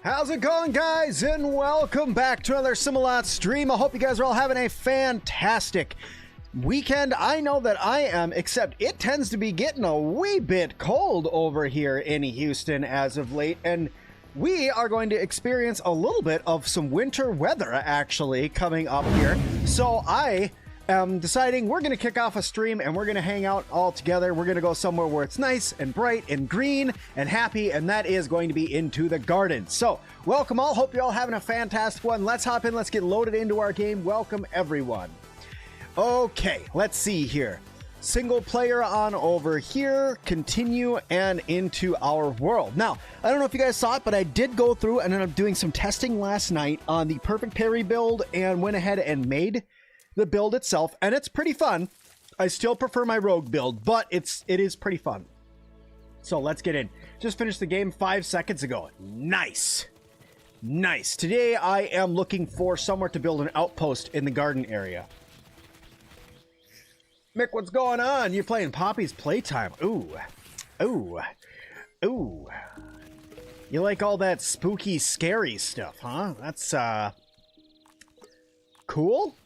How's it going, guys, and welcome back to another Sim-Alot stream. I hope you guys are all having a fantastic weekend. I know that I am, except it tends to be getting a wee bit cold over here in Houston as of late, and we are going to experience a little bit of some winter weather actually coming up here. So I am deciding we're going to kick off a stream and we're going to hang out all together. We're going to go somewhere where it's nice and bright and green and happy, and that is going to be into the garden. So welcome all. Hope you're all having a fantastic one. Let's hop in. Let's get loaded into our game. Welcome everyone. Okay, let's see here. Single player on over here, continue, and into our world. Now, I don't know if you guys saw it, but I did go through and ended up doing some testing last night on the perfect parry build and went ahead and made the build itself, and it's pretty fun. I still prefer my rogue build, but it is pretty fun. So let's get in. Just finished the game 5 seconds ago. Nice. Nice. Today I am looking for somewhere to build an outpost in the garden area. Mick, what's going on? You're playing Poppy's Playtime. Ooh. Ooh. Ooh. You like all that spooky, scary stuff, huh? That's, cool?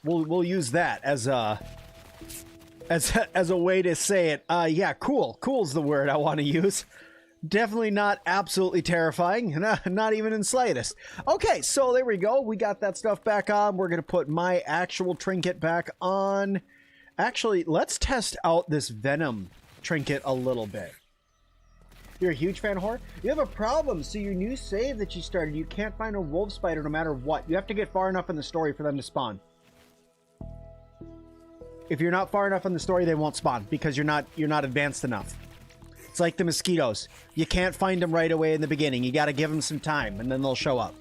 We'll use that as a way to say it. Yeah, cool. Cool's the word I want to use. Definitely not absolutely terrifying. Not even in slightest. Okay, so there we go. We got that stuff back on. We're going to put my actual trinket back on. Actually, let's test out this Venom trinket a little bit. You're a huge fan, Whore? You have a problem. So your new save that you started, you can't find a wolf spider no matter what. You have to get far enough in the story for them to spawn. If you're not far enough in the story, they won't spawn because you're not advanced enough. It's like the mosquitoes. You can't find them right away in the beginning. You got to give them some time, and then they'll show up.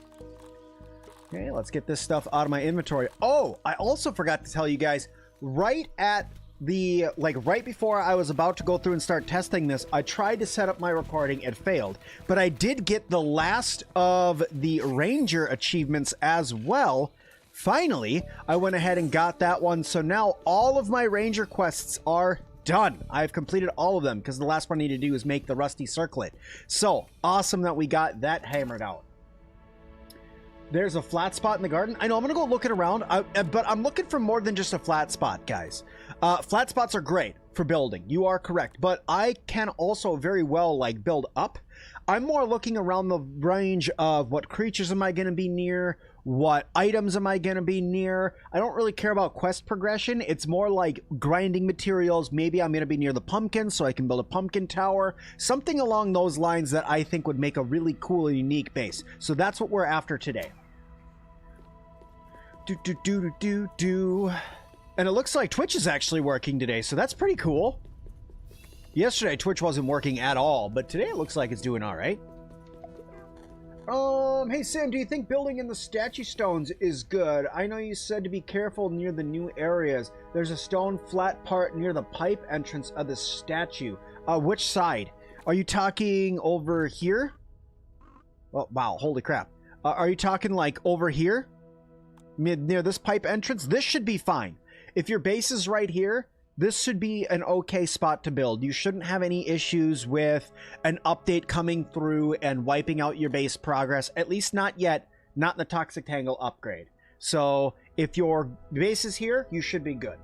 Okay, let's get this stuff out of my inventory. Oh, I also forgot to tell you guys, right before I was about to go through and start testing this, I tried to set up my recording. It failed, but I did get the last of the Ranger achievements as well. Finally, I went ahead and got that one, so now all of my Ranger quests are done. I've completed all of them because the last one I need to do is make the Rusty Circlet. So, awesome that we got that hammered out. There's a flat spot in the garden. I know, I'm going to go looking around, but I'm looking for more than just a flat spot, guys. Flat spots are great for building. You are correct, but I can also very well, like, build up. I'm more looking around the range of what creatures am I going to be near, what items am I going to be near. I don't really care about quest progression. It's more like grinding materials. Maybe I'm going to be near the pumpkin so I can build a pumpkin tower. Something along those lines that I think would make a really cool and unique base. So that's what we're after today. And it looks like Twitch is actually working today, so that's pretty cool. Yesterday, Twitch wasn't working at all, but today it looks like it's doing all right. Hey Sam, do you think building in the statue stones is good? I know you said to be careful near the new areas. There's a stone flat part near the pipe entrance of the statue. Which side? Are you talking over here? Oh, wow, holy crap. Are you talking like over here? Near this pipe entrance? This should be fine. If your base is right here, this should be an okay spot to build. You shouldn't have any issues with an update coming through and wiping out your base progress. At least not yet. Not in the Toxic Tangle upgrade. So if your base is here, you should be good.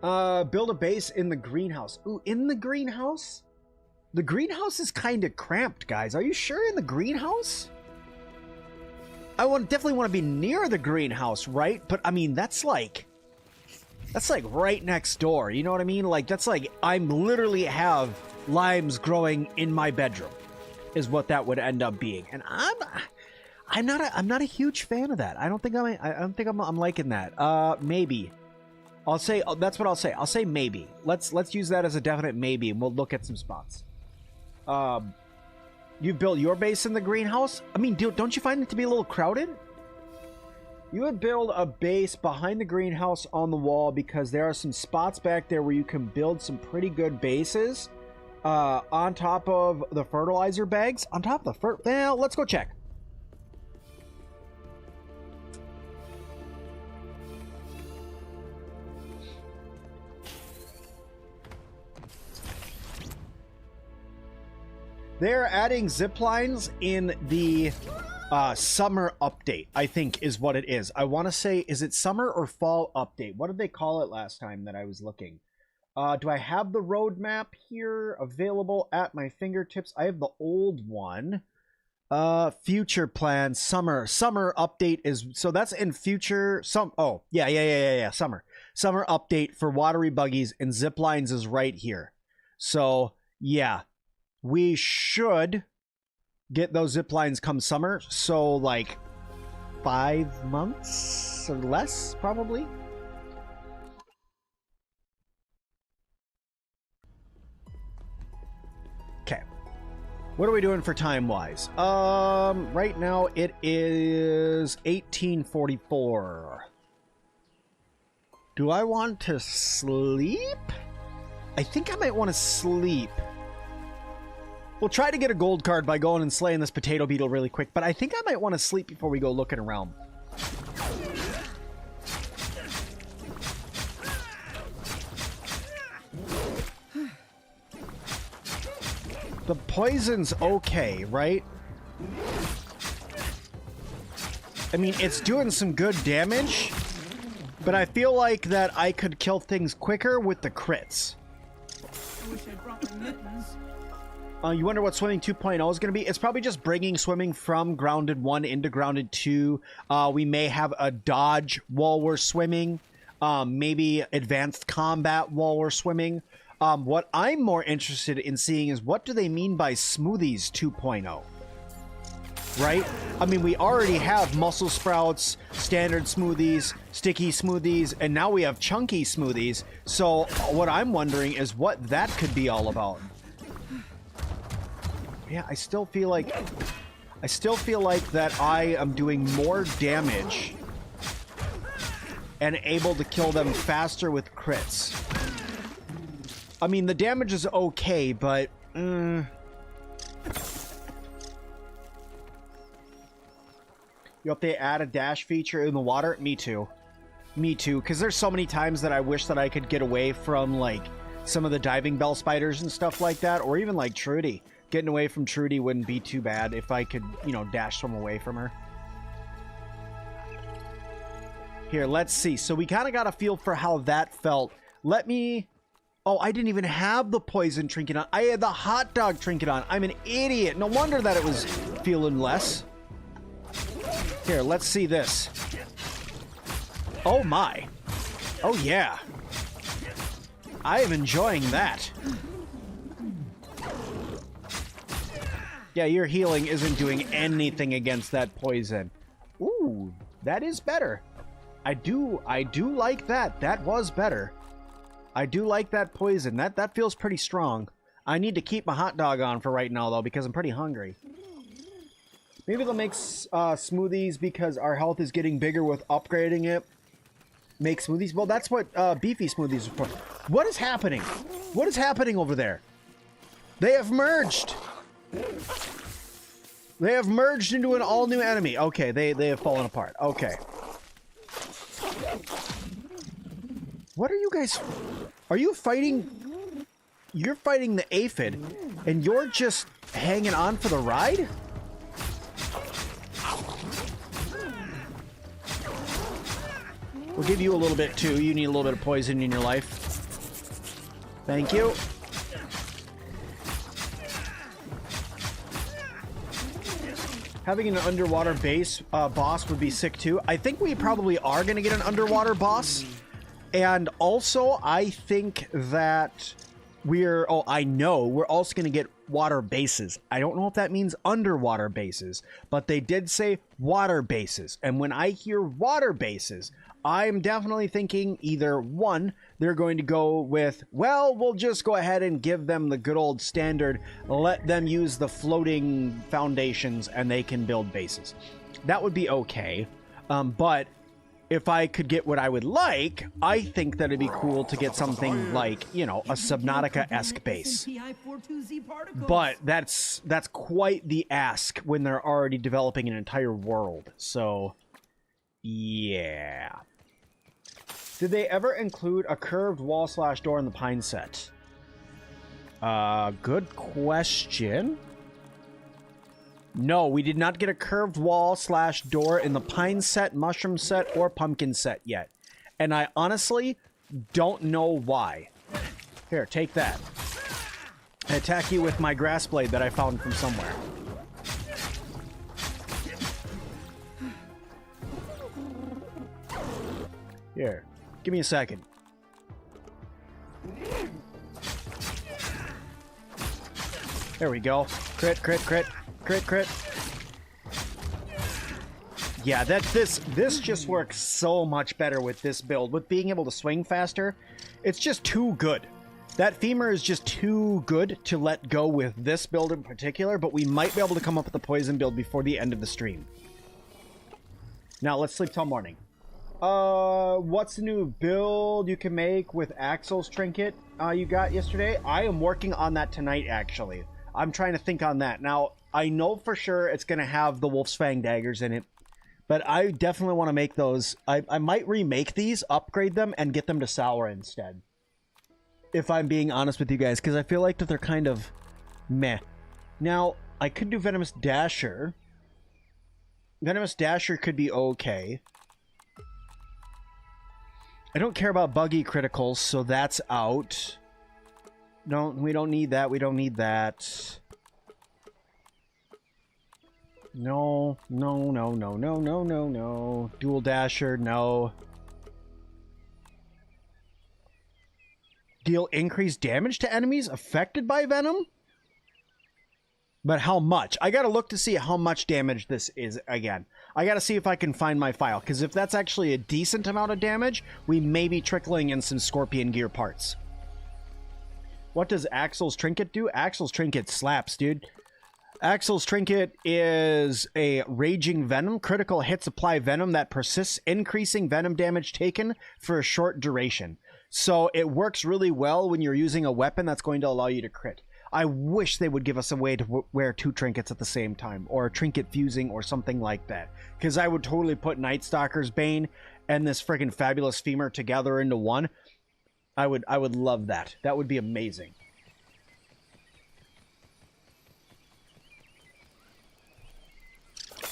Build a base in the greenhouse. Ooh, in the greenhouse? The greenhouse is kind of cramped, guys. Are you sure in the greenhouse? I definitely want to be near the greenhouse, right? But I mean, that's like right next door. You know what I mean? Like, that's like I'm literally have limes growing in my bedroom is what that would end up being. And I'm not a huge fan of that. I don't think I'm liking that. Maybe. I'll say that's what I'll say. I'll say maybe. Let's use that as a definite maybe, and we'll look at some spots. You built your base in the greenhouse? I mean, don't you find it to be a little crowded? You would build a base behind the greenhouse on the wall because there are some spots back there where you can build some pretty good bases on top of the fertilizer bags. On top of the well, let's go check. They're adding zip lines in the summer update, I think is what it is. I want to say, is it summer or fall update? What did they call it last time that I was looking? Do I have the roadmap here available at my fingertips? I have the old one. Future plan, summer update is, so that's in future, summer update for watery buggies, and zip lines is right here. So yeah, we should get those zip lines come summer. So like 5 months or less, probably. Okay. What are we doing for time-wise? Right now it is 18:44. Do I want to sleep? I think I might want to sleep. We'll try to get a gold card by going and slaying this potato beetle really quick, but I think I might want to sleep before we go looking around. The poison's okay, right? I mean, it's doing some good damage, but I feel like that I could kill things quicker with the crits. I wish I brought my mittens. You wonder what Swimming 2.0 is going to be? It's probably just bringing swimming from Grounded 1 into Grounded 2. We may have a dodge while we're swimming. Maybe advanced combat while we're swimming. What I'm more interested in seeing is, what do they mean by Smoothies 2.0? Right? I mean, we already have Muscle Sprouts, Standard Smoothies, Sticky Smoothies, and now we have Chunky Smoothies. So what I'm wondering is what that could be all about. Yeah, I still feel like that I am doing more damage and able to kill them faster with crits. I mean, the damage is okay, but you hope they add a dash feature in the water? Me too. Me too, because there's so many times that I wish that I could get away from, like, some of the diving bell spiders and stuff like that, or even like Trudy. Getting away from Trudy wouldn't be too bad if I could, you know, dash swim away from her. Here, let's see. So we kind of got a feel for how that felt. Let me... Oh, I didn't even have the poison trinket on. I had the hot dog trinket on. I'm an idiot. No wonder that it was feeling less. Here, let's see this. Oh my. Oh yeah. I am enjoying that. Yeah, your healing isn't doing anything against that poison. Ooh, that is better. I do like that. That was better. I do like that poison. That feels pretty strong. I need to keep my hot dog on for right now, though, because I'm pretty hungry. Maybe they'll make smoothies because our health is getting bigger with upgrading it. Make smoothies? Well, that's what beefy smoothies are for. What is happening? What is happening over there? They have merged! They have merged into an all-new enemy. Okay, they have fallen apart. Okay. What are you guys... Are you fighting... You're fighting the aphid, and you're just hanging on for the ride? We'll give you a little bit, too. You need a little bit of poison in your life. Thank you. Having an underwater base boss would be sick, too. I think we probably are going to get an underwater boss. And also, I think that we're... Oh, I know. We're also going to get water bases. I don't know if that means underwater bases, but they did say water bases. And when I hear water bases, I'm definitely thinking either, one, they're going to go with, well, we'll just go ahead and give them the good old standard, let them use the floating foundations and they can build bases. That would be okay. But if I could get what I would like, I think that it'd be cool to get something like, you know, a Subnautica-esque base. But that's quite the ask when they're already developing an entire world. So, yeah. Did they ever include a curved wall/door in the Pine set? Good question. No, we did not get a curved wall / door in the pine set, mushroom set, or pumpkin set yet. And I honestly don't know why. Here, take that. I attack you with my grass blade that I found from somewhere. Here, give me a second. There we go. Crit, crit, crit, crit, crit. Yeah, this just works so much better with this build. With being able to swing faster, it's just too good. That femur is just too good to let go with this build in particular, but we might be able to come up with a poison build before the end of the stream. Now, let's sleep till morning. What's the new build you can make with Axel's trinket you got yesterday? I am working on that tonight, actually. I'm trying to think on that. Now, I know for sure it's going to have the Wolf's Fang daggers in it, but I definitely want to make those. I might remake these, upgrade them, and get them to Sour instead. If I'm being honest with you guys, because I feel like that they're kind of meh. Now, I could do Venomous Dasher. Venomous Dasher could be okay. I don't care about buggy criticals, so that's out. No, we don't need that. We don't need that. No, no, no, no, no, no, no, no. Dual Dasher, no. Deal increased damage to enemies affected by Venom? But how much? I gotta look to see how much damage this is again. I gotta see if I can find my file, because if that's actually a decent amount of damage, we may be trickling in some Scorpion Gear parts. What does Axel's Trinket do? Axel's Trinket slaps, dude. Axel's Trinket is a Raging Venom. Critical hits apply Venom that persists, increasing Venom damage taken for a short duration. So it works really well when you're using a weapon that's going to allow you to crit. I wish they would give us a way to wear 2 trinkets at the same time, or trinket fusing or something like that. Because I would totally put Night Stalker's Bane and this friggin' fabulous femur together into one. I would love that. That would be amazing.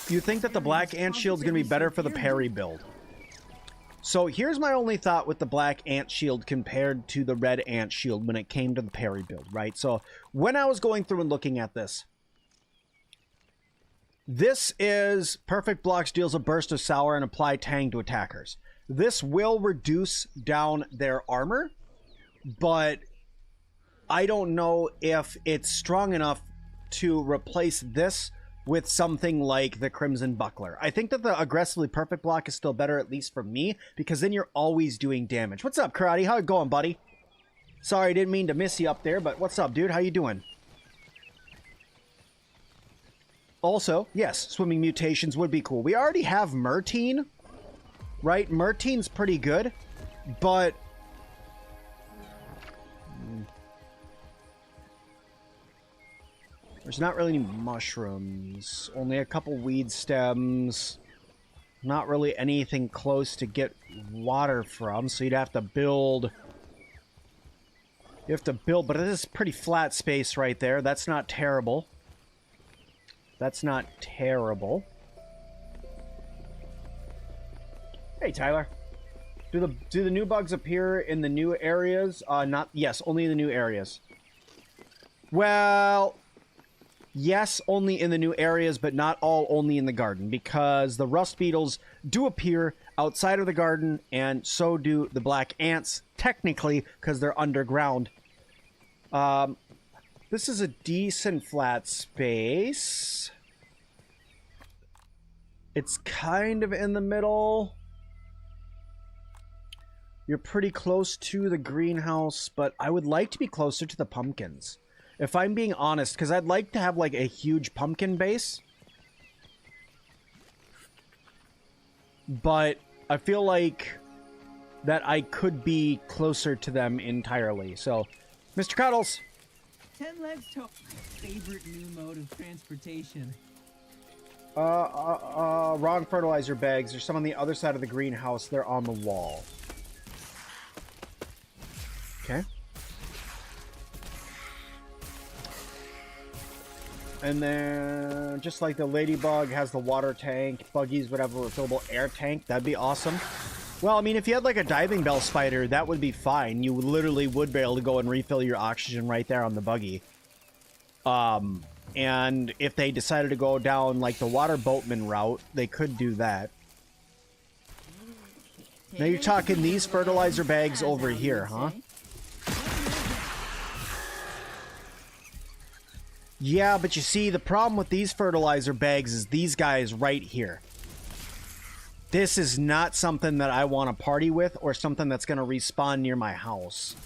You think that the Black Ant Shield's going to be better for the parry build? So here's my only thought with the Black Ant Shield compared to the Red Ant Shield when it came to the parry build, right? So when I was going through and looking at this, this is Perfect Blocks deals a burst of Sour and apply Tang to attackers. This will reduce down their armor, but I don't know if it's strong enough to replace this with something like the Crimson Buckler. I think that the aggressively perfect block is still better, at least for me, because then you're always doing damage. What's up, Karate? How it going, buddy? Sorry, I didn't mean to miss you up there, but what's up, dude? How you doing? Also, yes, swimming mutations would be cool. We already have Mertine, right? Mertine's pretty good, but there's not really any mushrooms. Only a couple weed stems. Not really anything close to get water from, so you'd have to build. You have to build, but it is pretty flat space right there. That's not terrible. That's not terrible. Hey, Tyler. Do the new bugs appear in the new areas? Yes, only in the new areas. Well, yes, only in the new areas, but not all only in the garden, because the rust beetles do appear outside of the garden, and so do the black ants, technically, because they're underground. This is a decent flat space. It's kind of in the middle. You're pretty close to the greenhouse, but I would like to be closer to the pumpkins. If I'm being honest, because I'd like to have like a huge pumpkin base. But I feel like that I could be closer to them entirely. So, Mr. Cuddles. 10 legs to favorite new mode of transportation. Wrong fertilizer bags. There's some on the other side of the greenhouse. They're on the wall. Okay. And then, just like the ladybug has the water tank, buggies would have a refillable air tank. That'd be awesome. Well, I mean, if you had like a diving bell spider, that would be fine. You literally would be able to go and refill your oxygen right there on the buggy. And if they decided to go down like the water boatman route, they could do that. Now you're talking these fertilizer bags over here, huh? Yeah, but you see, the problem with these fertilizer bags is these guys right here. This is not something that I want to party with or something that's going to respawn near my house.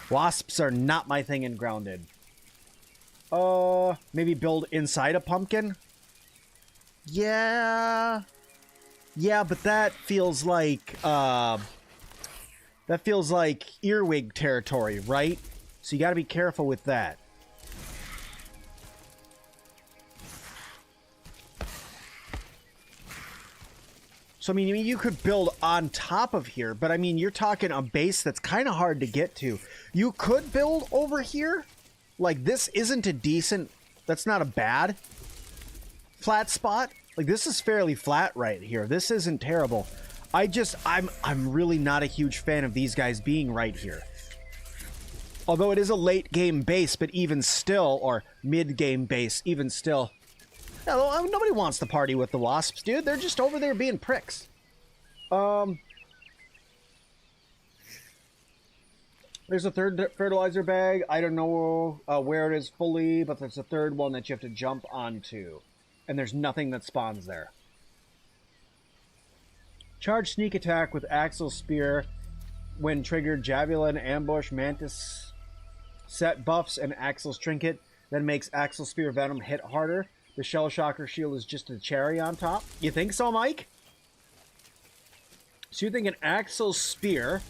Wasps are not my thing in Grounded. Maybe build inside a pumpkin? Yeah. Yeah, but that feels like, earwig territory, right? So you gotta be careful with that. So, I mean, you could build on top of here, but I mean, you're talking a base that's kind of hard to get to. You could build over here. Like, this isn't a decent, that's not a bad flat spot. Like, this is fairly flat right here. This isn't terrible. I'm really not a huge fan of these guys being right here. Although it is a late game base, but even still, or mid game base, even still. No, nobody wants to party with the wasps, dude. They're just over there being pricks. There's a third fertilizer bag. I don't know where it is fully, but there's a third one that you have to jump onto. And there's nothing that spawns there. Charge sneak attack with Axel Spear when triggered. Javelin, Ambush, Mantis set buffs, and Axel's Trinket. Then makes Axel Spear Venom hit harder. The Shell Shocker Shield is just a cherry on top. You think so, Mike? So you think an Axel Spear...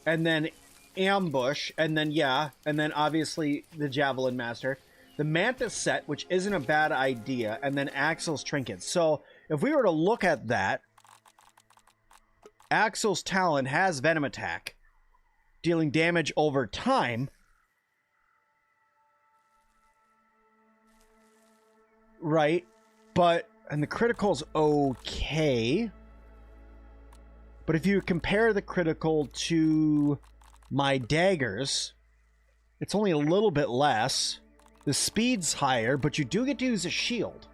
and then Ambush, and then, yeah, and then obviously the Javelin Master. The Mantis set, which isn't a bad idea, and then Axel's Trinket. So, if we were to look at that, Axel's Talon has Venom Attack, dealing damage over time. Right, but, and the critical's okay. But if you compare the critical to my daggers, it's only a little bit less. The speed's higher, but you do get to use a shield.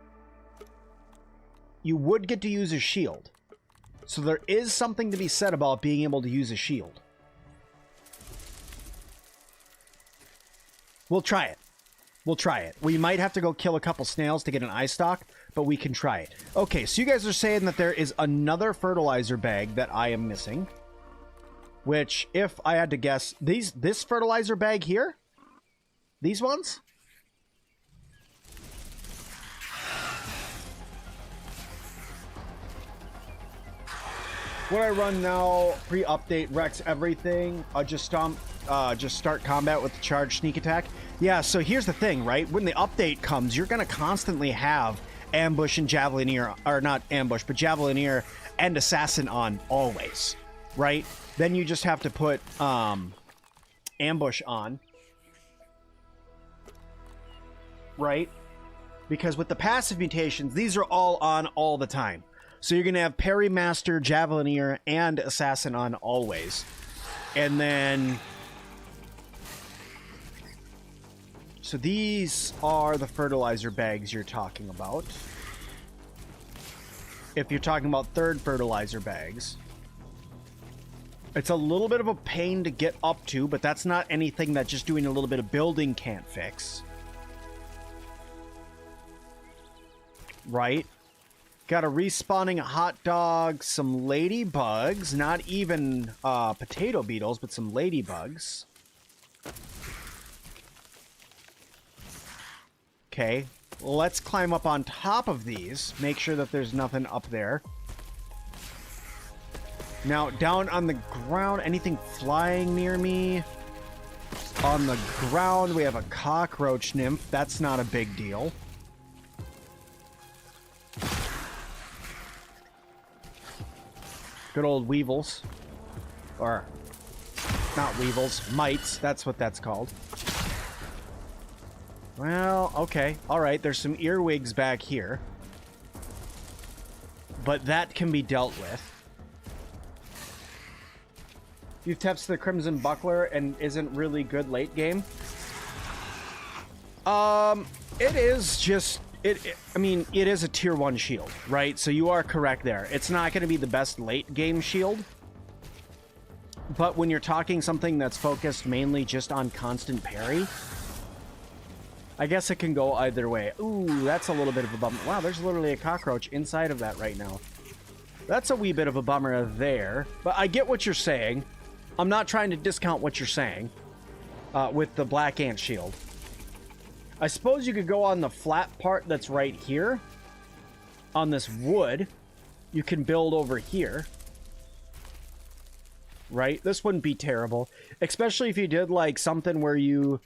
You would get to use a shield. So there is something to be said about being able to use a shield. We'll try it. We'll try it. We might have to go kill a couple snails to get an eye stalk, but we can try it. Okay, so you guys are saying that there is another fertilizer bag that I am missing. Which, if I had to guess, this fertilizer bag here? These ones? What I run now, pre-update, wrecks everything. Just start combat with the charge sneak attack. Yeah, so here's the thing, right? When the update comes, you're going to constantly have Ambush and Javelineer, or not Ambush, but Javelineer and Assassin on always, right? Then you just have to put Ambush on, right? Because with the passive mutations, these are all on all the time. So you're going to have Parry Master, Javelineer, and Assassin on always. And then... so these are the fertilizer bags you're talking about. If you're talking about third fertilizer bags. It's a little bit of a pain to get up to, but that's not anything that just doing a little bit of building can't fix. Right? Got a respawning hot dog, some ladybugs, not even potato beetles, but some ladybugs. Okay, let's climb up on top of these, make sure that there's nothing up there. Now, down on the ground, anything flying near me? On the ground, we have a cockroach nymph. That's not a big deal. Good old weevils. Or Not weevils. Mites. That's what that's called. Well, okay. Alright, there's some earwigs back here. But that can be dealt with. You've tested the Crimson Buckler and isn't really good late game. It is just... I mean, it is a tier 1 shield, right? So you are correct there. It's not going to be the best late game shield. But when you're talking something that's focused mainly just on constant parry, I guess it can go either way. Ooh, that's a little bit of a bummer. Wow, there's literally a cockroach inside of that right now. That's a wee bit of a bummer there. But I get what you're saying. I'm not trying to discount what you're saying with the black ant shield. I suppose you could go on the flat part that's right here. On this wood. You can build over here. Right? This wouldn't be terrible. Especially if you did like something where you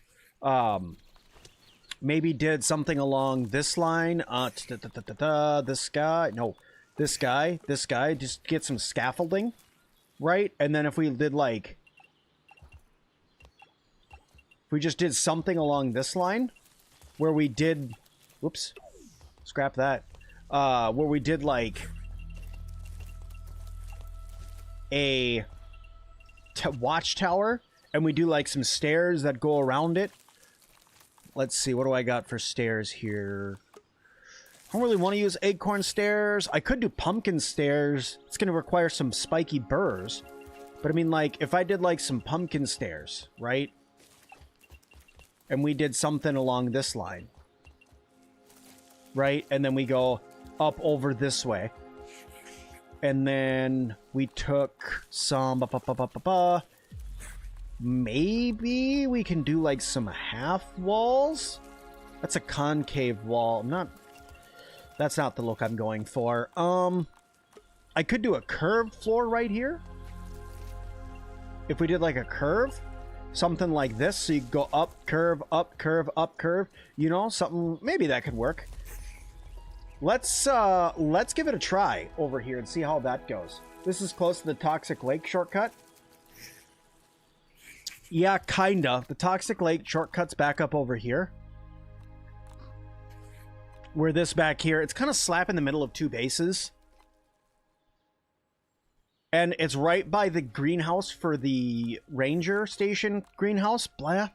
maybe did something along this line. This guy. No. This guy. Just get some scaffolding. Right? And then if we did like... If we just did something along this line... Where we did... Whoops. Scrap that. Where we did, like... A... watchtower. And we do, like, some stairs that go around it. Let's see. What do I got for stairs here? I don't really want to use acorn stairs. I could do pumpkin stairs. It's going to require some spiky burrs. But, I mean, like, if I did, like, some pumpkin stairs, right? And we did something along this line. Right? And then we go up over this way. And then we took some... Maybe we can do like some half walls? That's a concave wall. That's not the look I'm going for. I could do a curved floor right here. If we did like a curve. Something like this, so you go up, curve, up, curve, up, curve. You know, something, maybe that could work. Let's give it a try over here and see how that goes. This is close to the Toxic Lake shortcut. Yeah, kinda. The Toxic Lake shortcut's back up over here. Where this back here, it's kind of slap in the middle of two bases. And it's right by the greenhouse for the ranger station greenhouse. Blah.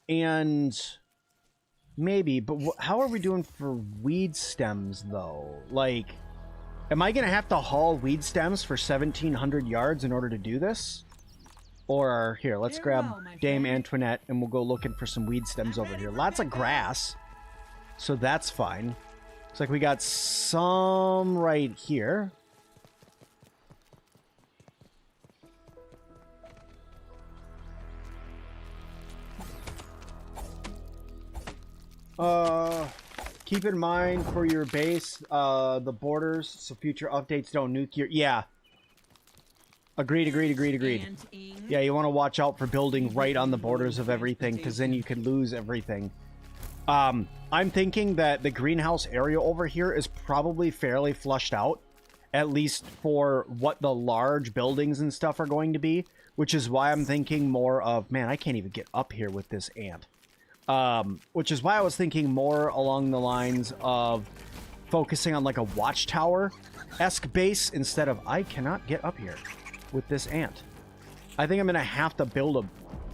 And maybe, but how are we doing for weed stems, though? Like, am I going to have to haul weed stems for 1,700 yards in order to do this? Or, here, let's grab Dame Antoinette, and we'll go looking for some weed stems over here. Lots of grass, so that's fine. Looks like we got some right here. Keep in mind for your base, the borders, so future updates don't nuke your... Yeah. Agreed. Yeah, you want to watch out for building right on the borders of everything, because then you can lose everything. I'm thinking that the greenhouse area over here is probably fairly flushed out, at least for what the large buildings and stuff are going to be, which is why I'm thinking more of... Man, I can't even get up here with this ant. Which is why I was thinking more along the lines of focusing on like a watchtower-esque base instead of... I cannot get up here with this ant. I think I'm going to have to build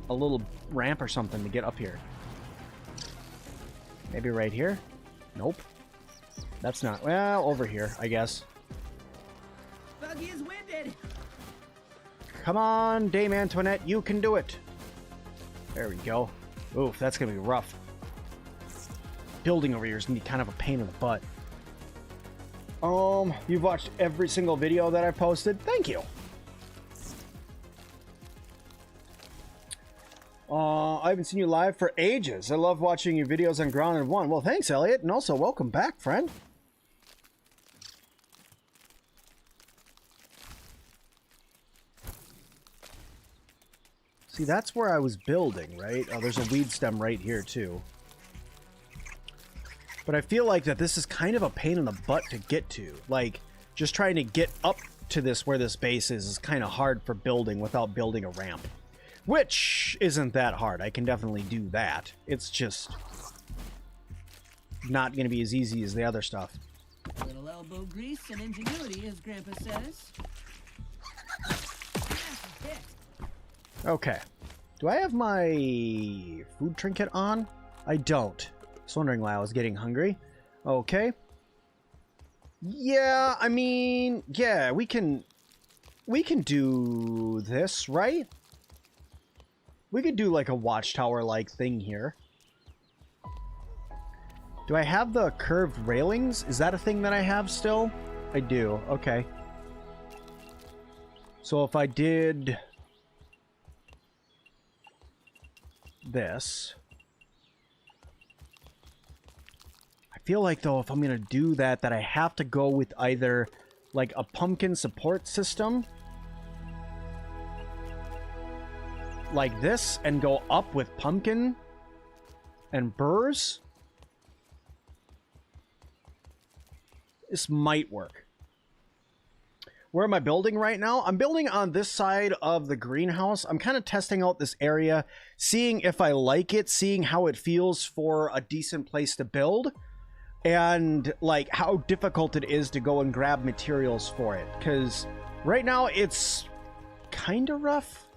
a little ramp or something to get up here. Maybe right here? Nope. That's not... Well, over here, I guess. Buggy is winded. Come on, Dame Antoinette, you can do it. There we go. Oof, that's gonna be rough. Building over here is gonna be kind of a pain in the butt. You've watched every single video that I posted. Thank you. I haven't seen you live for ages. I love watching your videos on Grounded 1. Well, thanks, Elliot, and also welcome back, friend. See, that's where I was building, right? Oh, there's a weed stem right here, too. But I feel like that this is kind of a pain in the butt to get to. Like, just trying to get up to this where this base is kind of hard for building without building a ramp. Which isn't that hard. I can definitely do that. It's just not going to be as easy as the other stuff. A little elbow grease and ingenuity, as Grandpa says. Okay. Do I have my food trinket on? I don't. I was wondering why I was getting hungry. Okay. Yeah, I mean, yeah, we can do this, right? We could do like a watchtower-like thing here. Do I have the curved railings? Is that a thing that I have still? I do. Okay. So if I did this, I feel like though if I'm gonna do that I have to go with either like a pumpkin support system like this and go up with pumpkin and burrs. This might work. Where am I building right now? I'm building on this side of the greenhouse. I'm kind of testing out this area, seeing if I like it, seeing how it feels for a decent place to build, and like how difficult it is to go and grab materials for it. Because right now it's kind of rough.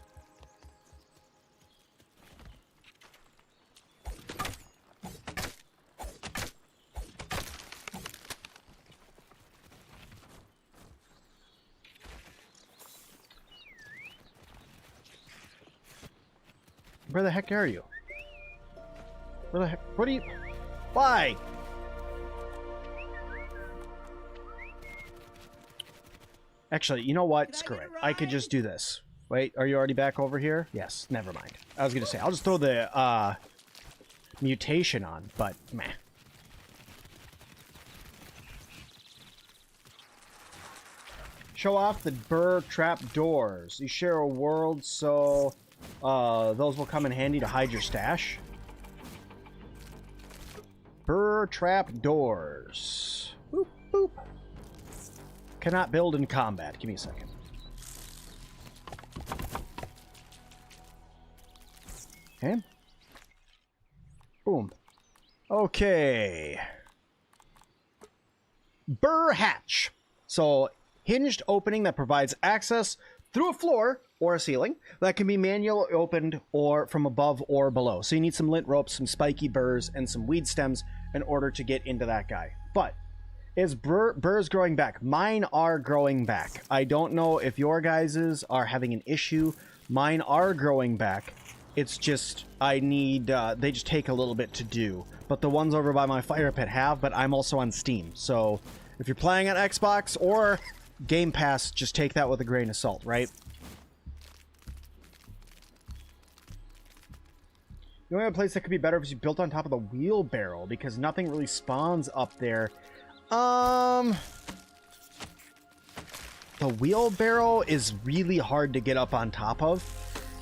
Where the heck are you? Where the heck? What are you? Why? Actually, you know what? Screw it. I could just do this. Wait, are you already back over here? Yes, never mind. I was gonna say, I'll just throw the mutation on, but meh. Show off the burr trap doors. You share a world, so those will come in handy to hide your stash. Burr trap doors. Boop, boop. Cannot build in combat. Give me a second. Okay. Boom. Okay. Burr hatch. So, hinged opening that provides access through a floor or a ceiling that can be manually opened or from above or below. So you need some lint ropes, some spiky burrs, and some weed stems in order to get into that guy. But is burrs growing back? Mine are growing back. I don't know if your guys's are having an issue. Mine are growing back. It's just, I need, they just take a little bit to do. But the ones over by my fire pit have, but I'm also on Steam. So if you're playing on Xbox or Game Pass, just take that with a grain of salt, right? The only other place that could be better is you built on top of the wheelbarrow, because nothing really spawns up there. The wheelbarrow is really hard to get up on top of,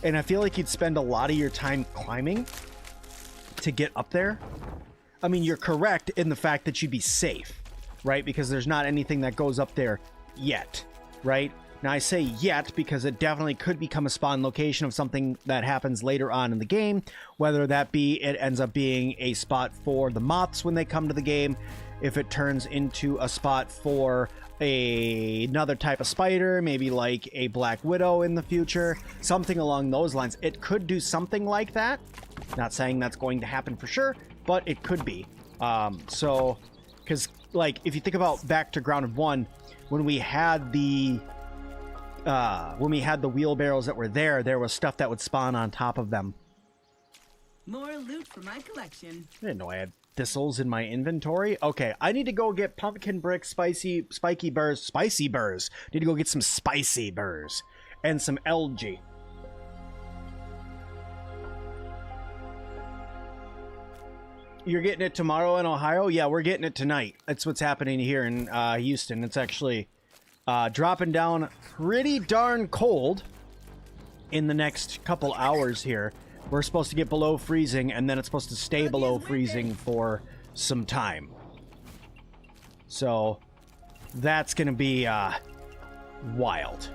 and I feel like you'd spend a lot of your time climbing to get up there. I mean, you're correct in the fact that you'd be safe, right? Because there's not anything that goes up there yet, right? Now, I say yet because it definitely could become a spawn location of something that happens later on in the game, whether that be it ends up being a spot for the moths when they come to the game, if it turns into a spot for another type of spider, maybe like a black widow in the future, something along those lines. It could do something like that. Not saying that's going to happen for sure, but it could be. So, because like if you think about back to Grounded 1, when we had the wheelbarrows that were there was stuff that would spawn on top of them. More loot for my collection. I didn't know I had thistles in my inventory. Okay, I need to go get pumpkin brick, spicy burrs. Need to go get some spicy burrs and some algae. You're getting it tomorrow in Ohio? Yeah, we're getting it tonight. That's what's happening here in Houston. It's actually dropping down pretty darn cold in the next couple hours here. We're supposed to get below freezing, and then it's supposed to stay below freezing for some time. So that's going to be wild.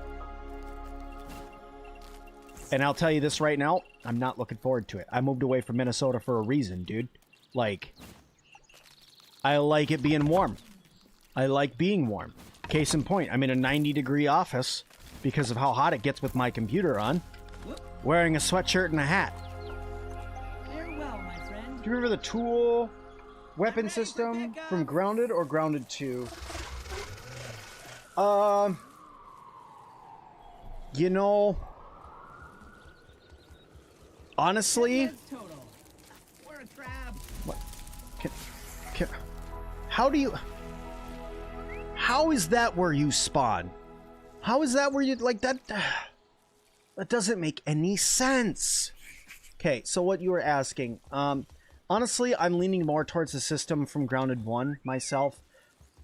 And I'll tell you this right now, I'm not looking forward to it. I moved away from Minnesota for a reason, dude. Like, I like it being warm. I like being warm. Case in point, I'm in a 90-degree office because of how hot it gets with my computer on, wearing a sweatshirt and a hat. Farewell, my friend. Do you remember the tool weapon system from Grounded or Grounded 2? You know, honestly, We're a crab. what? How do you? How is that where you spawn? How is that where you like that? That doesn't make any sense. Okay, so what you were asking, honestly, I'm leaning more towards the system from Grounded 1 myself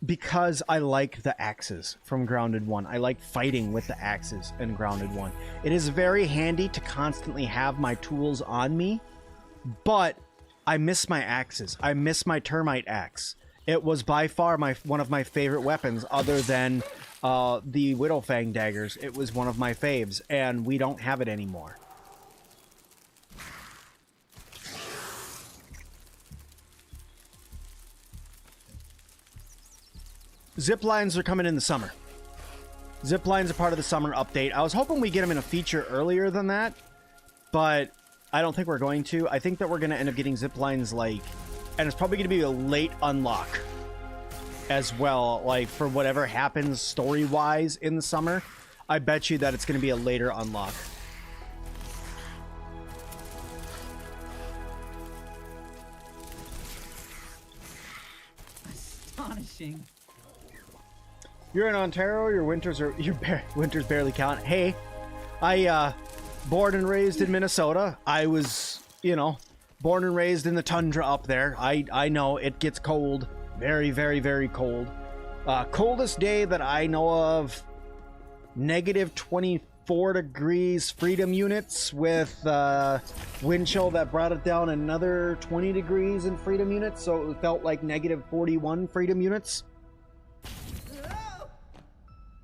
because I like the axes from Grounded 1. I like fighting with the axes in Grounded 1. It is very handy to constantly have my tools on me, but I miss my axes. I miss my termite axe. It was by far one of my favorite weapons other than the Widowfang daggers. It was one of my faves, and we don't have it anymore. Zip lines are coming in the summer. Zip lines are part of the summer update. I was hoping we get them in a feature earlier than that, but I don't think we're going to. I think that we're going to end up getting zip lines like, and it's probably going to be a late unlock as well, like for whatever happens story-wise in the summer. I bet you that it's going to be a later unlock. Astonishing. You're in Ontario. Your winters barely count. Hey, I born and raised in Minnesota. I was, you know, born and raised in the tundra up there. I know it gets cold, very, very, very cold. Coldest day that I know of, negative 24 degrees freedom units with wind chill that brought it down another 20 degrees in freedom units. So it felt like negative 41 freedom units.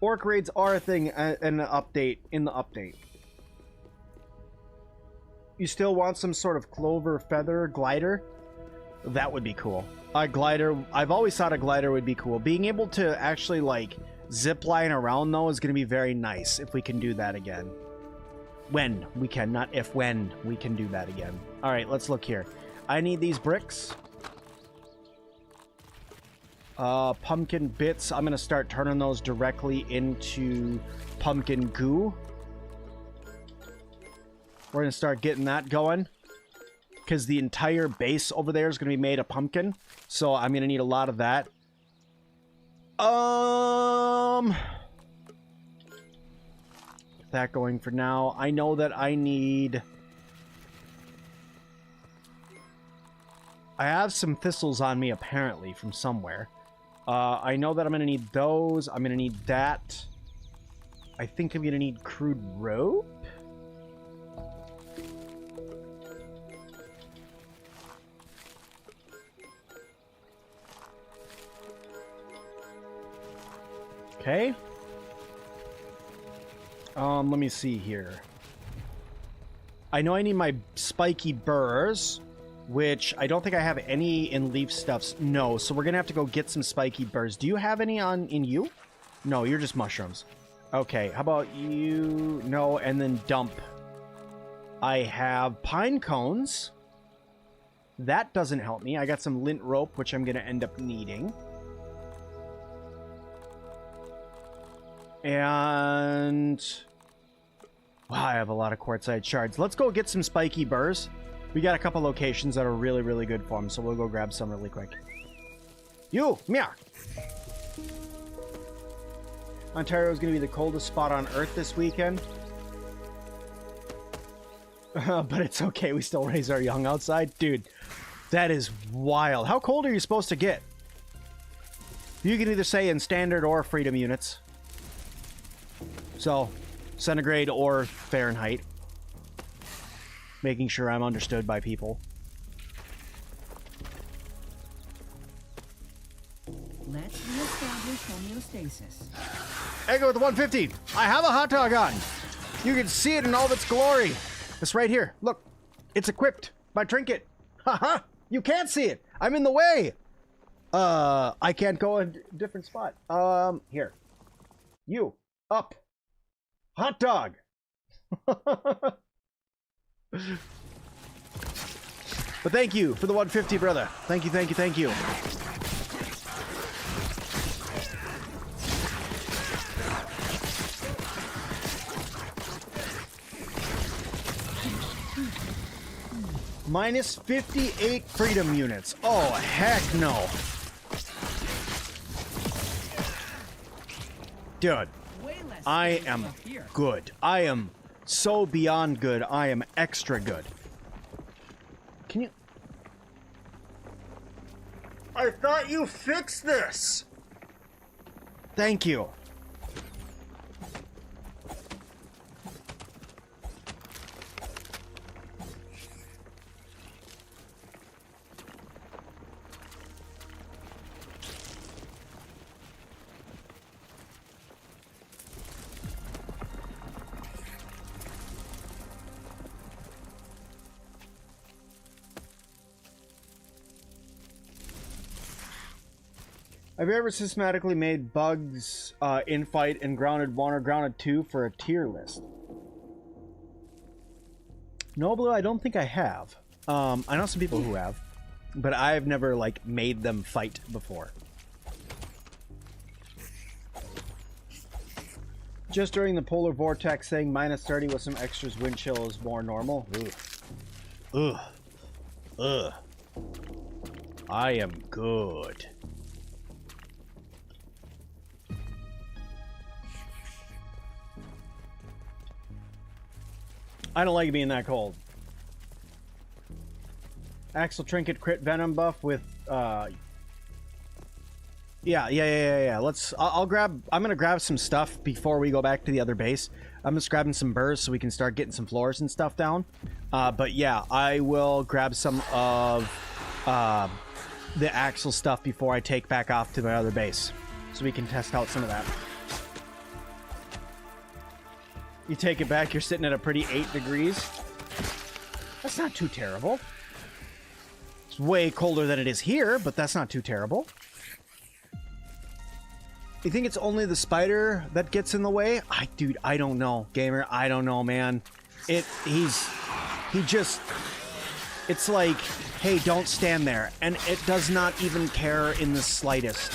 Orc raids are a thing in the update. You still want some sort of clover feather glider? That would be cool. A glider, I've always thought a glider would be cool. Being able to actually like zip line around though is going to be very nice if we can do that again. When we can, not if, when we can do that again. All right, let's look here. I need these bricks. Pumpkin bits, I'm going to start turning those directly into pumpkin goo. We're going to start getting that going, because the entire base over there is going to be made of pumpkin. So I'm going to need a lot of that. That going for now. I know that I need... I have some thistles on me, apparently, from somewhere. I know that I'm going to need those. I'm going to need that. I think I'm going to need crude rope. Okay. Let me see here. I know I need my spiky burrs, which I don't think I have any in leaf stuffs. No, so we're gonna have to go get some spiky burrs. Do you have any in you? No, you're just mushrooms. Okay, how about you? No, and then dump. I have pine cones. That doesn't help me. I got some lint rope, which I'm gonna end up needing. And wow, I have a lot of quartzite shards. Let's go get some spiky burrs. We got a couple locations that are really, really good for them, so we'll go grab some really quick. You, meow. Ontario is going to be the coldest spot on Earth this weekend. But it's okay, we still raise our young outside. Dude, that is wild. How cold are you supposed to get? You can either say in standard or freedom units. So, centigrade or Fahrenheit. Making sure I'm understood by people. Let's reestablish homeostasis. Echo with the 150. I have a hot dog on. You can see it in all of its glory. It's right here. Look, it's equipped. My trinket. Haha. You can't see it. I'm in the way. I can't go in a different spot. Here. You. Up. Hot dog. But thank you for the 150, brother. Thank you, thank you, thank you. Minus 58 freedom units. Oh, heck no. Dude, I am good. I am so beyond good. I am extra good. Can you... I thought you fixed this. Thank you. Have you ever systematically made bugs in fight in Grounded 1 or Grounded 2 for a tier list? No, Blue, I don't think I have. I know some people who have, but I've never, like, made them fight before. Just during the polar vortex, saying minus 30 with some extras wind chill is more normal. Ugh. Ugh. I am good. I don't like it being that cold. Axle trinket crit venom buff with yeah. I'll grab, I'm gonna grab some stuff before we go back to the other base. I'm just grabbing some burrs so we can start getting some floors and stuff down. But yeah, I will grab some of the axle stuff before I take back off to my other base so we can test out some of that. You take it back, you're sitting at a pretty 8 degrees. That's not too terrible. It's way colder than it is here, but that's not too terrible. You think it's only the spider that gets in the way? Dude, I don't know, gamer. I don't know, man. He just, it's like, hey, don't stand there. And it does not even care in the slightest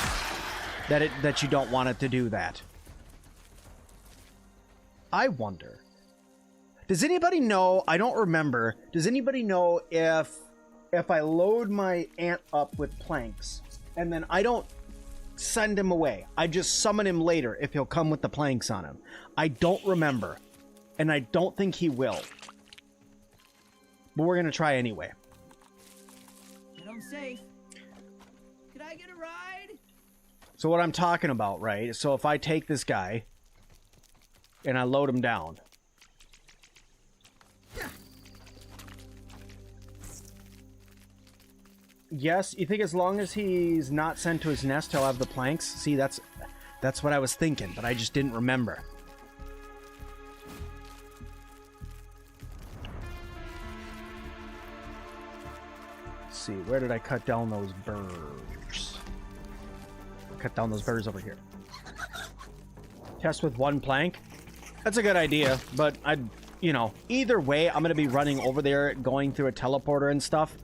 that you don't want it to do that. I wonder, does anybody know, I don't remember, does anybody know if I load my ant up with planks and then I don't send him away, I just summon him later if he'll come with the planks on him? I don't remember, and I don't think he will. But we're going to try anyway. Get home safe. Could I get a ride? So what I'm talking about, right? So if I take this guy and I load him down. Yes, you think as long as he's not sent to his nest, he'll have the planks? See, that's what I was thinking, but I just didn't remember. Let's see, where did I cut down those birds? Cut down those birds over here. Test with 1 plank. That's a good idea, but you know, either way, I'm going to be running over there, going through a teleporter and stuff.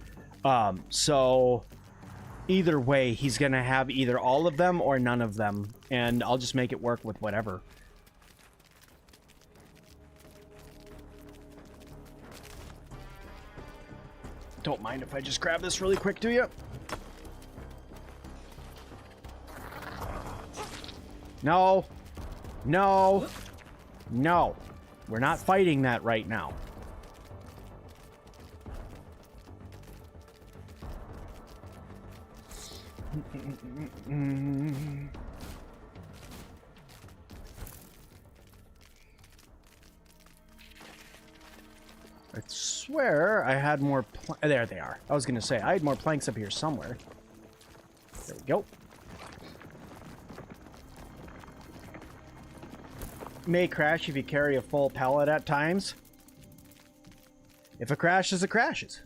So either way, he's going to have either all of them or none of them, and I'll just make it work with whatever. Don't mind if I just grab this really quick, do you? No. No. No. We're not fighting that right now. I swear I had more there they are. I was gonna say I had more planks up here somewhere. There we go. may crash if you carry a full pallet at times. If it crashes, it crashes.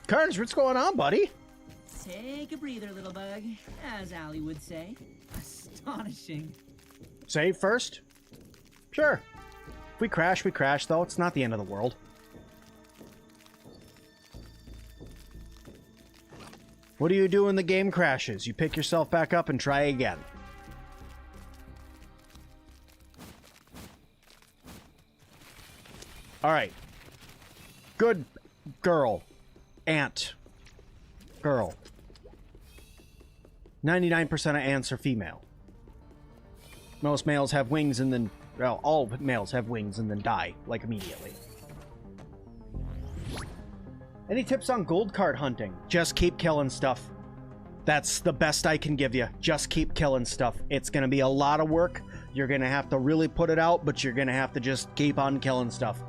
Carnage, what's going on, buddy? Take a breather, little bug, as Allie would say. Astonishing. Save first? Sure. If we crash, though. It's not the end of the world. What do you do when the game crashes? You pick yourself back up and try again. Alright. Good girl. Ant. Girl. 99% of ants are female. Most males have wings and then... Well, all males have wings and then die, like, immediately. Any tips on gold card hunting? Just keep killing stuff. That's the best I can give you. Just keep killing stuff. It's going to be a lot of work. You're going to have to really put it out, but you're going to have to just keep on killing stuff.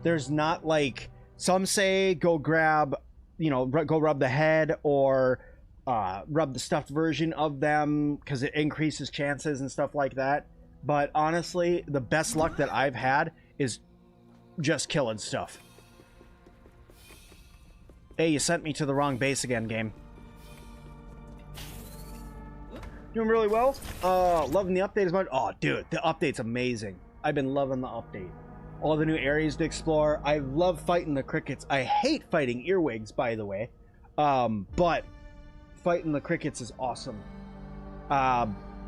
There's not, like... Some say go grab, you know, go rub the head or rub the stuffed version of them because it increases chances and stuff like that. But honestly, the best luck that I've had is just killing stuff. Hey, you sent me to the wrong base again, game. Doing really well. Loving the update as much. Oh, dude, the update's amazing. I've been loving the update. All the new areas to explore. I love fighting the crickets. I hate fighting earwigs, by the way. But fighting the crickets is awesome.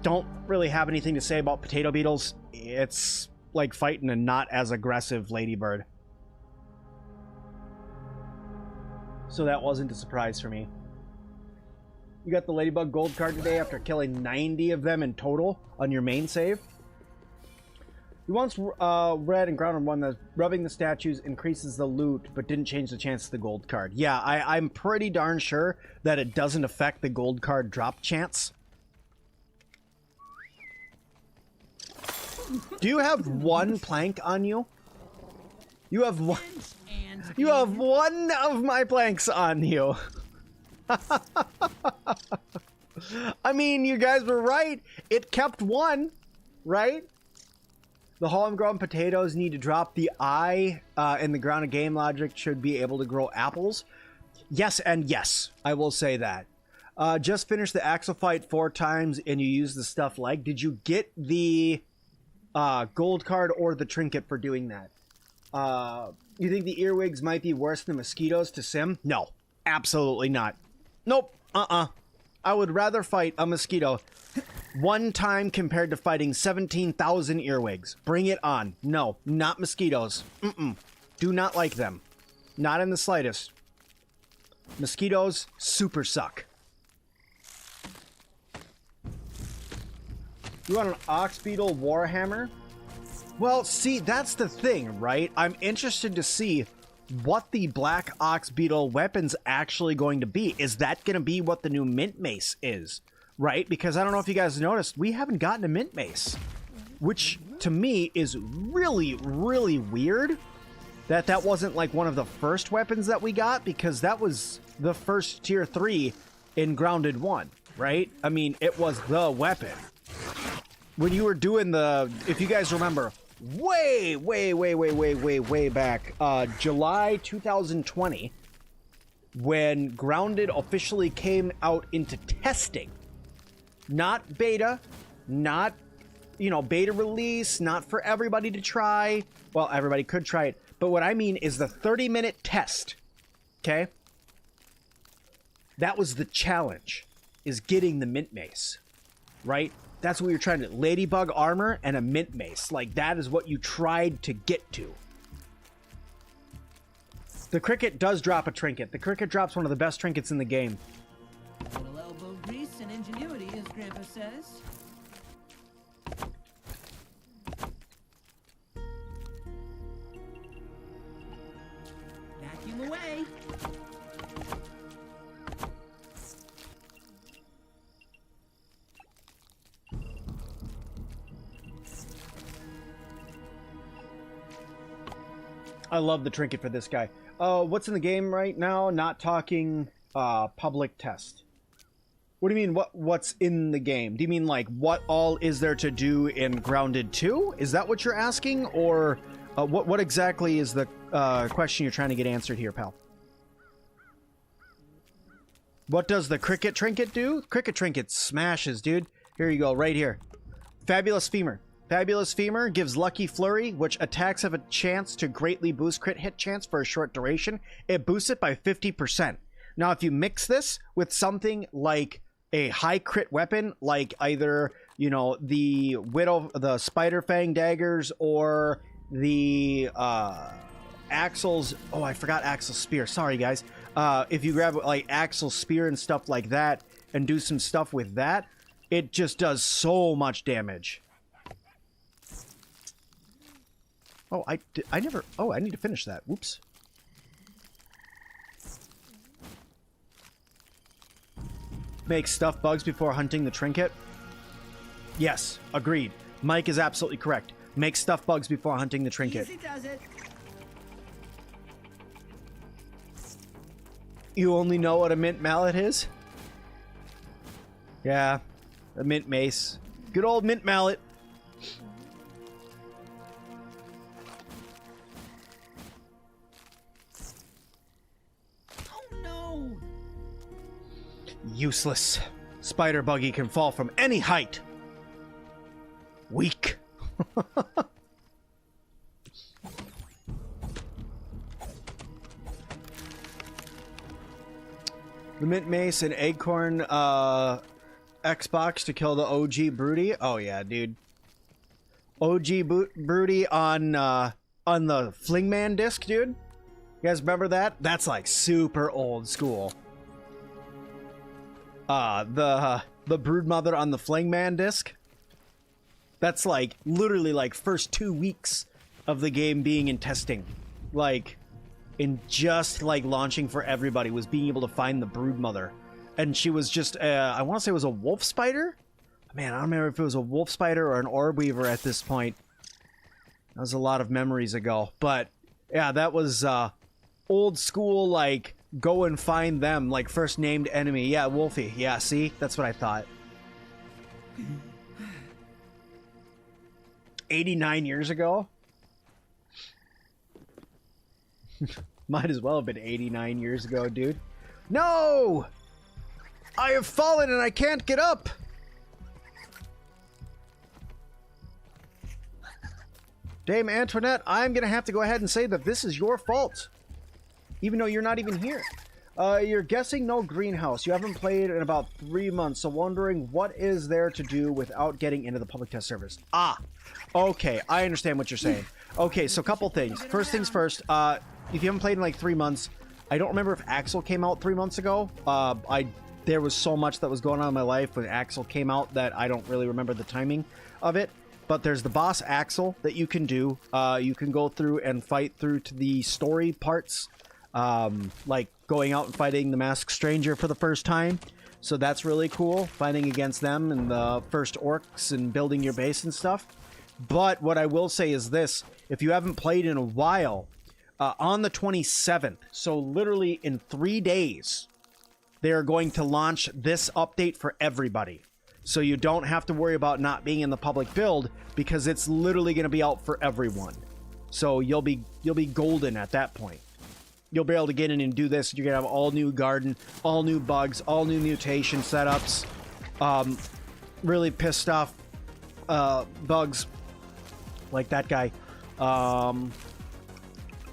Don't really have anything to say about potato beetles. It's like fighting a not as aggressive ladybird. So that wasn't a surprise for me. You got the ladybug gold card today after killing 90 of them in total on your main save. You once read and grounded one that rubbing the statues increases the loot, but didn't change the chance of the gold card. Yeah, I'm pretty darn sure that it doesn't affect the gold card drop chance. Do you have one plank on you? You have one. You have one of my planks on you. I mean, you guys were right. It kept one, right? The homegrown potatoes need to drop the eye, and the ground of game logic should be able to grow apples. Yes, and yes, I will say that. Just finished the Axel fight 4 times, and you used the stuffed leg. Did you get the gold card or the trinket for doing that? You think the earwigs might be worse than mosquitoes to sim? No, absolutely not. Nope, I would rather fight a mosquito 1 time compared to fighting 17,000 earwigs. Bring it on. No, not mosquitoes. Do not like them. Not in the slightest. Mosquitoes super suck. You want an ox beetle warhammer? Well, see, that's the thing, right? I'm interested to see what the black ox beetle weapon's actually going to be. Is that going to be what the new mint mace is? Right? Because I don't know if you guys noticed, we haven't gotten a mint mace. Which, to me, is really, really weird. That wasn't like one of the first weapons that we got, because that was the first tier 3 in Grounded 1, right? I mean, it was the weapon. When you were doing the, if you guys remember, way back, July 2020, when Grounded officially came out into testing. Not beta, not, you know, beta release, not for everybody to try. Well, everybody could try it. But what I mean is the 30-minute test, okay? That was the challenge, is getting the mint mace, right? That's what you're trying to do. Ladybug armor and a mint mace. Like, that is what you tried to get to. The cricket does drop a trinket. The cricket drops one of the best trinkets in the game. A little elbow grease and ingenuity, as Grandpa says. Vacuum away. I love the trinket for this guy. What's in the game right now? Not talking public test. What do you mean, what's in the game? Do you mean, like, what all is there to do in Grounded 2? Is that what you're asking? Or what exactly is the question you're trying to get answered here, pal? What does the Cricket Trinket do? Cricket Trinket smashes, dude. Here you go, right here. Fabulous Femur. Fabulous Femur gives Lucky Flurry, which attacks have a chance to greatly boost crit hit chance for a short duration. It boosts it by 50%. Now, if you mix this with something like a high crit weapon, like either, you know, the Spider Fang daggers or the Axel's, oh, I forgot Axel's spear. Sorry, guys. If you grab like Axel's spear and stuff like that and do some stuff with that, it just does so much damage. Oh, I need to finish that. Whoops. Make stuff bugs before hunting the trinket? Yes, agreed. Mike is absolutely correct. Make stuff bugs before hunting the trinket. Easy does it. You only know what a mint mallet is? Yeah, a mint mace. Good old mint mallet. Useless. Spider buggy can fall from any height. Weak. The mint mace and acorn Xbox to kill the OG Broody. Oh yeah, dude. OG Broody on the Flingman disc, dude. You guys remember that? That's like super old school. The Broodmother on the Flingman disc. That's like literally like first 2 weeks of the game being in testing, like in just like launching for everybody was being able to find the Broodmother, and she was just I want to say it was a wolf spider. Man, I don't remember if it was a wolf spider or an orb weaver at this point. That was a lot of memories ago, but yeah, that was old school, like go and find them, like first named enemy. Yeah, Wolfie. Yeah, see? That's what I thought. 89 years ago? Might as well have been 89 years ago, dude. No! I have fallen and I can't get up! Dame Antoinette, I'm gonna have to go ahead and say that this is your fault. Even though you're not even here. You're guessing no greenhouse. You haven't played in about 3 months, so wondering what is there to do without getting into the public test service. Ah, okay, I understand what you're saying. Okay, so a couple things. First things first, if you haven't played in like 3 months, I don't remember if Axel came out 3 months ago. There was so much that was going on in my life when Axel came out that I don't really remember the timing of it. But there's the boss Axel that you can do. You can go through and fight through to the story parts. Like going out and fighting the Masked Stranger for the first time. So that's really cool, fighting against them and the first orcs and building your base and stuff. But what I will say is this, if you haven't played in a while, on the 27th, so literally in 3 days, they are going to launch this update for everybody. So you don't have to worry about not being in the public build, because it's literally going to be out for everyone. So you'll be golden at that point. You'll be able to get in and do this. You're going to have all new garden, all new bugs, all new mutation setups. Really pissed off bugs like that guy.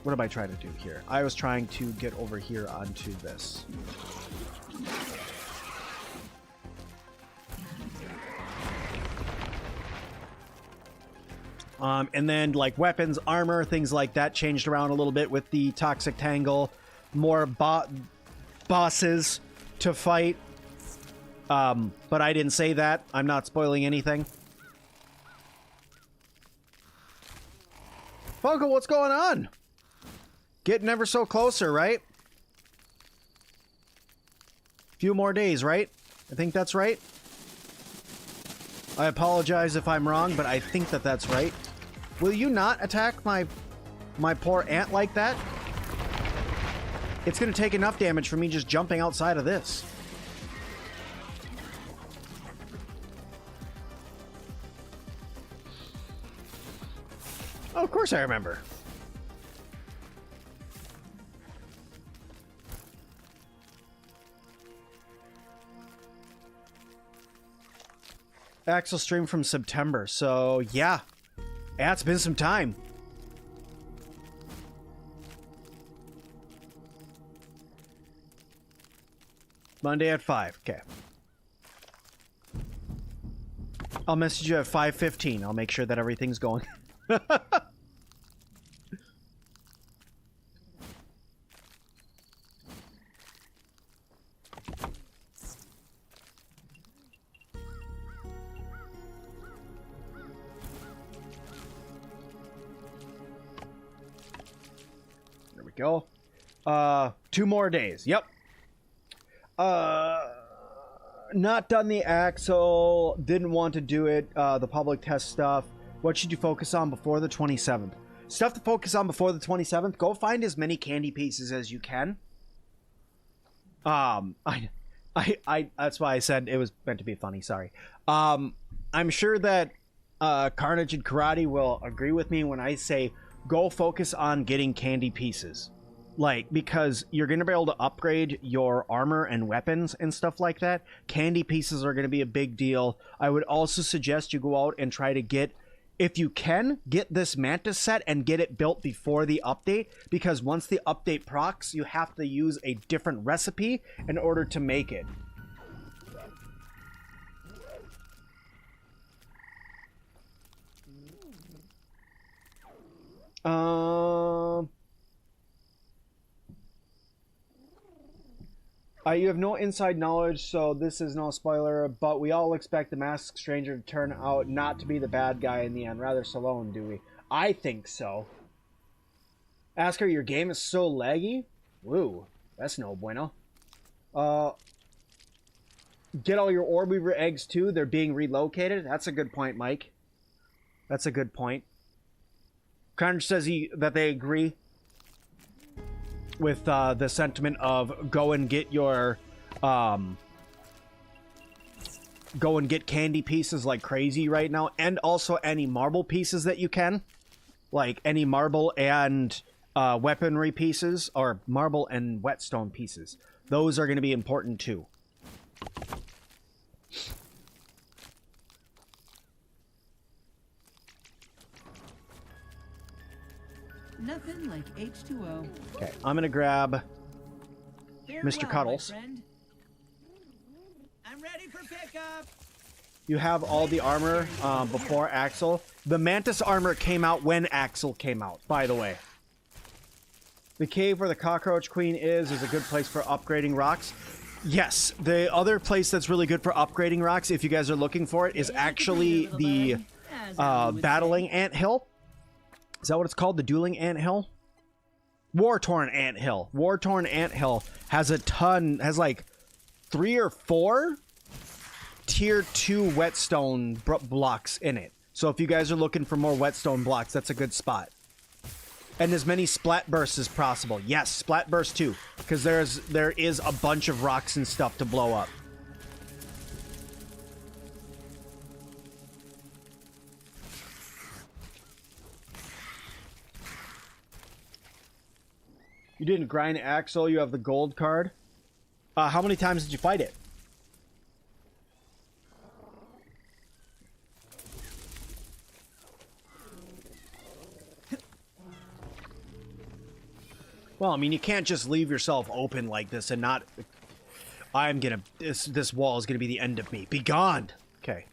What am I trying to do here? I was trying to get over here onto this. And then like weapons, armor, things like that changed around a little bit with the Toxic Tangle. More bosses to fight. But I didn't say that. I'm not spoiling anything. Funko, what's going on? Getting ever so closer, right? Few more days, right? I think that's right. I apologize if I'm wrong, but I think that that's right. Will you not attack my poor ant like that? It's going to take enough damage for me just jumping outside of this. Oh, of course I remember. Axel stream from September, so yeah. Yeah, it's been some time. Monday at 5, okay. I'll message you at 5:15. I'll make sure that everything's going. There we go. 2 more days. Yep. Not done the Axle. Didn't want to do it. The public test stuff. What should you focus on before the 27th? Stuff to focus on before the 27th. Go find as many candy pieces as you can. That's why I said it was meant to be funny. Sorry. I'm sure that Carnage and Karate will agree with me when I say go focus on getting candy pieces. Like, because you're going to be able to upgrade your armor and weapons and stuff like that. Candy pieces are going to be a big deal. I would also suggest you go out and try to get, if you can, get this Mantis set and get it built before the update. Because once the update procs, you have to use a different recipe in order to make it. You have no inside knowledge, so this is no spoiler, but we all expect the Masked Stranger to turn out not to be the bad guy in the end. Rather Salone, do we? I think so. Ask her, your game is so laggy? Woo, that's no bueno. Get all your Orb Weaver eggs too. They're being relocated. That's a good point, Mike. That's a good point. Carnage says that they agree with the sentiment of go and get your go and get candy pieces like crazy right now, and also any marble pieces that you can, like any marble and weaponry pieces, or marble and whetstone pieces. Those are going to be important too. Nothing like H2O. Okay, I'm gonna grab Farewell, Mr. Cuddles. my friend. I'm ready for pickup. You have all the armor before Axel. The Mantis armor came out when Axel came out, by the way. The cave where the Cockroach Queen is a good place for upgrading rocks. Yes, the other place that's really good for upgrading rocks, if you guys are looking for it, is actually the Battling Anthill. Is that what it's called? The Dueling Anthill? War-Torn Anthill. War-Torn Anthill has a ton, has like 3 or 4 tier 2 whetstone blocks in it. So if you guys are looking for more whetstone blocks, that's a good spot. And as many splat bursts as possible. Yes, splat burst too, because there is a bunch of rocks and stuff to blow up. You didn't grind Axel, you have the gold card. How many times did you fight it? Well, I mean, you can't just leave yourself open like this and not... This wall is gonna be the end of me. Be gone! Okay.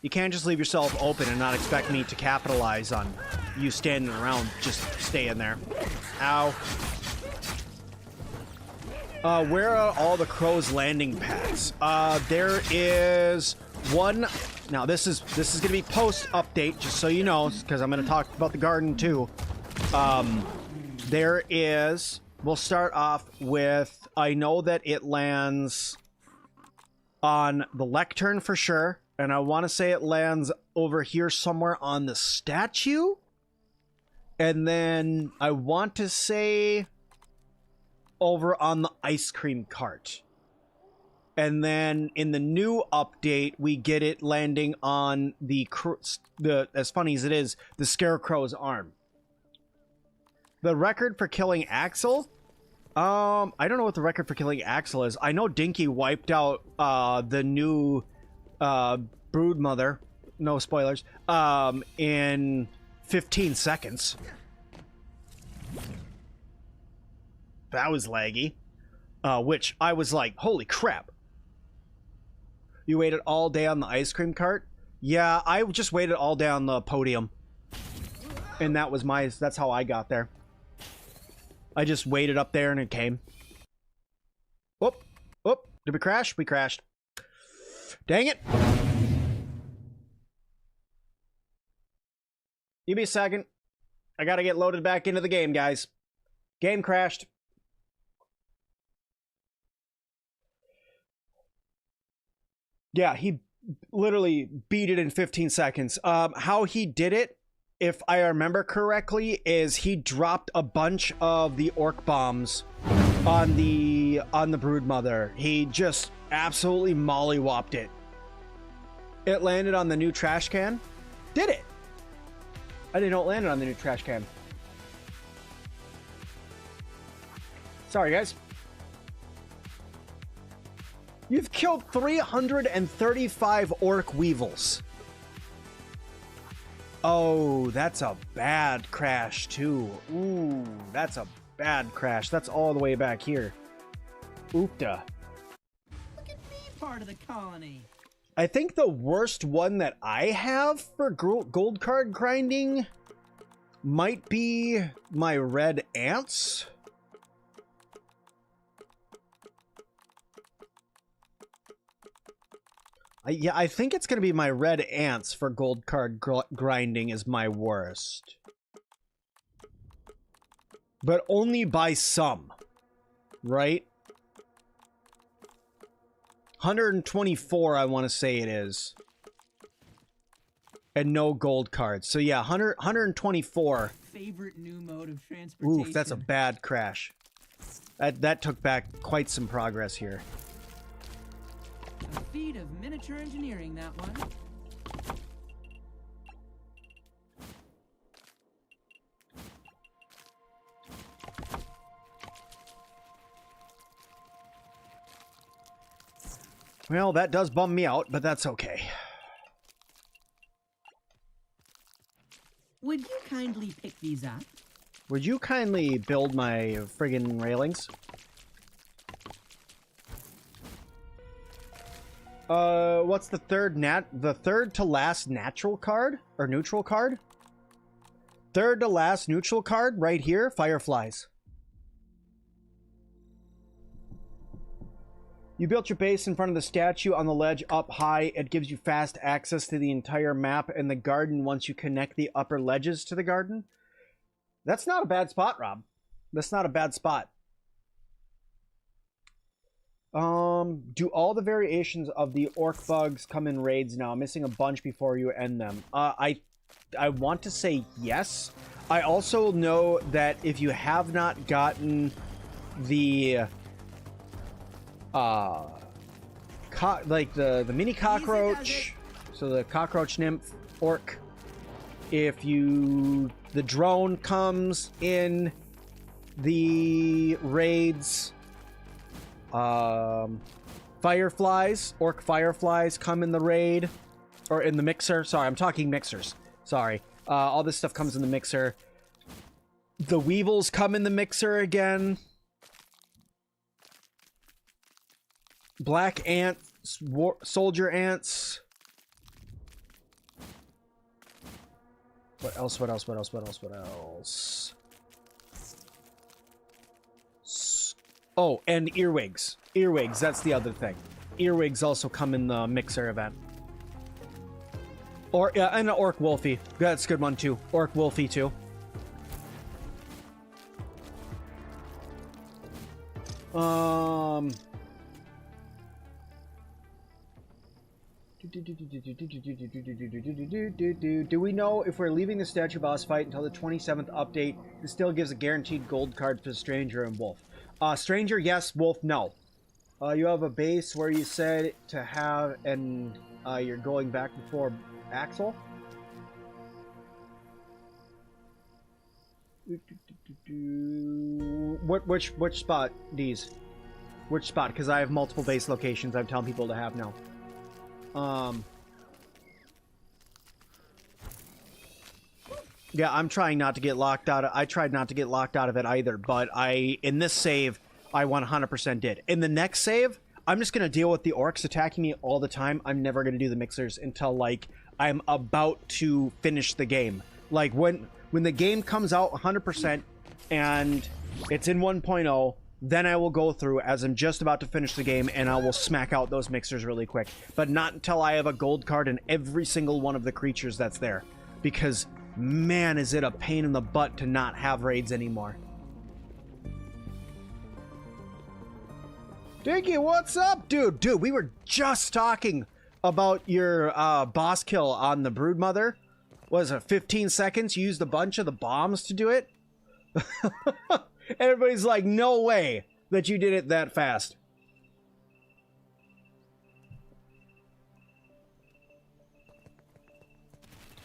You can't just leave yourself open and not expect me to capitalize on you standing around just staying there. Ow. Where are all the crows' landing pads? There is one. Now this is gonna be post update, just so you know, because I'm gonna talk about the garden too. There is. We'll start off with. I know that it lands on the lectern for sure, and I want to say it lands over here somewhere on the statue, and then I want to say over on the ice cream cart. And then in the new update, we get it landing on the as funny as it is, the Scarecrow's arm. The record for killing Axel? I don't know what the record for killing Axel is. I know Dinky wiped out the new Broodmother. No spoilers. In 15 seconds. That was laggy. Which I was like, holy crap. You waited all day on the ice cream cart? Yeah, I just waited all day on the podium. And that's how I got there. I just waited up there and it came. Whoop. Whoop. Did we crash? We crashed. Dang it. Give me a second. I gotta get loaded back into the game, guys. Game crashed. Yeah, he literally beat it in 15 seconds. How he did it, if I remember correctly, is he dropped a bunch of the orc bombs on the Broodmother. He just absolutely mollywopped it. It landed on the new trash can. Did it? I didn't know it landed on the new trash can. Sorry, guys. You've killed 335 orc weevils. Oh, that's a bad crash, too. Ooh, that's a bad crash. That's all the way back here. Oopta. Look at me, part of the colony. I think the worst one that I have for gold card grinding might be my red ants. Yeah, I think it's going to be my red ants for gold card grinding is my worst. But only by some, right? 124, I want to say it is. And no gold cards. So yeah, 124. Favorite new mode of transportation. Oof, that's a bad crash. That took back quite some progress here. A feat of miniature engineering, that one. Well, that does bum me out, but that's okay. Would you kindly pick these up? Would you kindly build my friggin' railings? What's the third to last natural card? Or neutral card? Third to last neutral card right here, Fireflies. You built your base in front of the statue on the ledge up high. It gives you fast access to the entire map and the garden once you connect the upper ledges to the garden. That's not a bad spot, Rob. That's not a bad spot. Do all the variations of the orc bugs come in raids now? I'm missing a bunch before you end them. I want to say yes. I also know that if you have not gotten the like the mini cockroach, so the cockroach nymph orc, if the drone comes in the raids, fireflies, orc fireflies come in the raid, or in the mixer. Sorry, I'm talking mixers. Sorry. All this stuff comes in the mixer. The weevils come in the mixer again. Black ants, soldier ants. What else? What else? What else? What else? What else? Oh, and earwigs. Earwigs, that's the other thing. Earwigs also come in the mixer event. Or, yeah, and an orc wolfie. That's a good one too. Orc wolfie too. Do we know if we're leaving the statue boss fight until the 27th update? It still gives a guaranteed gold card for Stranger and Wolf. Stranger, yes. Wolf, no. You have a base where you said to have, and you're going back before Axel. Which spot? These? Which spot? Because I have multiple base locations. I'm telling people to have now. Yeah, I'm trying not to get locked out of... I tried not to get locked out of it either, but in this save, I 100% did. In the next save, I'm just going to deal with the orcs attacking me all the time. I'm never going to do the mixers until, like, I'm about to finish the game. Like, when the game comes out 100% and it's in 1.0, then I will go through as I'm just about to finish the game and I will smack out those mixers really quick. But not until I have a gold card in every single one of the creatures that's there. Because... man, is it a pain in the butt to not have raids anymore. Dinky, what's up, dude? Dude, we were just talking about your boss kill on the Broodmother. Was it 15 seconds? You used a bunch of the bombs to do it? Everybody's like, no way that you did it that fast.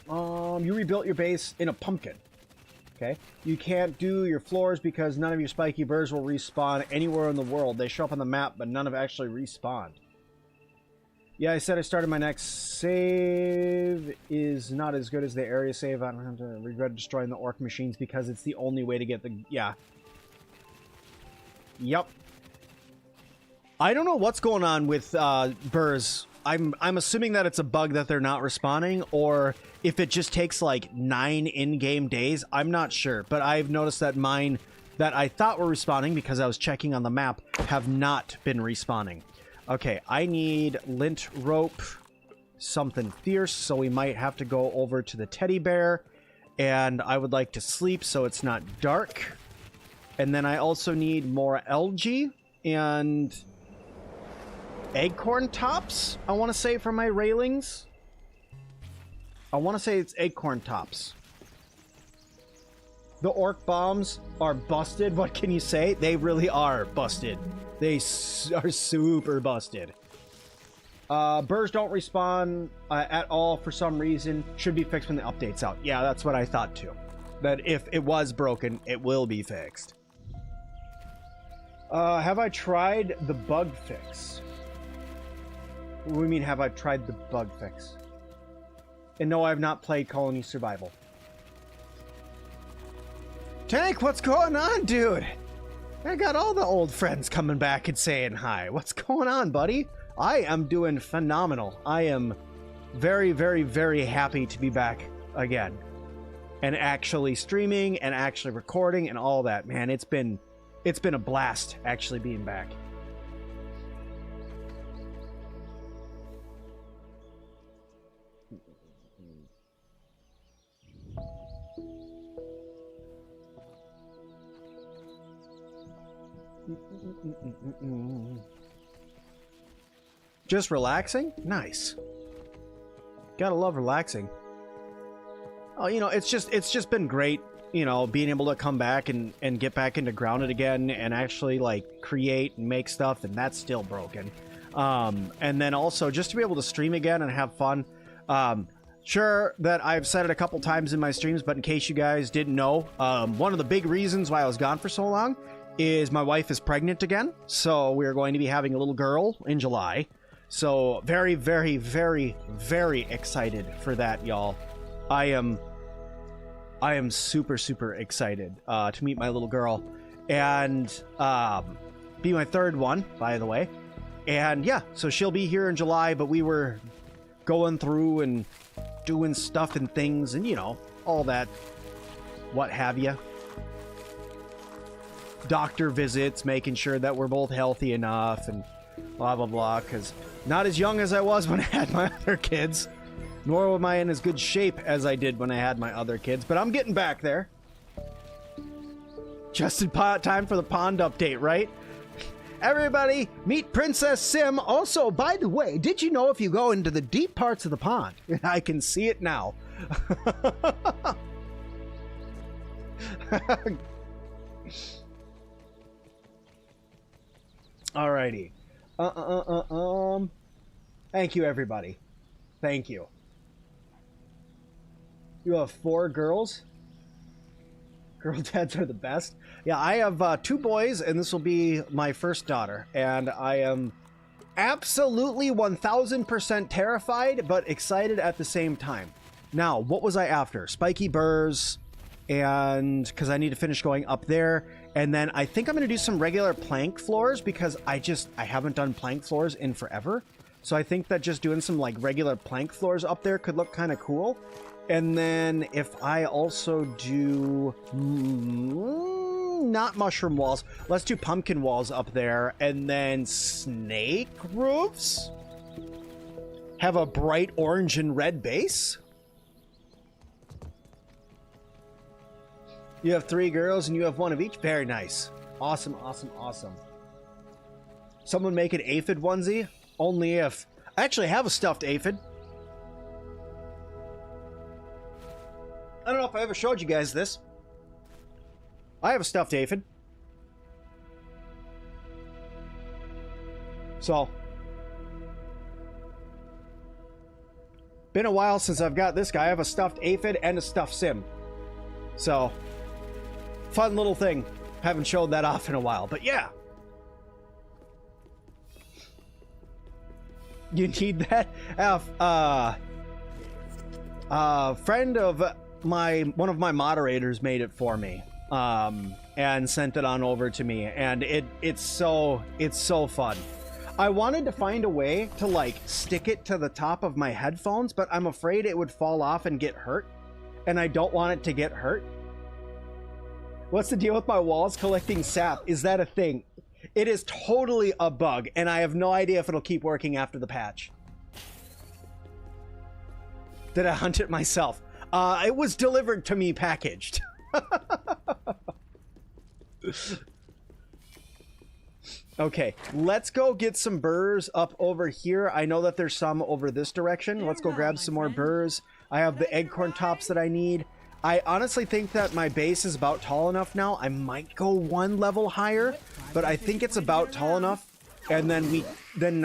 You rebuilt your base in a pumpkin. Okay. You can't do your floors because none of your spiky birds will respawn anywhere in the world. They show up on the map, but none have actually respawned. Yeah, I said I started my next save is not as good as the area save. I don't have to regret destroying the orc machines because it's the only way to get the... yeah. Yep. I don't know what's going on with burrs. I'm assuming that it's a bug that they're not respawning, or if it just takes like 9 in-game days. I'm not sure, but I've noticed that mine that I thought were respawning because I was checking on the map have not been respawning. Okay, I need lint rope, something fierce, so we might have to go over to the teddy bear, and I would like to sleep so it's not dark. And then I also need more algae and acorn tops, I want to say, for my railings. I want to say it's acorn tops. The orc bombs are busted. What can you say? They really are busted. They are super busted. Burrs don't respawn at all for some reason. Should be fixed when the update's out. Yeah, that's what I thought too. That if it was broken, it will be fixed. Have I tried the bug fix? What do you mean, have I tried the bug fix? And no, I have not played Colony Survival. Tank, what's going on, dude? I got all the old friends coming back and saying hi. What's going on, buddy? I am doing phenomenal. I am very, very, very happy to be back again. And actually streaming and actually recording and all that. Man, it's been a blast actually being back. Just relaxing? Nice. Gotta love relaxing. Oh, you know, it's just been great, you know, being able to come back and get back into Grounded again and actually, like, create and make stuff, and that's still broken. And then also just to be able to stream again and have fun. Sure that I've said it a couple times in my streams, but in case you guys didn't know, one of the big reasons why I was gone for so long is my wife is pregnant again. So we're going to be having a little girl in July. So very, very, very, very excited for that, y'all. I am super, super excited to meet my little girl and be my third one, by the way. And yeah, so she'll be here in July, but we were going through and doing stuff and things and, you know, all that, what have you. Doctor visits, making sure that we're both healthy enough and blah, blah, blah, because not as young as I was when I had my other kids, nor am I in as good shape as I did when I had my other kids, but I'm getting back there. Just in time for the pond update, right? Everybody, meet Princess Sim. Also, by the way, did you know if you go into the deep parts of the pond, I can see it now. Alrighty. Thank you, everybody. Thank you. You have 4 girls? Girl dads are the best. Yeah, I have 2 boys, and this will be my first daughter. And I am absolutely 1000% terrified, but excited at the same time. Now, what was I after? Spiky burrs, and because I need to finish going up there. And then I think I'm going to do some regular plank floors, because I haven't done plank floors in forever. So I think that just doing some like regular plank floors up there could look kind of cool. And then if I also do not mushroom walls, let's do pumpkin walls up there, and then snake roofs. Have a bright orange and red base. You have 3 girls and you have 1 of each. Very nice. Awesome, awesome, awesome. Someone make an aphid onesie? Only if. I actually have a stuffed aphid. I don't know if I ever showed you guys this. I have a stuffed aphid. So, been a while since I've got this guy. I have a stuffed aphid and a stuffed sim. So, fun little thing. Haven't showed that off in a while, but yeah. You need that? Friend of one of my moderators made it for me, and sent it on over to me, and it's so fun. I wanted to find a way to like stick it to the top of my headphones, but I'm afraid it would fall off and get hurt, and I don't want it to get hurt. What's the deal with my walls collecting sap? Is that a thing? It is totally a bug, and I have no idea if it'll keep working after the patch. Did I hunt it myself? It was delivered to me packaged. Okay, let's go get some burrs up over here. I know that there's some over this direction. Let's go grab some more burrs. I have the eggcorn tops that I need. I honestly think that my base is about tall enough now. I might go 1 level higher, but I think it's about tall enough. And then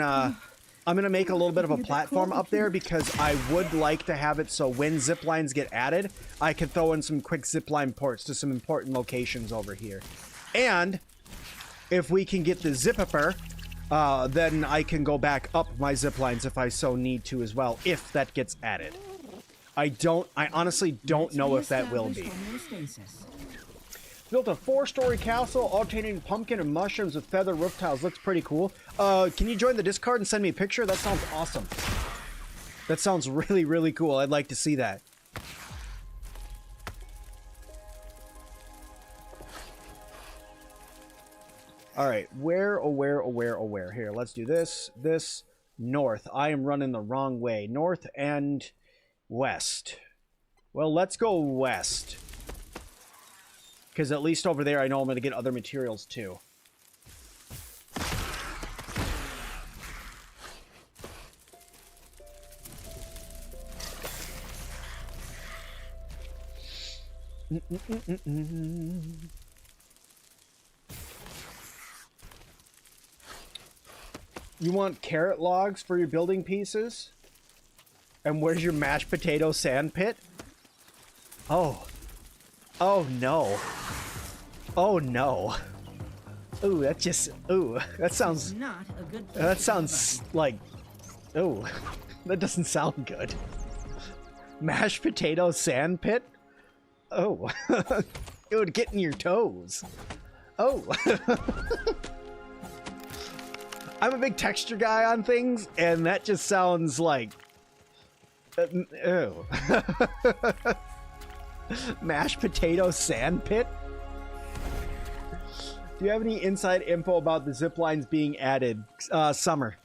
I'm going to make a little bit of a platform up there, because I would like to have it so when zip lines get added, I can throw in some quick zip line ports to some important locations over here. And if we can get the zip-upper, then I can go back up my zip lines if I so need to as well, if that gets added. I honestly don't know if that will be. Built a 4-story castle, alternating pumpkin and mushrooms with feather roof tiles. Looks pretty cool. Can you join the Discord and send me a picture? That sounds awesome. That sounds really, really cool. I'd like to see that. All right, where? Here, let's do this. This, north. I am running the wrong way. North and west. Well, let's go west. Because at least over there, I know I'm going to get other materials, too. You want carrot logs for your building pieces? And where's your mashed potato sand pit? Oh. Oh, no. Oh, no. Ooh, that just... Ooh, that sounds... Not a good that sounds like... Ooh, that doesn't sound good. Mashed potato sand pit? Oh. It would get in your toes. Oh. I'm a big texture guy on things, and that just sounds like... ew. Mashed potato sand pit? Do you have any inside info about the zip lines being added? Summer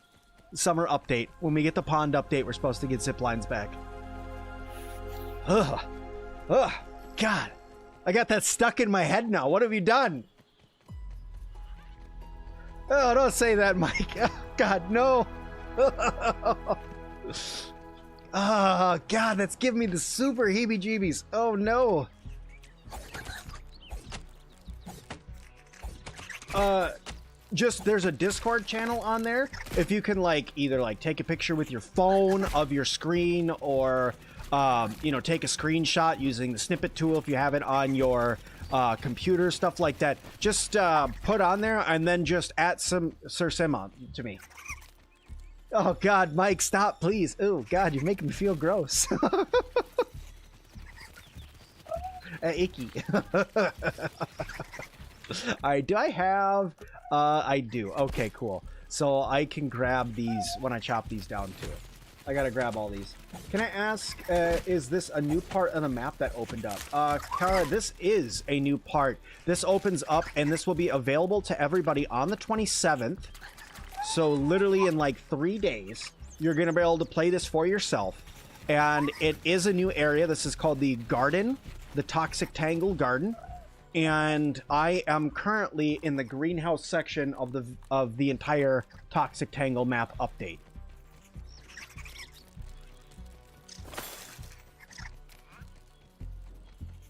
update. When we get the pond update, we're supposed to get zip lines back. Ugh. Ugh. God. I got that stuck in my head now. What have you done? Oh, don't say that, Mike. Oh, God, no. Oh, God, that's giving me the super heebie-jeebies. Oh, no. just there's a Discord channel on there. If you can like either like take a picture with your phone of your screen or you know, take a screenshot using the snippet tool if you have it on your computer, stuff like that. Just put on there and then just at Sir Sim to me. Oh God, Mike, stop, please. Oh God, you're making me feel gross. Icky. Alright, do I have... I do. Okay, cool. So I can grab these when I chop these down too. I gotta grab all these. Can I ask, is this a new part of the map that opened up? Kara, this is a new part. This opens up and this will be available to everybody on the 27th. So literally in like 3 days, you're gonna be able to play this for yourself. And it is a new area. This is called the Garden, the Toxic Tangle Garden. And I am currently in the greenhouse section of the entire Toxic Tangle map update.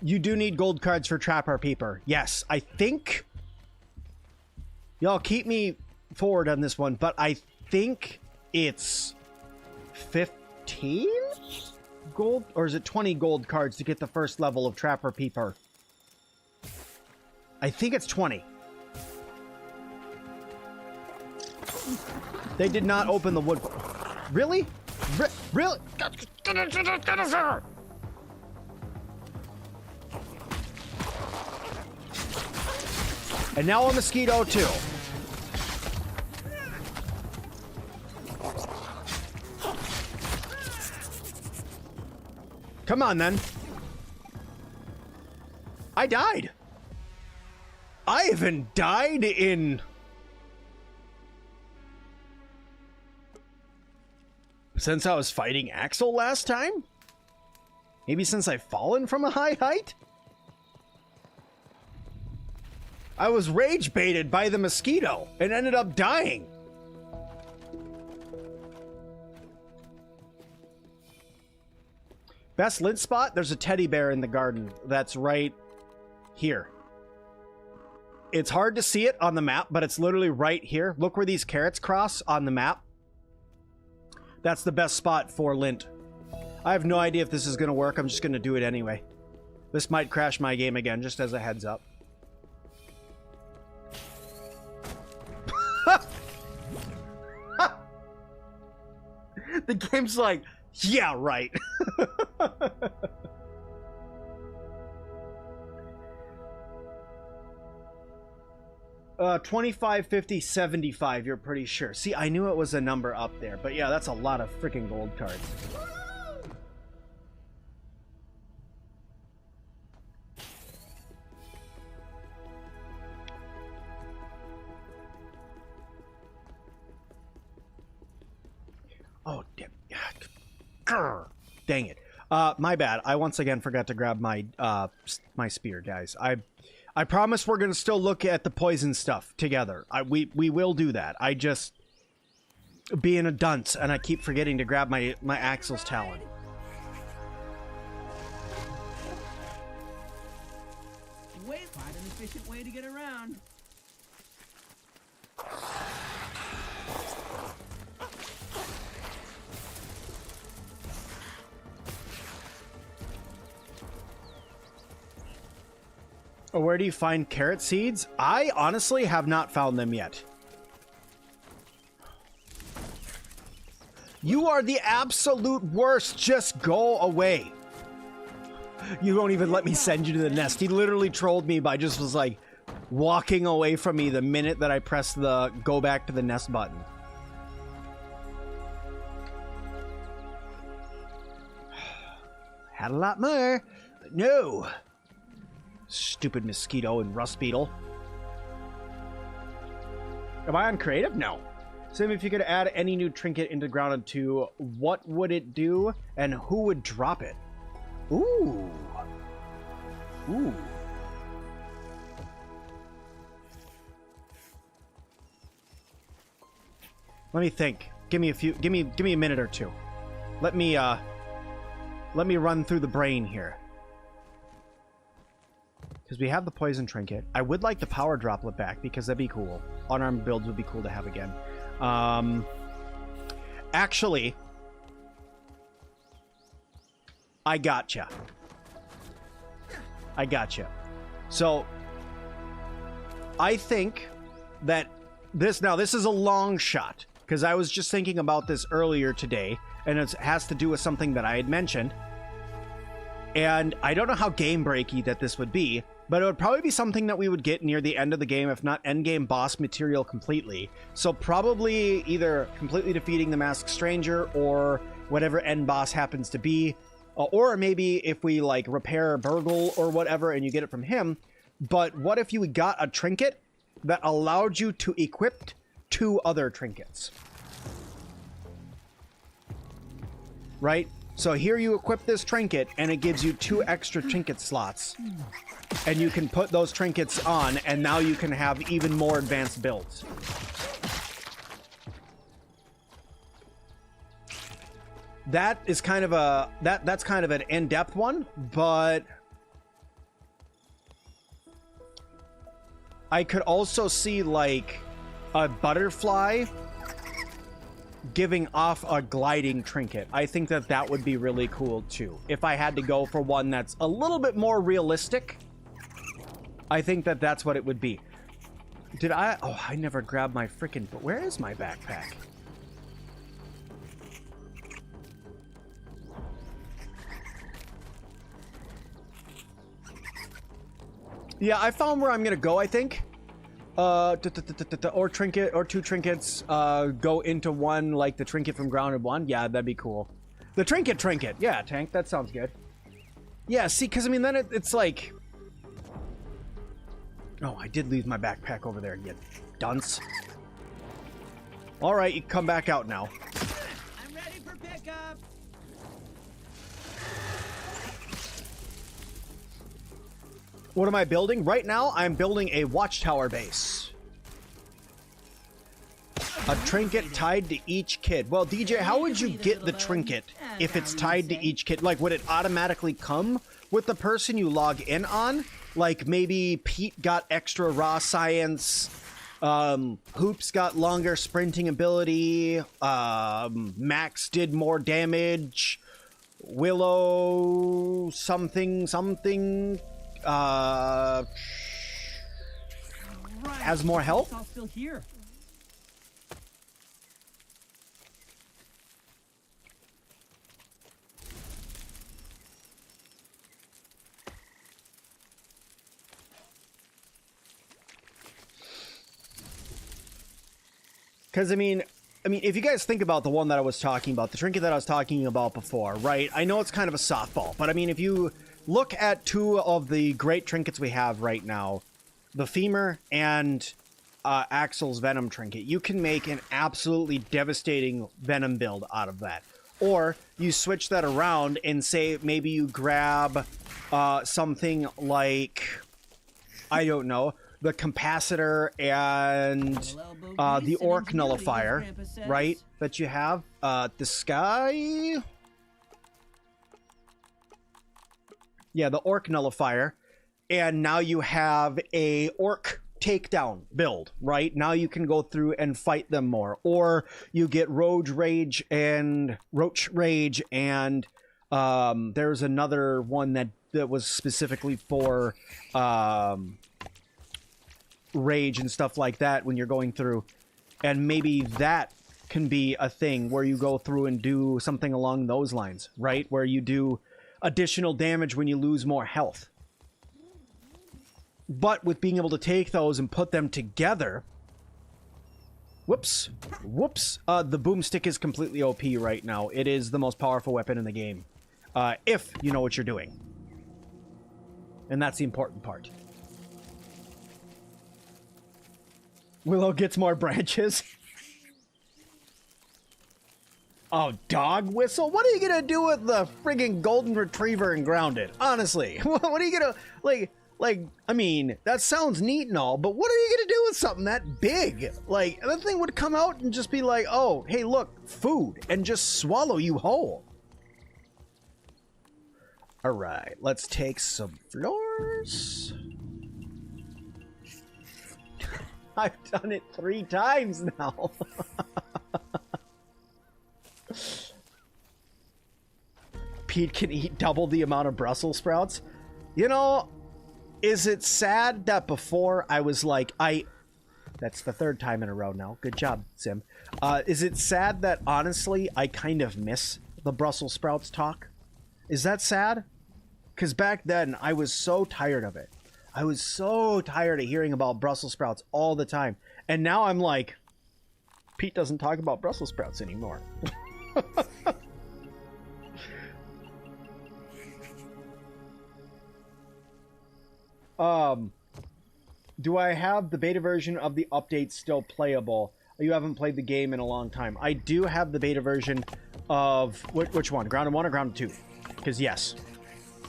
You do need gold cards for Trapper Peeper. Yes, I think... Y'all keep me forward on this one, but I think it's 15 gold? Or is it 20 gold cards to get the first level of Trapper Peeper? I think it's 20. They did not open the wood. Really? Really? And now a mosquito too. Come on then. I died. I haven't died in... since I was fighting Axel last time? Maybe since I've fallen from a high height? I was rage baited by the mosquito and ended up dying. Best lint spot? There's a teddy bear in the garden that's right here. It's hard to see it on the map, but it's literally right here. Look where these carrots cross on the map. That's the best spot for lint. I have no idea if this is going to work. I'm just going to do it anyway. This might crash my game again, just as a heads up. The game's like, yeah, right. 25, 50, 75, you're pretty sure. See, I knew it was a number up there, but yeah, that's a lot of freaking gold cards. Oh, damn. Grr. Dang it. My bad. I once again forgot to grab my my spear, guys. I promise we're going to still look at the poison stuff together. We will do that. I just... being a dunce, and I keep forgetting to grab my Axel's Talon. Quite an efficient way to get around. Where do you find carrot seeds? I honestly have not found them yet. You are the absolute worst. Just go away. You won't even let me send you to the nest. He literally trolled me by just was like walking away from me the minute that I pressed the go back to the nest button. Had a lot more, but no. Stupid mosquito and rust beetle. Am I on creative? No. Sim, if you could add any new trinket into Grounded 2, what would it do and who would drop it? Ooh. Ooh. Let me think. Give me a minute or two. Let me run through the brain here. Because we have the poison trinket. I would like the power droplet back because that'd be cool. Unarmed builds would be cool to have again. Actually, I gotcha. I gotcha. So, I think that this is a long shot. Because I was just thinking about this earlier today. And it has to do with something that I had mentioned. And I don't know how game-breaky that this would be. But it would probably be something that we would get near the end of the game, if not endgame boss material completely. So probably either completely defeating the Masked Stranger or whatever end boss happens to be. Or maybe if we like repair Burgle or whatever and you get it from him. But what if you got a trinket that allowed you to equip 2 other trinkets? Right? So here you equip this trinket and it gives you 2 extra trinket slots. And you can put those trinkets on, and now you can have even more advanced builds. That is kind of a that's kind of an in-depth one, but I could also see like a butterfly giving off a gliding trinket. I think that that would be really cool too. If I had to go for one that's a little bit more realistic, I think that that's what it would be. Did I? Oh, I never grabbed my freaking... Where is my backpack? Yeah, I found where I'm gonna go, I think. Or trinket, or 2 trinkets go into one, like the trinket from Grounded 1. Yeah, that'd be cool. The trinket. Yeah, Tank, that sounds good. Yeah, see, because, I mean, then it's like... Oh, I did leave my backpack over there, you dunce. Alright, you come back out now. I'm ready for pickup. What am I building? Right now, I'm building a watchtower base. A trinket tied to each kid. Well, DJ, how would you get the trinket if it's tied to each kid? Like, would it automatically come with the person you log in on? Like, maybe Pete got extra raw science, Hoops got longer sprinting ability, Max did more damage, Willow something, has more health? It's all still here. Because, I mean, if you guys think about the one that I was talking about, the trinket that I was talking about before, right? I know it's kind of a softball, but I mean, if you look at 2 of the great trinkets we have right now, the femur and Axel's venom trinket, you can make an absolutely devastating venom build out of that. Or you switch that around and say maybe you grab something like, I don't know, the capacitor and the orc nullifier, right? That you have. The sky. Yeah, the orc nullifier. And now you have a orc takedown build, right? Now you can go through and fight them more. Or you get Roach Rage and there's another one that was specifically for rage and stuff like that when you're going through, and maybe that can be a thing where you go through and do something along those lines, right? Where you do additional damage when you lose more health. But with being able to take those and put them together, whoops, the boomstick is completely OP right now. It is the most powerful weapon in the game, if you know what you're doing, and that's the important part. Willow gets more branches. Oh, dog whistle? What are you gonna do with the friggin' golden retriever and Grounded? Honestly, what are you gonna, like, I mean, that sounds neat and all, but what are you gonna do with something that big? Like, that thing would come out and just be like, oh, hey, look, food, and just swallow you whole. All right, let's take some floors. I've done it 3 times now. Pete can eat double the amount of Brussels sprouts. You know, is it sad that before I was like, that's the 3rd time in a row now. Good job, Sim. Is it sad that, honestly, I kind of miss the Brussels sprouts talk? Is that sad? Because back then, I was so tired of it. I was so tired of hearing about Brussels sprouts all the time. And now I'm like, Pete doesn't talk about Brussels sprouts anymore. Do I have the beta version of the update still playable? You haven't played the game in a long time. I do have the beta version of... Which one? Grounded 1 or Grounded 2? Because yes,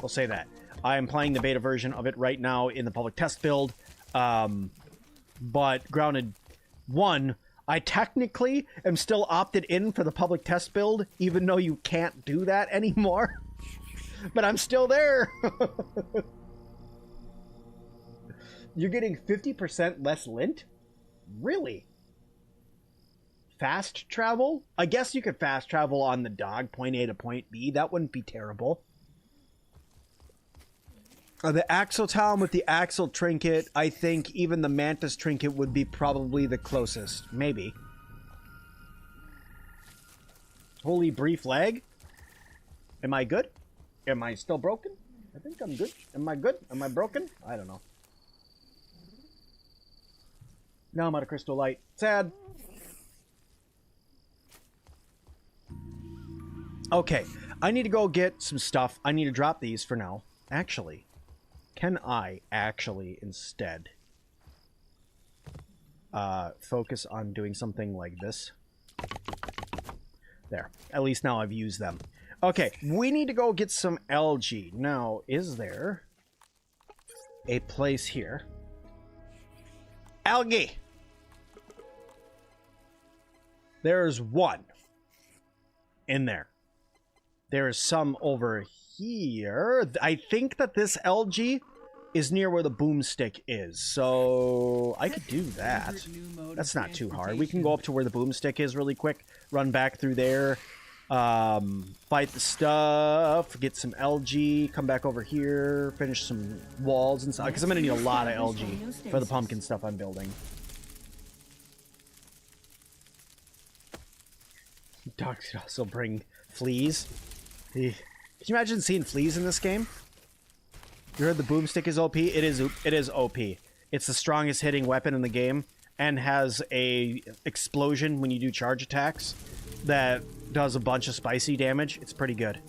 we'll say that. I am playing the beta version of it right now in the public test build. But Grounded 1, I technically am still opted in for the public test build, even though you can't do that anymore. But I'm still there. You're getting 50% less lint? Really? Fast travel? I guess you could fast travel on the dog, point A to point B. That wouldn't be terrible. The axle talon with the axle trinket, I think even the mantis trinket would be probably the closest. Maybe. Holy brief leg? Am I good? Am I still broken? I think I'm good. Am I good? Am I broken? I don't know. Now I'm out of crystal light. Sad. Okay, I need to go get some stuff. I need to drop these for now. Actually, can I actually instead focus on doing something like this? There. At least now I've used them. Okay, we need to go get some algae. Now, is there a place here? Algae! There's one in there. There is some over here. I think that this algae is near where the boomstick is. So I could do that. That's not too hard. We can go up to where the boomstick is really quick. Run back through there. Fight the stuff. Get some algae. Come back over here. Finish some walls and stuff. Because I'm going to need a lot of algae for the pumpkin stuff I'm building. Dogs could also bring fleas. Can you imagine seeing fleas in this game? You heard the boomstick is OP? It is OP. It's the strongest hitting weapon in the game and has a explosion when you do charge attacks that does a bunch of spicy damage. It's pretty good.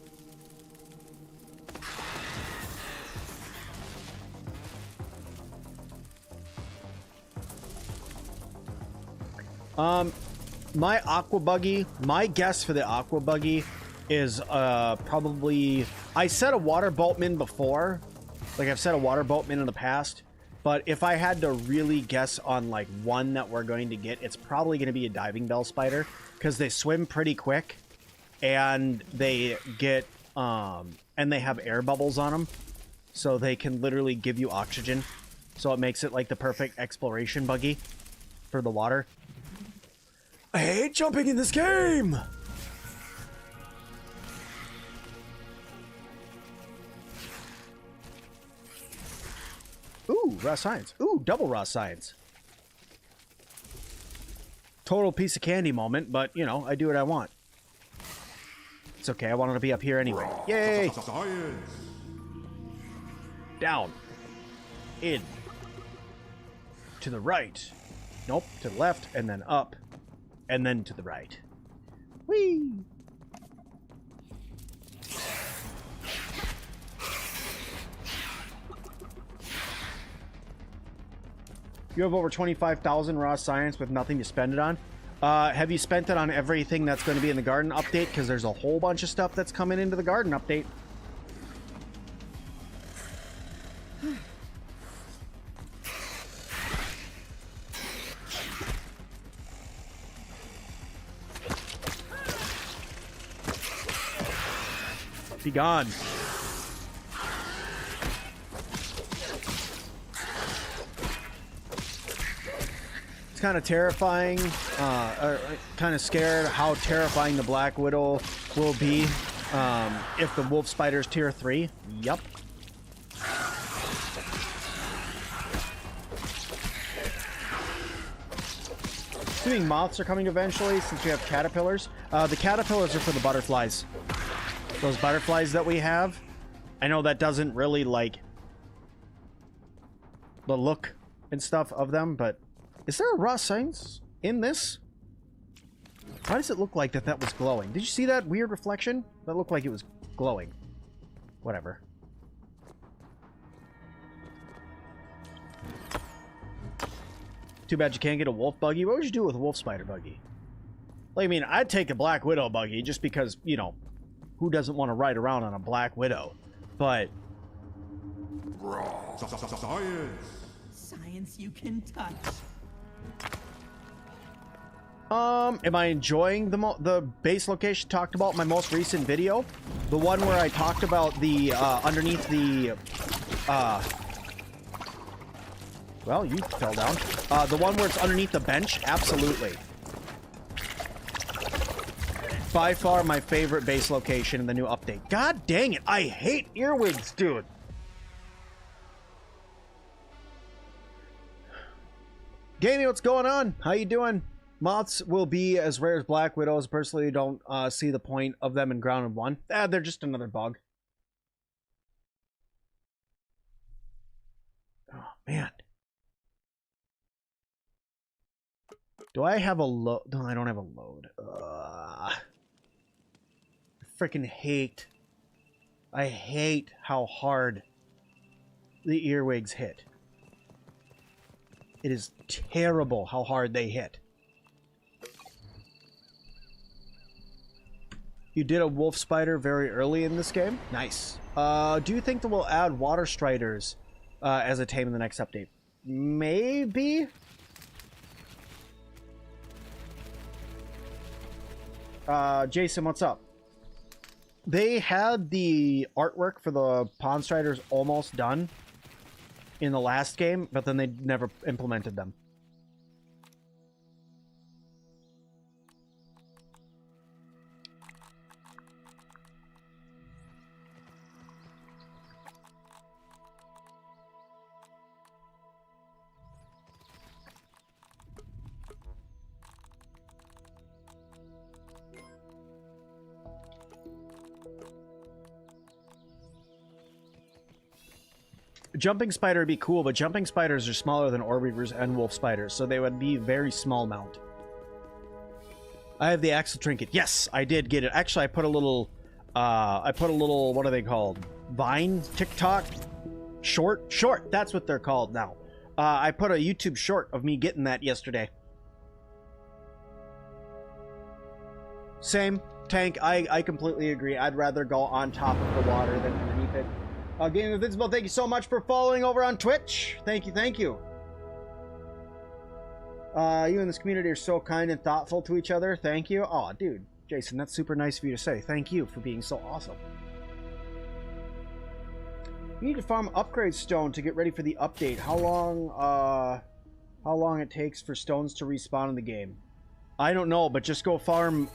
My aqua buggy, my guess for the aqua buggy is probably, I said a water boatman before, like I've said a water boatman in the past, but if I had to really guess on like one that we're going to get, it's probably going to be a diving bell spider because they swim pretty quick and they get and they have air bubbles on them, so they can literally give you oxygen, so it makes it like the perfect exploration buggy for the water. I hate jumping in this game! Ooh, raw science. Ooh, double raw science. Total piece of candy moment, but, you know, I do what I want. It's okay, I wanted to be up here anyway. Yay! Down. In. To the right. Nope, to the left, and then up. And then to the right. Whee! You have over 25,000 raw science with nothing to spend it on. Have you spent it on everything that's going to be in the garden update? Because there's a whole bunch of stuff that's coming into the garden update. Be gone. It's kind of terrifying, kind of scared how terrifying the Black Widow will be if the wolf spider's tier 3. Yup. Assuming moths are coming eventually since we have caterpillars. The caterpillars are for the butterflies. Those butterflies that we have. I know that doesn't really like the look and stuff of them, but is there a raw science in this? Why does it look like that was glowing? Did you see that weird reflection? That looked like it was glowing. Whatever. Too bad you can't get a wolf buggy. What would you do with a wolf spider buggy? Like, I mean, I'd take a Black Widow buggy just because, you know, who doesn't want to ride around on a Black Widow? But Science you can touch. Am I enjoying the base location talked about in my most recent video? The one where I talked about the, underneath the, well, you fell down. The one where it's underneath the bench? Absolutely. By far my favorite base location in the new update. God dang it, I hate earwigs, dude. Gamey, what's going on? How you doing? Moths will be as rare as Black Widows. Personally, don't see the point of them in Grounded 1. They're just another bug. Oh, man. Do I have a load? No, I don't have a load. I freaking hate. I hate how hard the earwigs hit. It is terrible how hard they hit. You did a wolf spider very early in this game. Nice. Do you think that we'll add water striders as a tame in the next update? Maybe. Jason, what's up? They had the artwork for the pond striders almost done in the last game, but then they never implemented them. Jumping spider would be cool, but jumping spiders are smaller than orb weavers and wolf spiders, so they would be very small mount. I have the axle trinket. Yes, I did get it. Actually, I put a little, what are they called? Vine? TikTok? Short? That's what they're called now. I put a YouTube short of me getting that yesterday. Same. Tank, I completely agree. I'd rather go on top of the water than underneath it. Gaming Invincible, thank you so much for following over on Twitch. Thank you, thank you. You and this community are so kind and thoughtful to each other. Thank you. Oh, dude. Jason, that's super nice of you to say. Thank you for being so awesome. You need to farm upgrade stone to get ready for the update. How long it takes for stones to respawn in the game? I don't know, but just go farm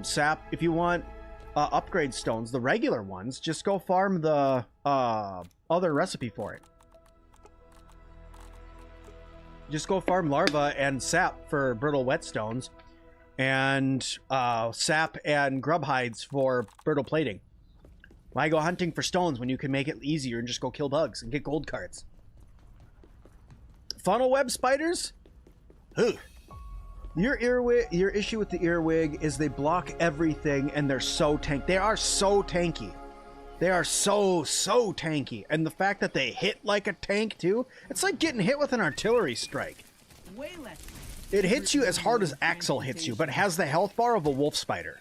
sap if you want. Upgrade stones, the regular ones, just go farm the other recipe for it. Just go farm larva and sap for brittle whetstones, and sap and grub hides for brittle plating. Why go hunting for stones when you can make it easier and just go kill bugs and get gold cards? Funnel web spiders? Ugh. Your issue with the earwig is they block everything and they're so tanky. They are so tanky. They are so tanky. And the fact that they hit like a tank too, it's like getting hit with an artillery strike. Way less. It hits you as hard as Axel hits you, but has the health bar of a wolf spider.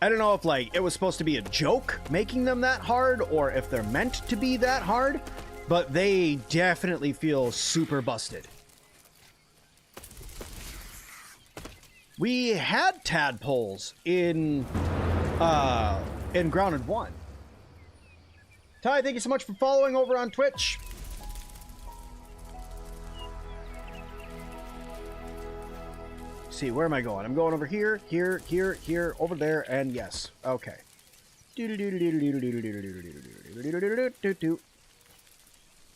I don't know if like it was supposed to be a joke making them that hard or if they're meant to be that hard, but they definitely feel super busted. We had tadpoles in Grounded 1. Ty, thank you so much for following over on Twitch. see, where am I going? I'm going over here, here, here, here, over there, and yes. Okay.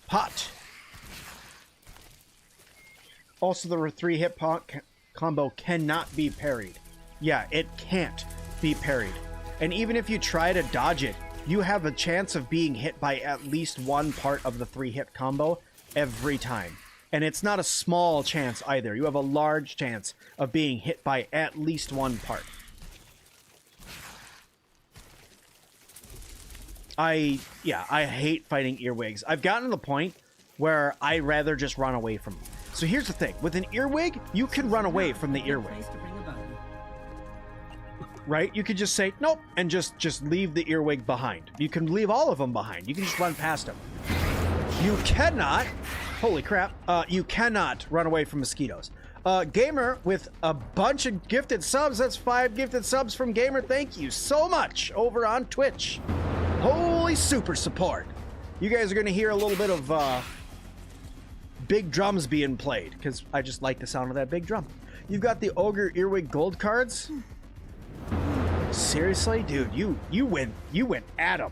Pot. Also, the 3-hit combo cannot be parried. Yeah, it can't be parried. And even if you try to dodge it, you have a chance of being hit by at least one part of the 3-hit combo every time. And it's not a small chance either. You have a large chance of being hit by at least one part. I hate fighting earwigs. I've gotten to the point where I'd rather just run away from them. So here's the thing. With an earwig, you can run away from the earwig. Right? You could just say, nope, and just leave the earwig behind. You can leave all of them behind. You can just run past them. You cannot, holy crap, you cannot run away from mosquitoes. Gamer with a bunch of gifted subs. That's 5 gifted subs from Gamer. Thank you so much over on Twitch. Holy super support. You guys are going to hear a little bit of big drums being played because I just like the sound of that big drum. You've got the Ogre Earwig Gold cards. Seriously, dude, you went at him.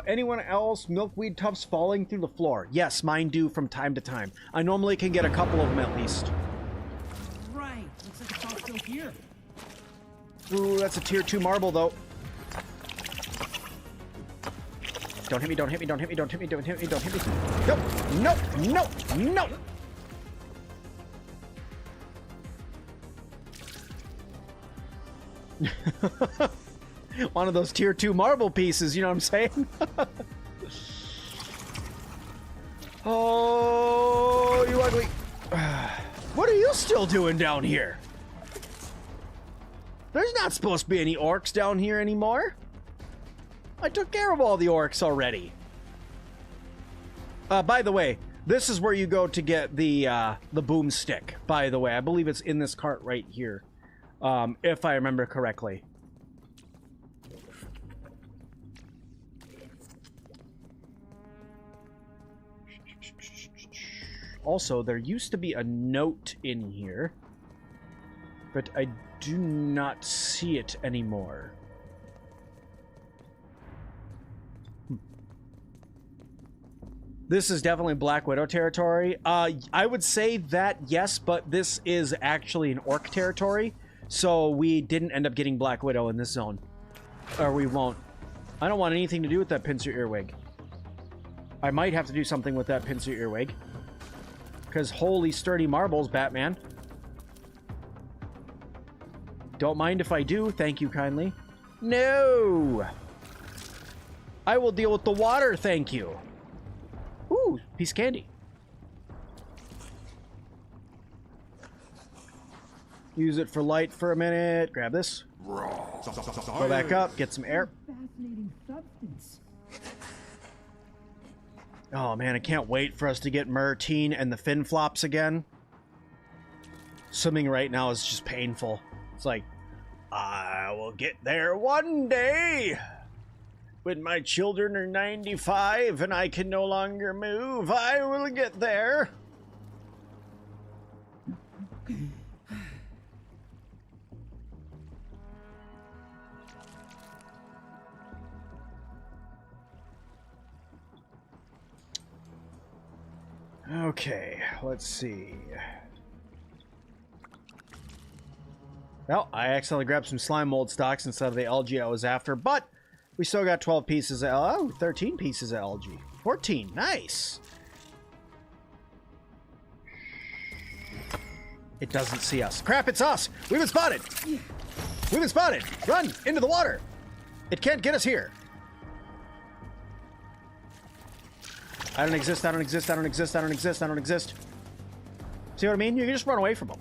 Anyone else? Milkweed tubs falling through the floor. Yes, mine do from time to time. I normally can get a couple of them at least. Right, looks like it's all still here. Ooh, that's a tier 2 marble though. Don't hit me, don't hit me, don't hit me, don't hit me, don't hit me, don't hit me. Nope, nope, nope, nope. One of those tier 2 marble pieces, you know what I'm saying? Oh, you ugly. What are you still doing down here? There's not supposed to be any orcs down here anymore. I took care of all the orcs already. By the way, this is where you go to get the boomstick, by the way. I believe it's in this cart right here. If I remember correctly. Also, there used to be a note in here, but I do not see it anymore. This is definitely Black Widow territory. I would say that, yes, but this is actually an orc territory. So we didn't end up getting Black Widow in this zone. Or we won't. I don't want anything to do with that pincer earwig. I might have to do something with that pincer earwig. Because holy sturdy marbles, Batman. Don't mind if I do, thank you kindly. No! I will deal with the water, thank you. Ooh, piece of candy. Use it for light for a minute. Grab this. Go back up. Get some air. Fascinating substance. Oh man, I can't wait for us to get Mertine and the fin flops again. Swimming right now is just painful. It's like, I will get there one day. When my children are 95 and I can no longer move, I will get there. Okay, let's see. Well, I accidentally grabbed some slime mold stocks instead of the algae I was after, but we still got 12 pieces of, oh, 13 pieces of algae. 14, nice. It doesn't see us. Crap, it's us! We've been spotted! We've been spotted! Run! Into the water! It can't get us here. I don't exist, I don't exist, I don't exist, I don't exist, I don't exist. See what I mean? You can just run away from them.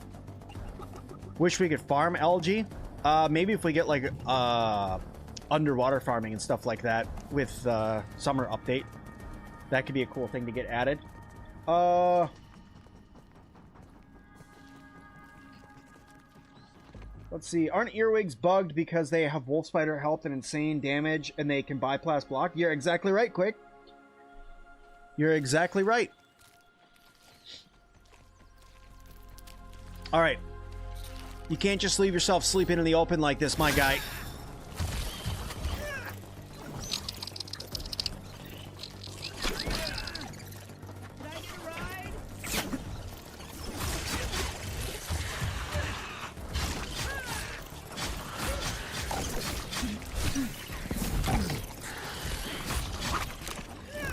Wish we could farm algae. Maybe if we get like underwater farming and stuff like that with summer update. That could be a cool thing to get added. Let's see. Aren't earwigs bugged because they have wolf spider health and insane damage and they can bypass block? You're exactly right, Quick. You're exactly right. All right. You can't just leave yourself sleeping in the open like this, my guy.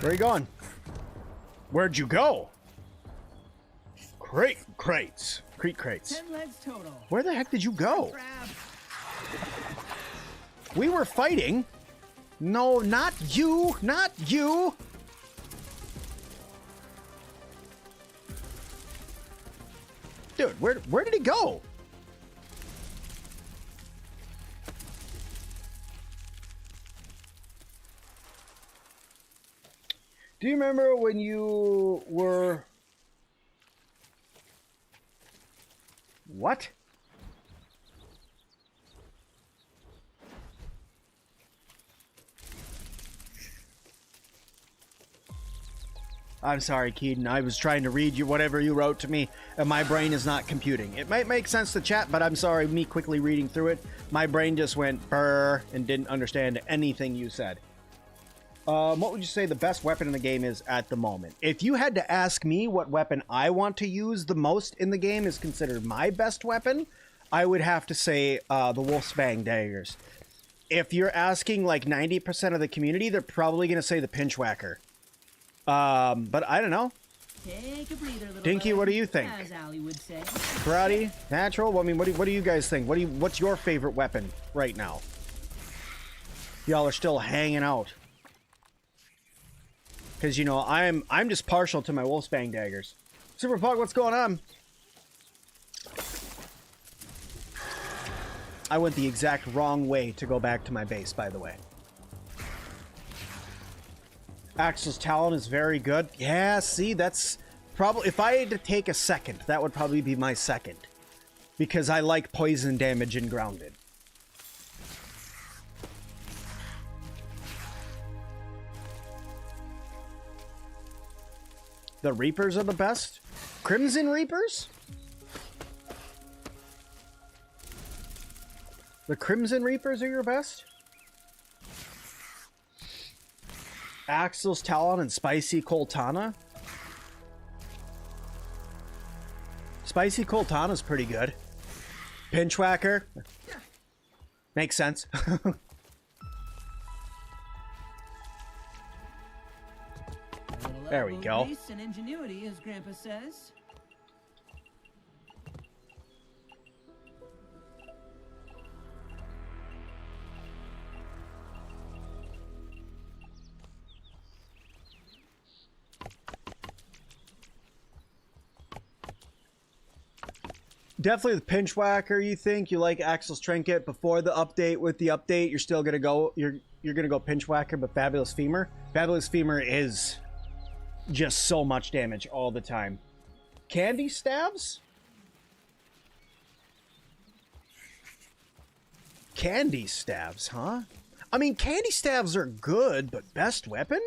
Where are you going? Where'd you go? Crates. 10 legs total. Where the heck did you go? We were fighting. No, not you. Not you. Dude, where did he go? Do you remember when you were... What? I'm sorry, Keaton. I was trying to read you whatever you wrote to me, and my brain is not computing. It might make sense to chat, but I'm sorry, me quickly reading through it, my brain just went brr and didn't understand anything you said. What would you say the best weapon in the game is at the moment? If you had to ask me what weapon I want to use the most in the game is considered my best weapon, I would have to say the Wolfsbane daggers. If you're asking like 90% of the community, they're probably going to say the Pinchwhacker. But I don't know. Take a breather, little Dinky, bug, what do you think? as Allie would say. Karate? Natural? I mean, what do you guys think? What's your favorite weapon right now? Y'all are still hanging out. Because, you know, I'm just partial to my Wolfsbane daggers. Super Pug, what's going on? I went the exact wrong way to go back to my base, by the way. Axel's Talon is very good. Yeah, see, that's probably... If I had to take a second, that would probably be my second. Because I like poison damage and grounded. The Reapers are the best? Crimson Reapers? The Crimson Reapers are your best? Axel's Talon and Spicy Coltana? Spicy Coltana's pretty good. Pinchwhacker? Makes sense. There we go. Grace and ingenuity, as Grandpa says. Definitely the Pinchwhacker. You think you like Axel's Trinket before the update? With the update, you're still gonna go. You're gonna go Pinchwhacker, but Fabulous Femur. Fabulous Femur is just so much damage all the time. Candy Stabs? Candy Stabs, huh? I mean, Candy Stabs are good, but best weapon?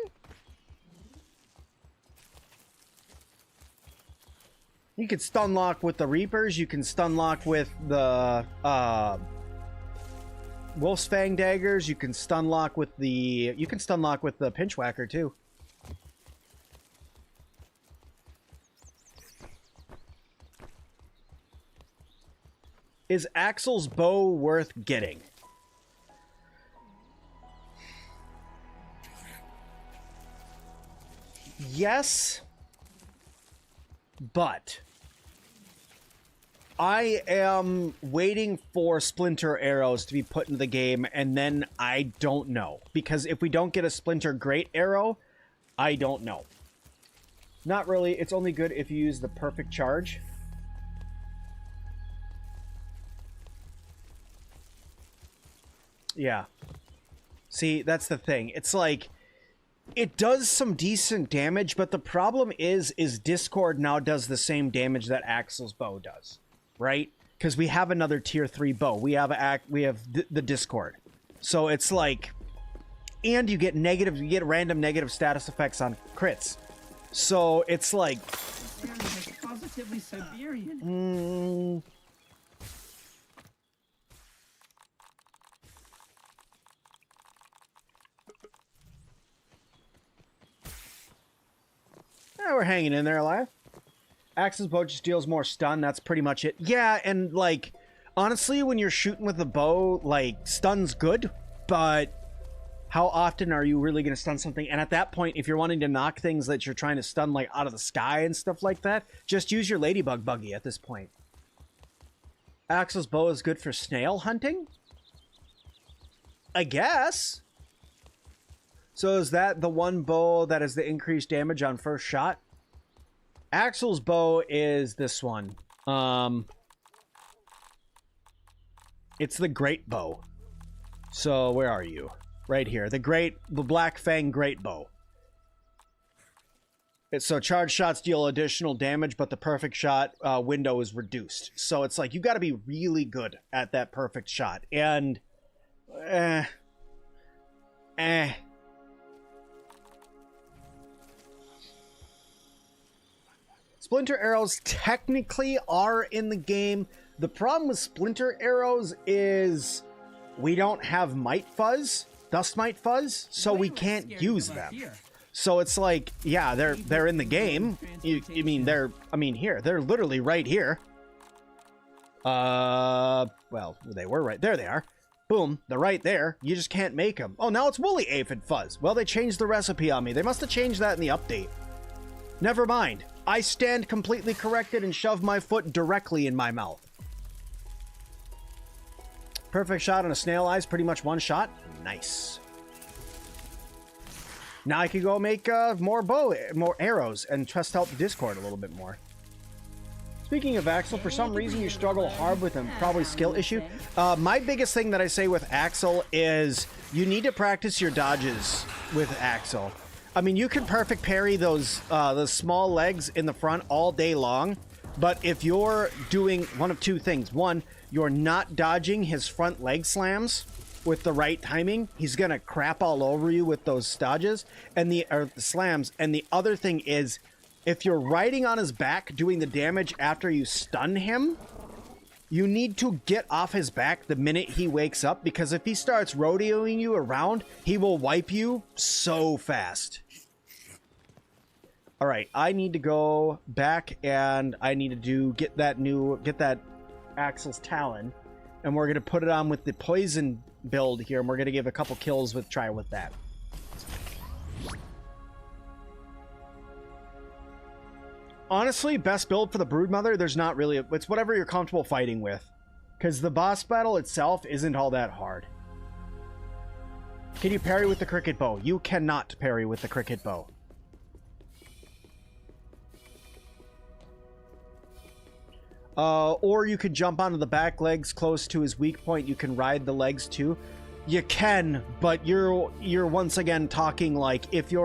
You can stun lock with the Reapers. You can stun lock with the Wolfsfang daggers. You can stun lock with the Pinchwhacker too. Is Axel's bow worth getting? Yes, but I am waiting for Splinter arrows to be put into the game, and then I don't know. Because if we don't get a Splinter Great Arrow, I don't know. Not really. It's only good if you use the perfect charge. Yeah. See, that's the thing. It's like, it does some decent damage, but the problem is Discord now does the same damage that Axel's bow does, right? Because we have another tier 3 bow. We have the Discord. So it's like, and you get random negative status effects on crits. So it's like, This area is positively Siberian. hanging in there alive. Axel's bow just deals more stun. That's pretty much it. Yeah, and, like, honestly, when you're shooting with a bow, like, stun's good, but how often are you really going to stun something? And at that point, if you're wanting to knock things that you're trying to stun, like, out of the sky and stuff like that, just use your ladybug buggy at this point. Axel's bow is good for snail hunting? I guess. So is that the one bow that has the increased damage on first shot? Axel's bow is this one. It's the great bow. So where are you? Right here. The Black Fang great bow. So charged shots deal additional damage, but the perfect shot window is reduced. So it's like you got to be really good at that perfect shot. And Splinter arrows technically are in the game. The problem with splinter arrows is we don't have dust mite fuzz, so we can't use them. So it's like, yeah, they're in the game. They're literally right here. Well, they were right there. They are. Boom, they're right there. You just can't make them. Oh, now it's woolly aphid fuzz. Well, they changed the recipe on me. They must have changed that in the update. Never mind. I stand completely corrected and shove my foot directly in my mouth. Perfect shot on a snail eyes, pretty much one shot. Nice. Now I can go make more arrows and test out the Discord a little bit more. Speaking of Axel, for some reason you struggle hard with him. Probably skill issue. My biggest thing that I say with Axel is you need to practice your dodges with Axel. I mean, you can perfect parry those small legs in the front all day long, but if you're doing one of two things. One, you're not dodging his front leg slams with the right timing, he's gonna crap all over you with those dodges and the slams. And the other thing is, if you're riding on his back doing the damage after you stun him, you need to get off his back the minute he wakes up, because if he starts rodeoing you around, he will wipe you so fast. All right, I need to go back and I need to get that Axel's Talon, and we're gonna put it on with the poison build here, and we're gonna give a couple kills with that. Honestly, best build for the Broodmother, there's not really it's whatever you're comfortable fighting with, because the boss battle itself isn't all that hard. Can you parry with the cricket bow? You cannot parry with the cricket bow. Or you could jump onto the back legs close to his weak point. You can ride the legs too. You can, but you're once again talking like if you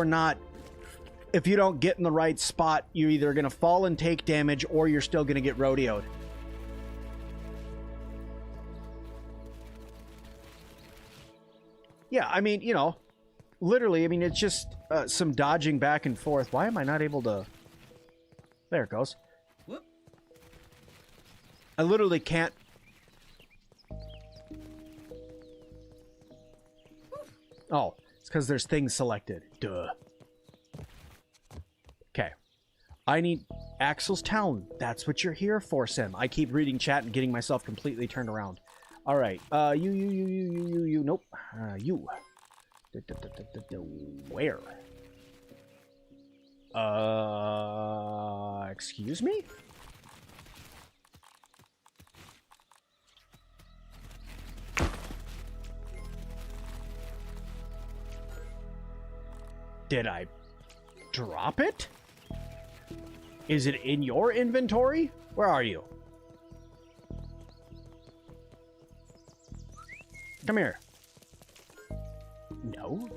don't get in the right spot, you're either going to fall and take damage or you're still going to get rodeoed. Yeah, I mean, literally, I mean, it's just some dodging back and forth. Why am I not able to... There it goes. Whoop. I literally can't... Oh, it's because there's things selected. Duh. Okay. I need Axel's Talon. That's what you're here for, Sim. I keep reading chat and getting myself completely turned around. All right. You. Nope. You. Where? Excuse me? Did I drop it? Is it in your inventory? Where are you? Come here. No.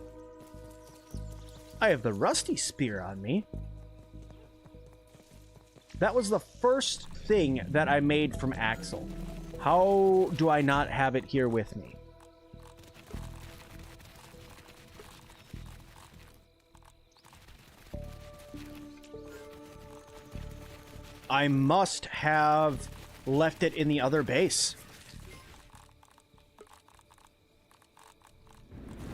I have the rusty spear on me. That was the first thing that I made from Axel. How do I not have it here with me? I must have left it in the other base.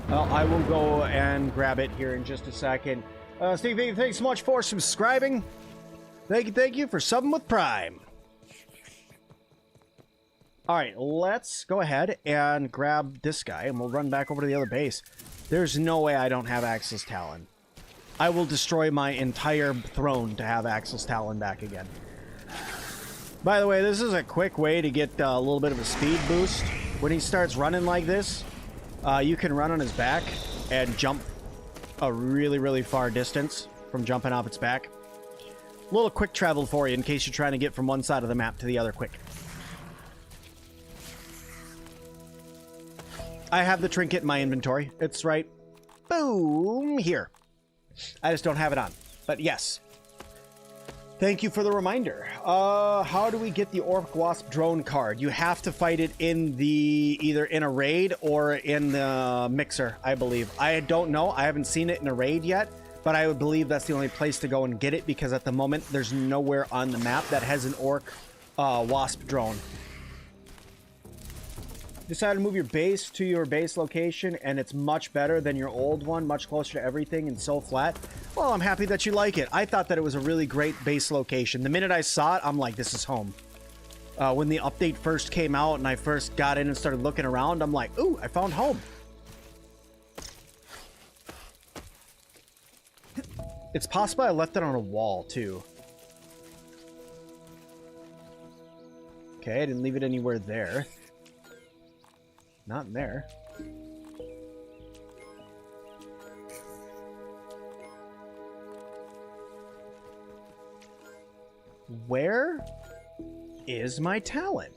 Well, I will go and grab it here in just a second. Steve, thanks so much for subscribing. Thank you for subbing with Prime. Alright, let's go ahead and grab this guy, and we'll run back over to the other base. There's no way I don't have Axis Talon. I will destroy my entire throne to have Axis Talon back again. By the way, this is a quick way to get a little bit of a speed boost. When he starts running like this, you can run on his back and jump a really far distance from jumping off its back. A little quick travel for you in case you're trying to get from one side of the map to the other quick. I have the trinket in my inventory. It's right, boom, here. I just don't have it on. But yes. Thank you for the reminder. How do we get the Orc Wasp drone card? You have to fight it in the either in a raid or in the Mix.R, I believe. I don't know. I haven't seen it in a raid yet, but I would believe that's the only place to go and get it because at the moment there's nowhere on the map that has an Orc Wasp drone. Decide to move your base to your base location and it's much better than your old one, much closer to everything and so flat. Well, I'm happy that you like it. I thought that it was a really great base location. The minute I saw it, I'm like, this is home. When the update first came out and I first got in and started looking around, I'm like, ooh, I found home. It's possible I left it on a wall too. Okay, I didn't leave it anywhere there. Not in there. Where is my Talon?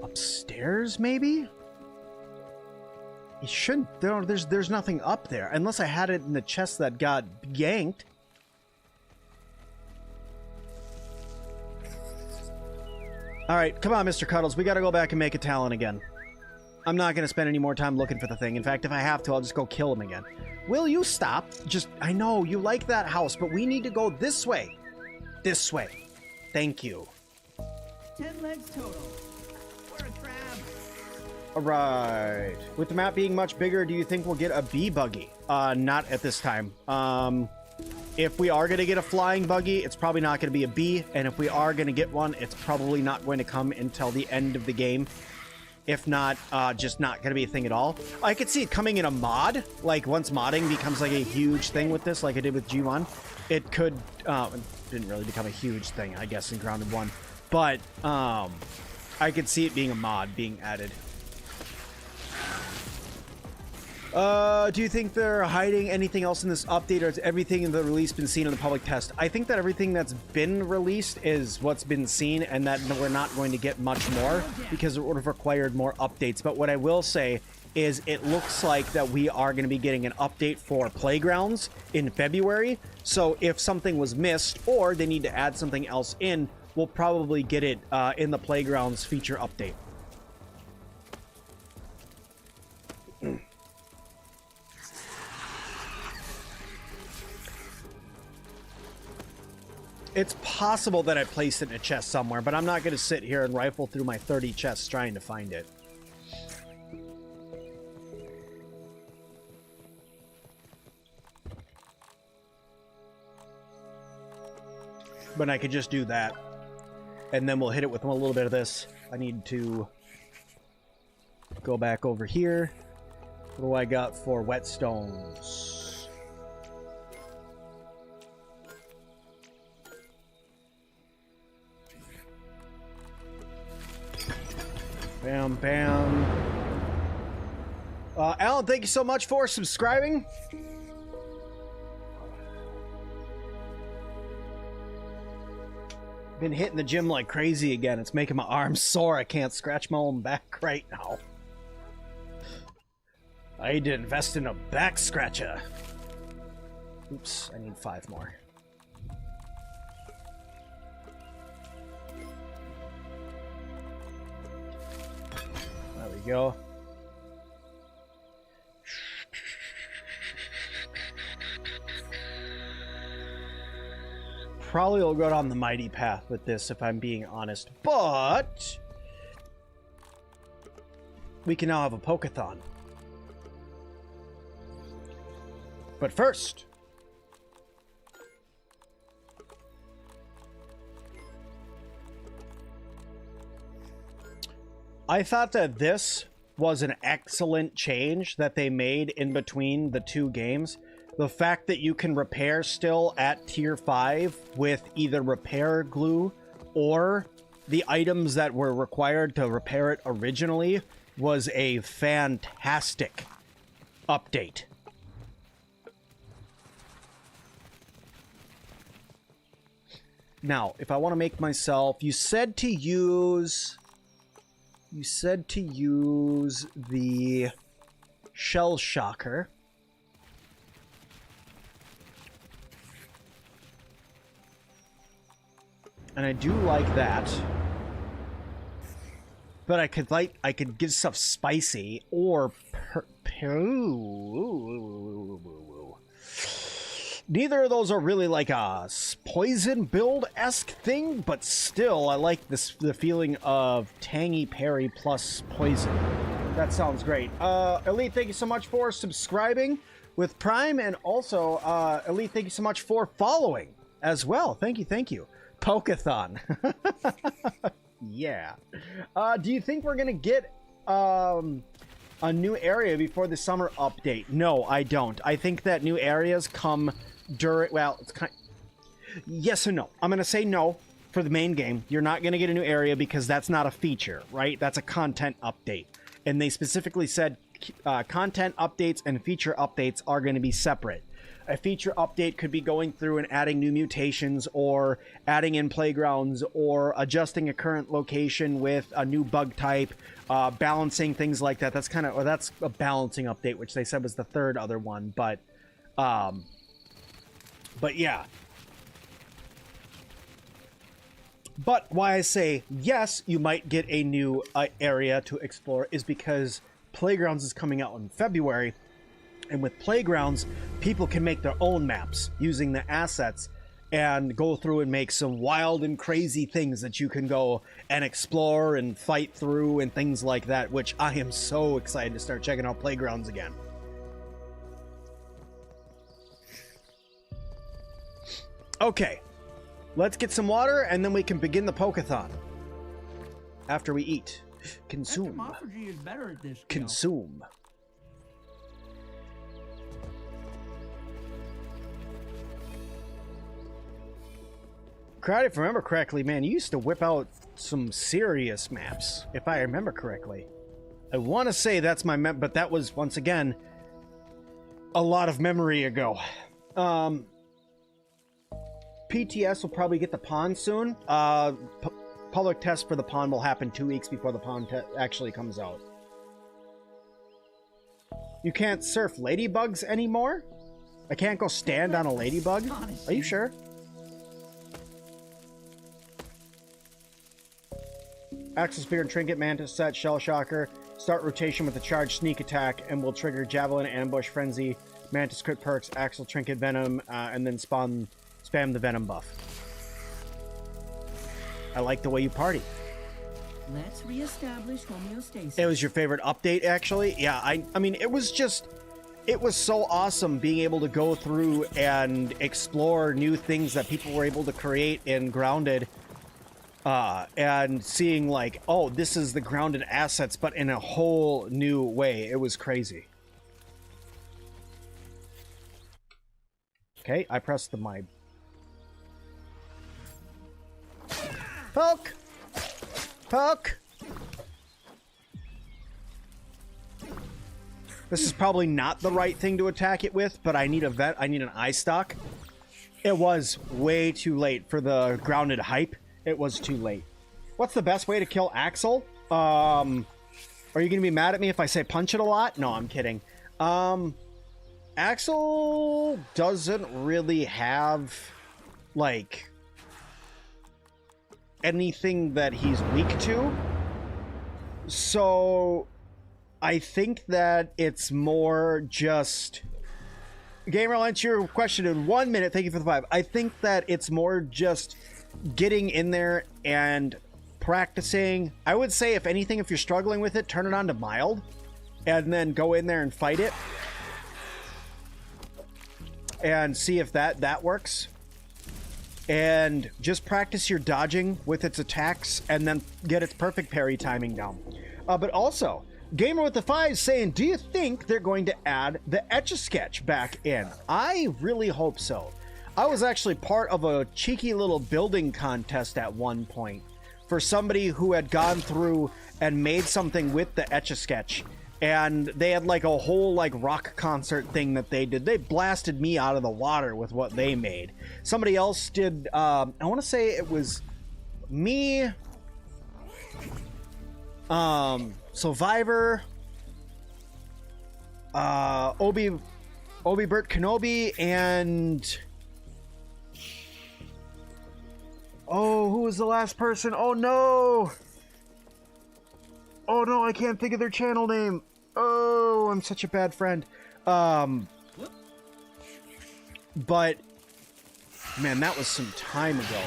Upstairs, maybe? You shouldn't. There's nothing up there unless I had it in the chest that got yanked. Alright, come on, Mr. Cuddles. We gotta go back and make a Talon again. I'm not gonna spend any more time looking for the thing. In fact, if I have to, I'll just go kill him again. Will you stop? I know, you like that house, but we need to go this way. This way. Thank you. 10 legs total. We're a crab. Alright. With the map being much bigger, do you think we'll get a bee buggy? Not at this time. If we are going to get a flying buggy, it's probably not going to be a bee, and if we are going to get one, it's probably not going to come until the end of the game. If not, just not going to be a thing at all. I could see it coming in a mod, like once modding becomes like a huge thing with this, like I did with G1. It could, it didn't really become a huge thing, I guess, in Grounded 1. But, I could see it being a mod being added. Do you think they're hiding anything else in this update, or has everything in the release been seen in the public test? I think that everything that's been released is what's been seen, and that we're not going to get much more because it would have required more updates. But what I will say is it looks like that we are going to be getting an update for Playgrounds in February. So if something was missed or they need to add something else in, we'll probably get it in the Playgrounds feature update. It's possible that I placed it in a chest somewhere, but I'm not going to sit here and rifle through my 30 chests trying to find it. But I could just do that. And then we'll hit it with a little bit of this. I need to go back over here. What do I got for whetstones? Bam, bam. Alan, thank you so much for subscribing. Been hitting the gym like crazy again. It's making my arms sore. I can't scratch my own back right now. I need to invest in a back scratcher. Oops, I need 5 more. There we go. Probably will go down the mighty path with this if I'm being honest, but we can now have a Pokeathon. But first, I thought that this was an excellent change that they made in between the two games. The fact that you can repair still at tier 5 with either repair glue or the items that were required to repair it originally was a fantastic update. Now, if I want to make myself... You said to use the Shell Shocker. And I do like that. But I could give stuff spicy or neither of those are really like a poison build-esque thing, but still I like the feeling of tangy parry plus poison. That sounds great. Elite, thank you so much for subscribing with Prime, and also Elite, thank you so much for following as well. Thank you. Pokeathon. Yeah. Do you think we're gonna get a new area before the summer update? No, I don't. I think that new areas come during... Well, it's kind... Yes and no. I'm gonna say no for the main game. You're not gonna get a new area because that's not a feature, right? That's a content update. And they specifically said content updates and feature updates are going to be separate. A feature update could be going through and adding new mutations, or adding in playgrounds, or adjusting a current location with a new bug type, balancing things like that. That's kind of, or that's a balancing update, which they said was the third other one. But yeah. But why I say yes, you might get a new area to explore is because Playgrounds is coming out in February. And with Playgrounds, people can make their own maps using the assets and go through and make some wild and crazy things that you can go and explore and fight through and things like that, which I am so excited to start checking out Playgrounds again. Okay, let's get some water and then we can begin the Pokeathon. After we eat. Consume. Entomophagy is better at this skill. Consume. Crowd, if I remember correctly, man, you used to whip out some serious maps, if I remember correctly. I want to say that's my map, but that was, once again, a lot of memory ago. PTS will probably get the pond soon. Public test for the pond will happen 2 weeks before the pond actually comes out. You can't surf ladybugs anymore? I can't go stand on a ladybug? Are you sure? Axel Spear and Trinket, Mantis Set, Shell Shocker. Start rotation with a charged sneak attack and will trigger Javelin, Ambush, Frenzy, Mantis Crit Perks, Axel, Trinket, Venom, and then spam the Venom buff. I like the way you party. Let's reestablish homeostasis. It was your favorite update, actually? Yeah, I mean, it was just... It was so awesome being able to go through and explore new things that people were able to create in Grounded. And seeing like, oh, this is the Grounded assets, but in a whole new way. It was crazy. Okay, I pressed the my... Poke! Poke! This is probably not the right thing to attack it with, but I need an eye stock. It was way too late for the Grounded hype. It was too late. What's the best way to kill Axel? Are you gonna be mad at me if I say punch it a lot? No, I'm kidding. Axel doesn't really have, like, anything that he's weak to. So I think that it's more just... Gamer, I'll answer your question in 1 minute. Thank you for the 5. I think that it's more just getting in there and practicing. I would say, if anything, if you're struggling with it, turn it on to mild and then go in there and fight it and see if that works. And just practice your dodging with its attacks and then get its perfect parry timing down. But also, Gamer with the 5 saying, do you think they're going to add the Etch-a-Sketch back in? I really hope so. I was actually part of a cheeky little building contest at one point for somebody who had gone through and made something with the Etch-a-Sketch. And they had like a whole like rock concert thing that they did. They blasted me out of the water with what they made. Somebody else did, I want to say it was me, Survivor, Obi-Bert Kenobi, and oh, who was the last person? Oh no! Oh no, I can't think of their channel name. Oh, I'm such a bad friend. But man, that was some time ago.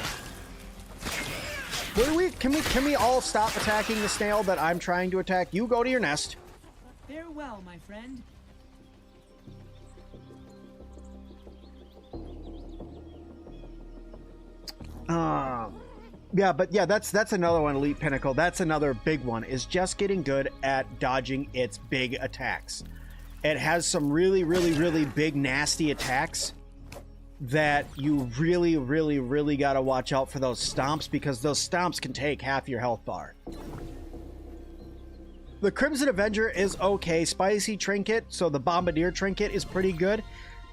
Can we all stop attacking the snail that I'm trying to attack? You go to your nest. Farewell, my friend. Yeah, but yeah, that's another one, Elite Pinnacle. That's another big one, is just getting good at dodging its big attacks. It has some really, really, really big, nasty attacks that you really, really, really got to watch out for those stomps, because those stomps can take half your health bar. The Crimson Avenger is okay. Spicy Trinket, so the Bombardier Trinket is pretty good.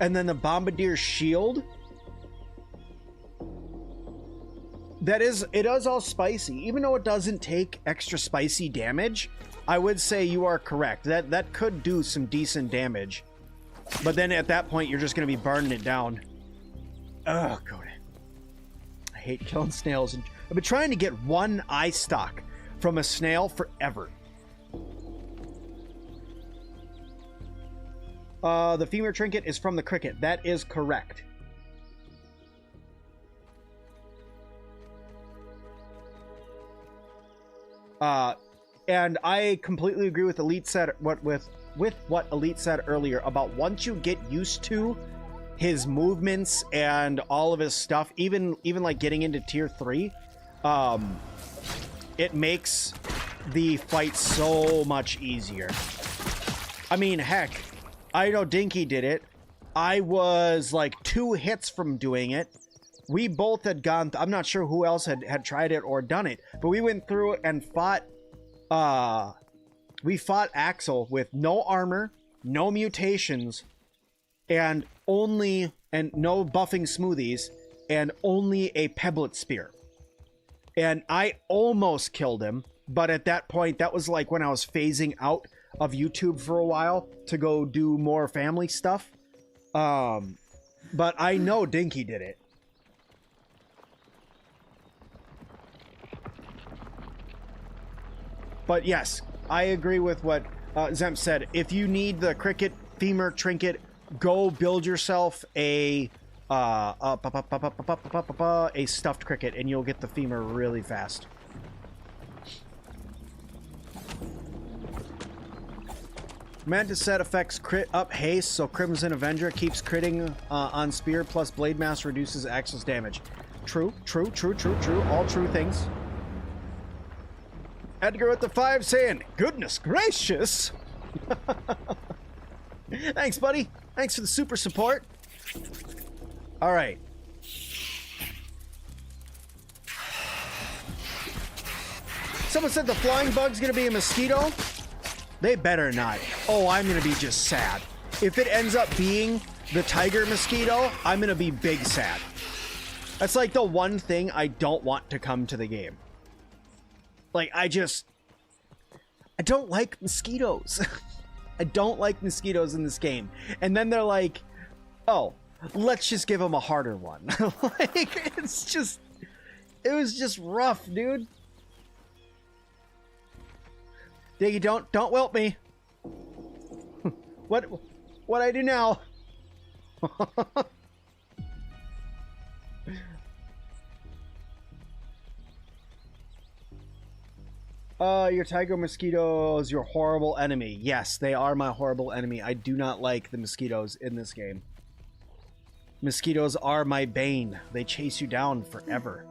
And then the Bombardier Shield, it is all spicy. Even though it doesn't take extra spicy damage, I would say you are correct. That could do some decent damage. But then at that point, you're just going to be burning it down. Oh, God. I hate killing snails. I've been trying to get one eye stock from a snail forever. The femur trinket is from the cricket. That is correct. And I completely agree with Elite said with what Elite said earlier about once you get used to his movements and all of his stuff, even like getting into tier 3, it makes the fight so much easier. I mean, heck, I know Dinky did it. I was like 2 hits from doing it. We both had gone, I'm not sure who else had tried it or done it, but we went through and fought, we fought Axel with no armor, no mutations, and no buffing smoothies, and only a pebblet spear. And I almost killed him, but at that point, that was like when I was phasing out of YouTube for a while to go do more family stuff. But I know Dinky did it. But yes, I agree with what Zemp said. If you need the cricket femur trinket, go build yourself a stuffed cricket, and you'll get the femur really fast. Mantis set affects crit up haste, so Crimson Avenger keeps critting on spear, plus Blade Mass reduces Axel's damage. True. All true things. Edgar with the 5 saying, goodness gracious. Thanks, buddy. Thanks for the super support. All right. Someone said the flying bug's gonna be a mosquito. They better not. Oh, I'm gonna be just sad. If it ends up being the tiger mosquito, I'm gonna be big sad. That's like the one thing I don't want to come to the game. Like, I don't like mosquitoes. I don't like mosquitoes in this game. And then they're like, oh, let's just give them a harder one. Like, it was just rough, dude. Diggy, don't whelp me. What I do now? Your tiger mosquitoes, your horrible enemy. Yes, they are my horrible enemy. I do not like the mosquitoes in this game. Mosquitoes are my bane. They chase you down forever.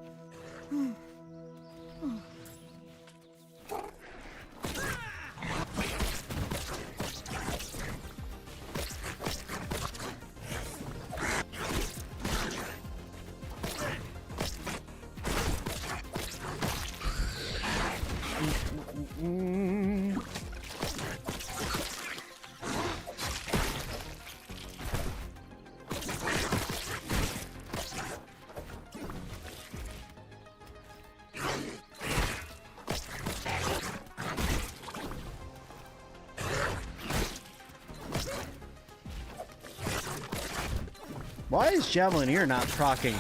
Why is Javelineer not proccing?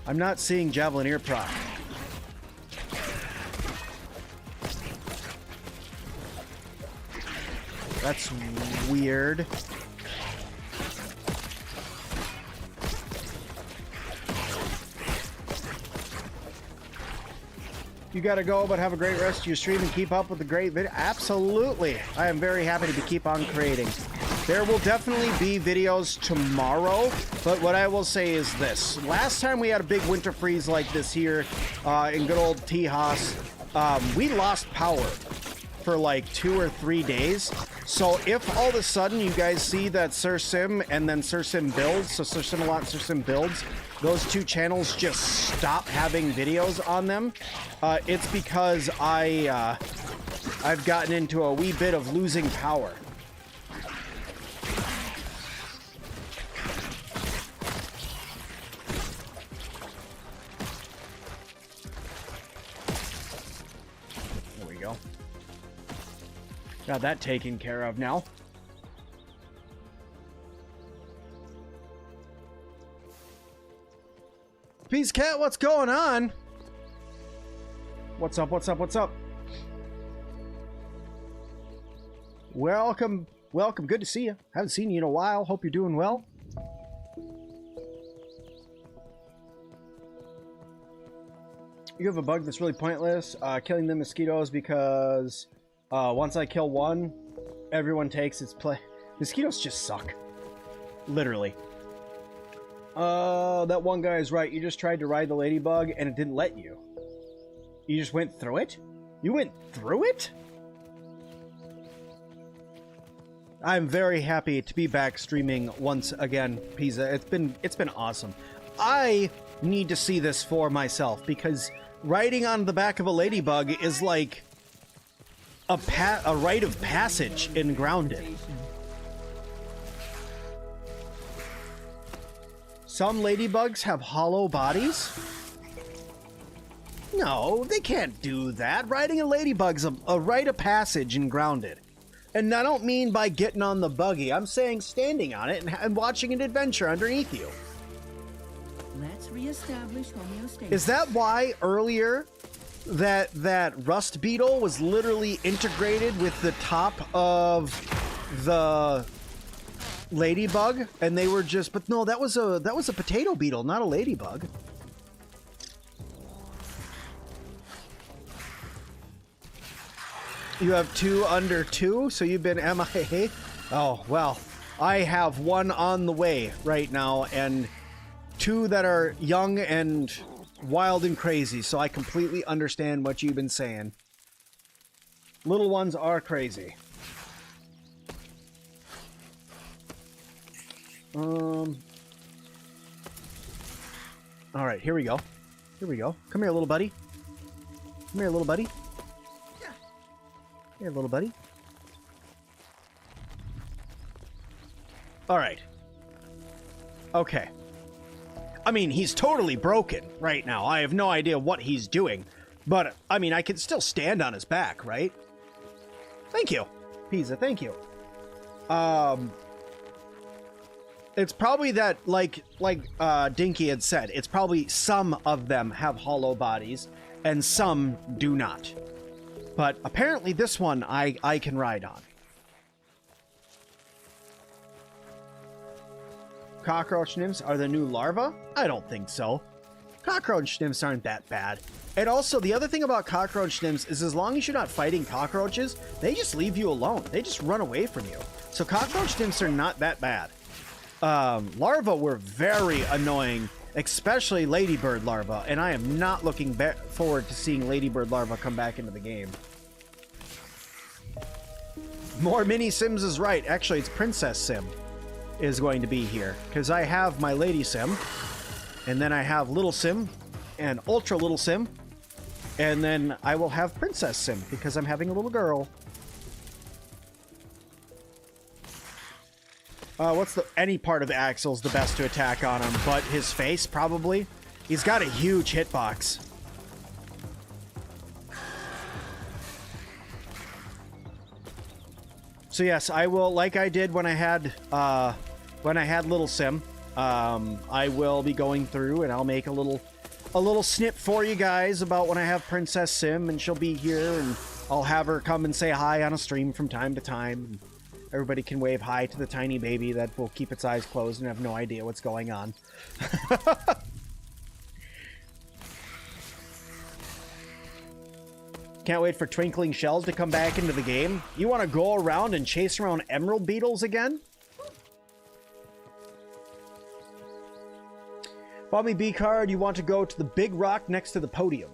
I'm not seeing Javelineer proc. That's weird. You gotta go, but have a great rest of your stream and keep up with the great video. Absolutely. I am very happy to keep on creating. There will definitely be videos tomorrow, but what I will say is this. Last time we had a big winter freeze like this here in good old Tejas, we lost power for like 2 or 3 days. So if all of a sudden you guys see that Sir Sim and then Sir Sim builds, so Sir Sim-Alot and Sir Sim builds, those two channels just stop having videos on them, it's because I've gotten into a wee bit of losing power. There we go. Got that taken care of now. Peace Cat, what's going on? What's up, what's up, what's up? Welcome, welcome, good to see you. Haven't seen you in a while, hope you're doing well. You have a bug that's really pointless, killing the mosquitoes, because once I kill one, everyone takes its place. Mosquitoes just suck. Literally. That one guy is right. You just tried to ride the ladybug and it didn't let you. You just went through it? You went through it? I'm very happy to be back streaming once again, Pizza. It's been awesome. I need to see this for myself because riding on the back of a ladybug is like a rite of passage in Grounded. Some ladybugs have hollow bodies? No, they can't do that. Riding a ladybug's a rite of passage in Grounded. And I don't mean by getting on the buggy. I'm saying standing on it and watching an adventure underneath you. Let's reestablish homeostasis. Is that why earlier that rust beetle was literally integrated with the top of the ladybug, and they were just, but no, that was a potato beetle, not a ladybug. You have 2 under 2, so you've been MIA. Oh well, I have 1 on the way right now, and 2 that are young and wild and crazy. So I completely understand what you've been saying. Little ones are crazy. All right, here we go. Here we go. Come here, little buddy. Come here, little buddy. Here, little buddy. All right. Okay. I mean, he's totally broken right now. I have no idea what he's doing. But, I mean, I can still stand on his back, right? Thank you, Pizza. Thank you. It's probably that, like Dinky had said, it's probably some of them have hollow bodies, and some do not. But apparently this one I can ride on. cockroach nymphs are the new larva? I don't think so. Cockroach nymphs aren't that bad. And also, the other thing about cockroach nymphs is as long as you're not fighting cockroaches, they just leave you alone. They just run away from you. So cockroach nymphs are not that bad. Larvae were very annoying, especially ladybird larvae, and I am not looking forward to seeing ladybird larvae come back into the game. More mini Sims is right. Actually, it's Princess Sim is going to be here, because I have my Lady Sim, and then I have Little Sim, and Ultra Little Sim, and then I will have Princess Sim, because I'm having a little girl. What's any part of Axel's the best to attack on him, but his face, probably? He's got a huge hitbox. So yes, I will, like I did when I had Little Sim, I will be going through and I'll make a little snip for you guys about when I have Princess Sim, and she'll be here, and I'll have her come and say hi on a stream from time to time. Everybody can wave hi to the tiny baby that will keep its eyes closed and have no idea what's going on. Can't wait for twinkling shells to come back into the game. You want to go around and chase around emerald beetles again? Bobby B card, you want to go to the big rock next to the podium.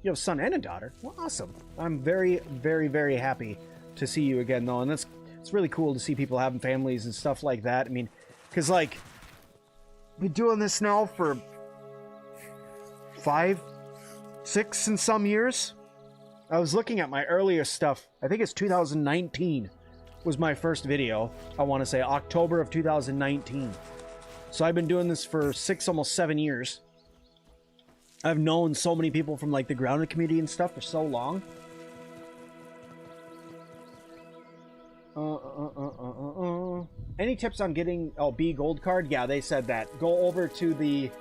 You have a son and a daughter. Well, awesome. I'm very, very, very happy to see you again, though. And it's really cool to see people having families and stuff like that. I mean, because, like, I've been doing this now for 5, 6 and some years. I was looking at my earliest stuff. I think it's 2019 was my first video. I want to say October of 2019. So I've been doing this for 6, almost 7 years. I've known so many people from, like, the grounded community and stuff for so long. Any tips on getting B gold card? Yeah, they said that. Go over to the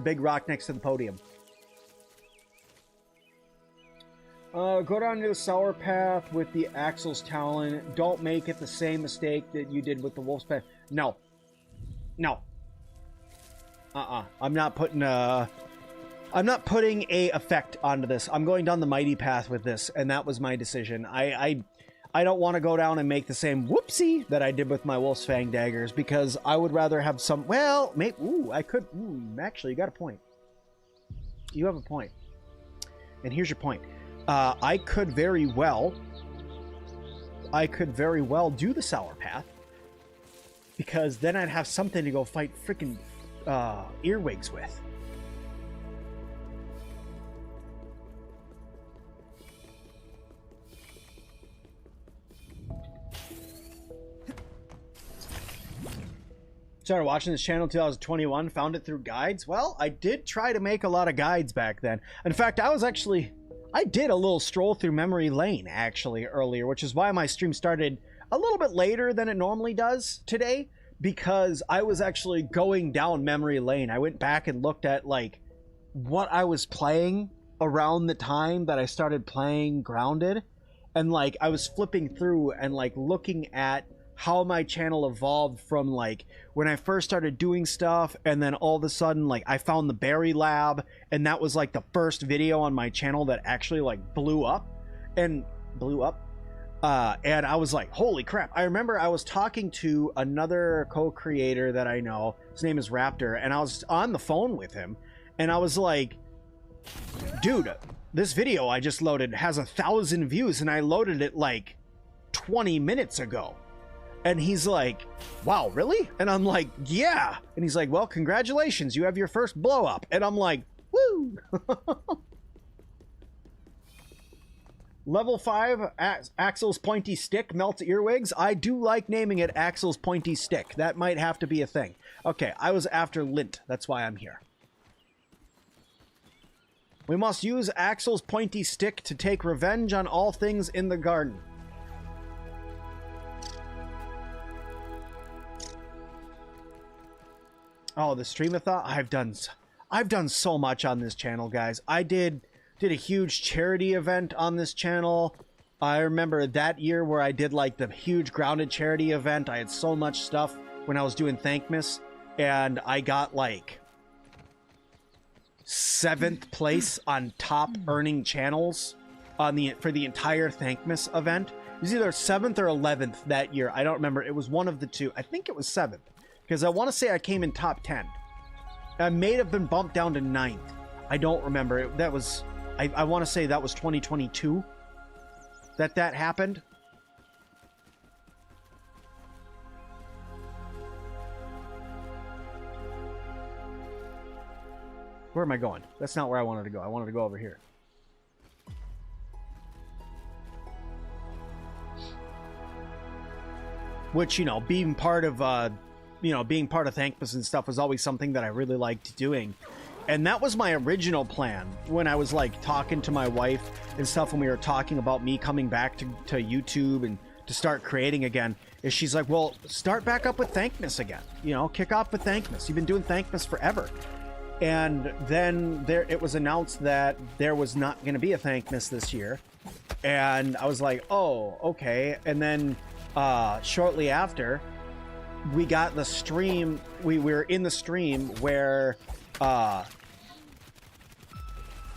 big rock next to the podium. Go down to the sour path with the Axel's Talon. Don't make it the same mistake that you did with the Wolf's Path. No. No. I'm not putting a effect onto this. I'm going down the mighty path with this, and that was my decision. I don't want to go down and make the same whoopsie that I did with my Wolf's Fang daggers, because I would rather have some, well, maybe, actually, you got a point. You have a point. And here's your point. I could very well do the sour path, because then I'd have something to go fight freaking earwigs with. Started watching this channel in 2021, found it through guides. Well, I did try to make a lot of guides back then. In fact, I did a little stroll through memory lane, actually, earlier, which is why my stream started a little bit later than it normally does today, because I was actually going down memory lane. I went back and looked at, like, what I was playing around the time that I started playing Grounded, and, like, I was flipping through and, like, looking at how my channel evolved from, like, when I first started doing stuff, and then all of a sudden, like, I found the Berry Lab, and that was, like, the first video on my channel that actually, like, blew up. And I was like, holy crap. I remember I was talking to another co-creator that I know. His name is Raptor, and I was on the phone with him, and I was like, dude, this video I just loaded has 1,000 views, and I loaded it, like, 20 minutes ago. And he's like, wow, really? And I'm like, yeah. And he's like, well, congratulations, you have your first blow up. And I'm like, woo. Level 5, Axel's Pointy Stick melts earwigs. I do like naming it Axel's Pointy Stick. That might have to be a thing. Okay, I was after Lint. That's why I'm here. We must use Axel's Pointy Stick to take revenge on all things in the garden. Oh, the stream-a-thon? I've done so much on this channel, guys. I did a huge charity event on this channel. I remember that year where I did like the huge grounded charity event. I had so much stuff when I was doing Thankmas, and I got like 7th place on top earning channels on for the entire Thankmas event. It was either 7th or 11th that year. I don't remember. It was one of the two. I think it was 7th, because I want to say I came in top 10. I may have been bumped down to 9th. I don't remember. That was, I want to say that was 2022 that happened. Where am I going? That's not where I wanted to go. I wanted to go over here. Which, you know, being part of Thankmas and stuff was always something that I really liked doing. And that was my original plan when I was like talking to my wife and stuff, when we were talking about me coming back to YouTube and to start creating again, is she's like, well, start back up with Thankmas again. You know, kick off with Thankmas. You've been doing Thankmas forever. And then it was announced that there was not going to be a Thankmas this year. And I was like, oh, okay. And then shortly after, we got the stream. We were in the stream where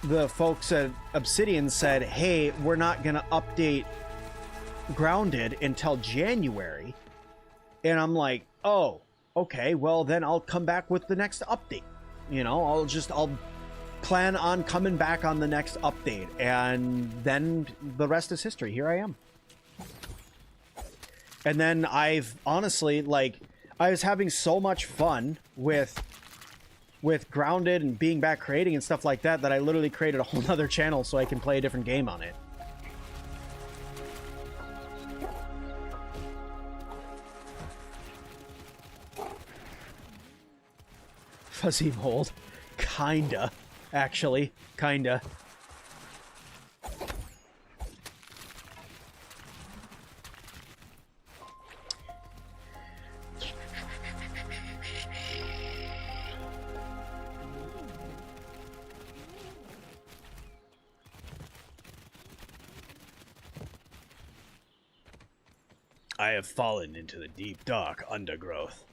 the folks at Obsidian said, hey, we're not going to update Grounded until January. And I'm like, oh, okay, well, then I'll come back with the next update. You know, I'll plan on coming back on the next update. And then the rest is history. Here I am. And then I've honestly, like, I was having so much fun with Grounded and being back creating and stuff like that, that I literally created a whole nother channel so I can play a different game on it. Fuzzy mold. Kinda. Actually. Kinda. I have fallen into the deep, dark undergrowth.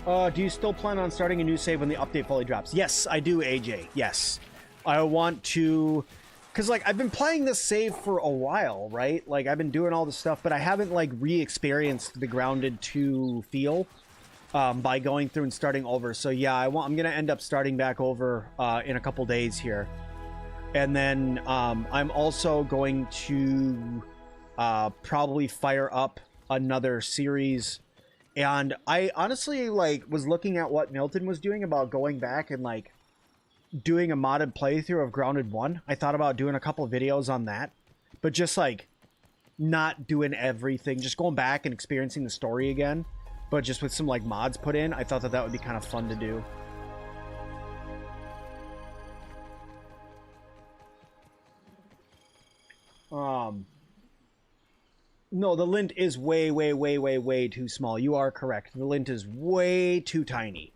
Do you still plan on starting a new save when the update fully drops? Yes, I do, AJ. Yes. I want to... Because, like, I've been playing this save for a while, right? Like, I've been doing all this stuff, but I haven't, like, re-experienced the Grounded 2 feel by going through and starting over. So, yeah, I'm going to end up starting back over in a couple days here. And then I'm also going to probably fire up another series. And I honestly, like, was looking at what Milton was doing about going back and, like, doing a modded playthrough of Grounded 1. I thought about doing a couple of videos on that. But just, like, not doing everything. Just going back and experiencing the story again. But just with some, like, mods put in. I thought that would be kind of fun to do. No, the lint is way, way, way, way, way too small. You are correct. The lint is way too tiny.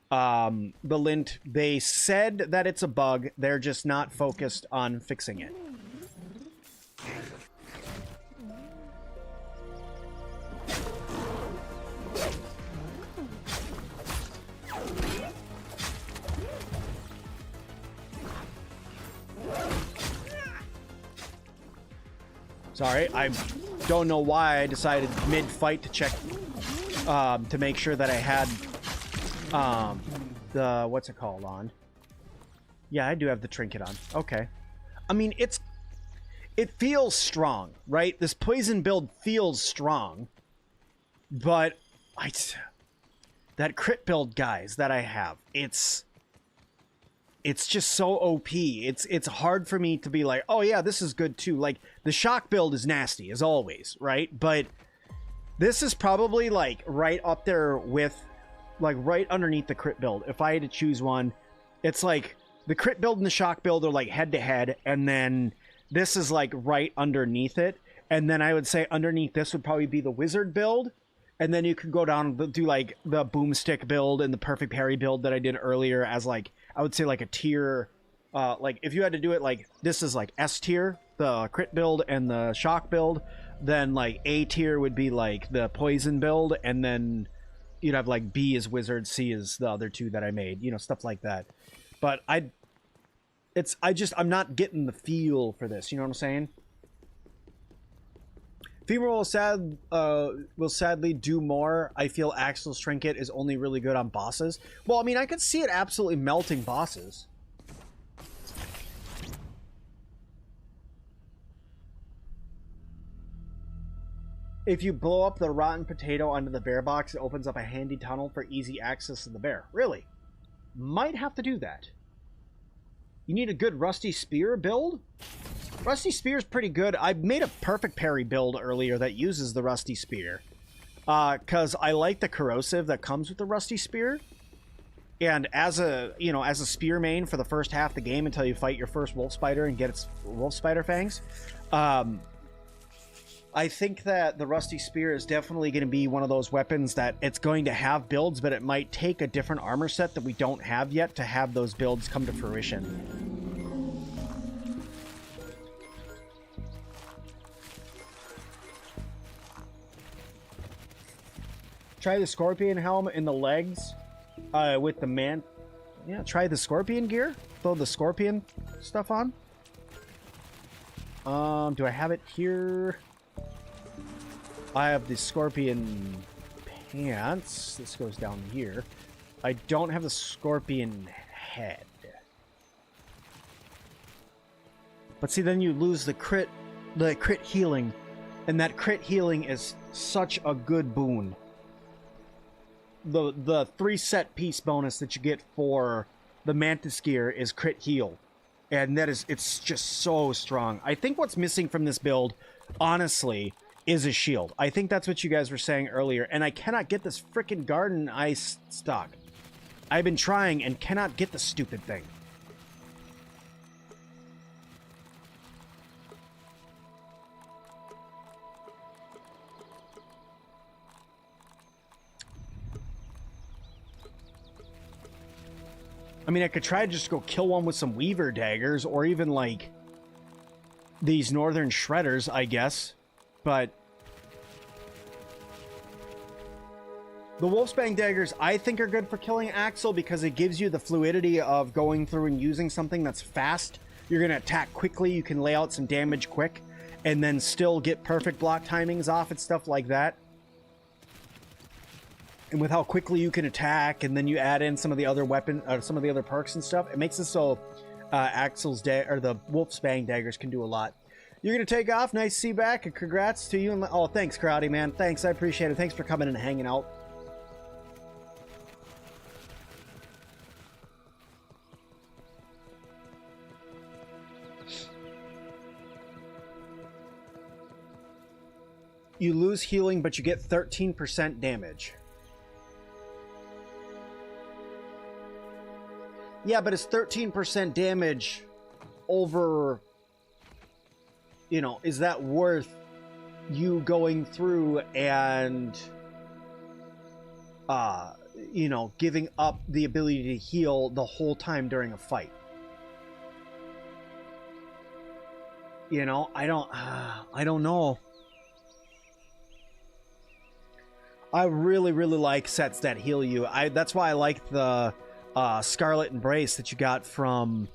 The lint, they said that it's a bug. They're just not focused on fixing it. Sorry, I don't know why I decided mid-fight to check, to make sure that I had, the, what's it called on? Yeah, I do have the trinket on. Okay. I mean, it feels strong, right? This poison build feels strong, but that crit build, guys, that I have, it's just so OP. It's hard for me to be like, oh yeah, this is good too. Like, the shock build is nasty, as always, right? But this is probably, like, right up there with, like, right underneath the crit build. If I had to choose one, it's like, the crit build and the shock build are, like, head-to-head, and then this is, like, right underneath it. And then I would say underneath this would probably be the wizard build, And then you could go down and do like the boomstick build and the perfect parry build that I did earlier as like, I would say like a tier. Like if you had to do it like, this is like S tier, the crit build and the shock build. Then like A tier would be like the poison build. And then you'd have like B is wizard, C is the other two that I made, you know, stuff like that. But I'm not getting the feel for this, you know what I'm saying? Femur will sadly do more. I feel Axel's Trinket is only really good on bosses. Well, I mean, I could see it absolutely melting bosses. If you blow up the rotten potato onto the bear box, it opens up a handy tunnel for easy access to the bear. Really? Might have to do that. You need a good Rusty Spear build? Rusty Spear is pretty good. I made a perfect parry build earlier that uses the Rusty Spear. Because I like the corrosive that comes with the Rusty Spear. And as a, you know, as a spear main for the first half of the game until you fight your first wolf spider and get its wolf spider fangs, I think that the Rusty Spear is definitely going to be one of those weapons that it's going to have builds, but it might take a different armor set that we don't have yet to have those builds come to fruition. Try the Scorpion helm in the legs with the man. Yeah, try the Scorpion gear. Throw the Scorpion stuff on. Do I have it here? I have the Scorpion pants. This goes down here. I don't have the Scorpion head. But see, then you lose the crit healing. And that crit healing is such a good boon. The 3-set piece bonus that you get for the Mantis gear is crit heal. And it's just so strong. I think what's missing from this build, honestly, is a shield. I think that's what you guys were saying earlier. And I cannot get this frickin' garden ice stock. I've been trying and cannot get the stupid thing. I mean, I could try to just go kill one with some Weaver daggers, or even, like, these Northern Shredders, I guess. But the Wolfsbane daggers, I think, are good for killing Axel, because it gives you the fluidity of going through and using something that's fast. You're going to attack quickly, you can lay out some damage quick, and then still get perfect block timings off and stuff like that. And with how quickly you can attack, and then you add in some of the other weapon, or some of the other perks and stuff, it makes it so Axel's or the Wolfsbane daggers can do a lot. You're gonna take off. Nice to see you back, and congrats to you. And oh, thanks, Crowdy, man. Thanks, I appreciate it. Thanks for coming and hanging out. You lose healing, but you get 13% damage. Yeah, but it's 13% damage over, you know, is that worth you going through and, you know, giving up the ability to heal the whole time during a fight? You know, I don't know. I really, really like sets that heal you. That's why I like the Scarlet Embrace that you got from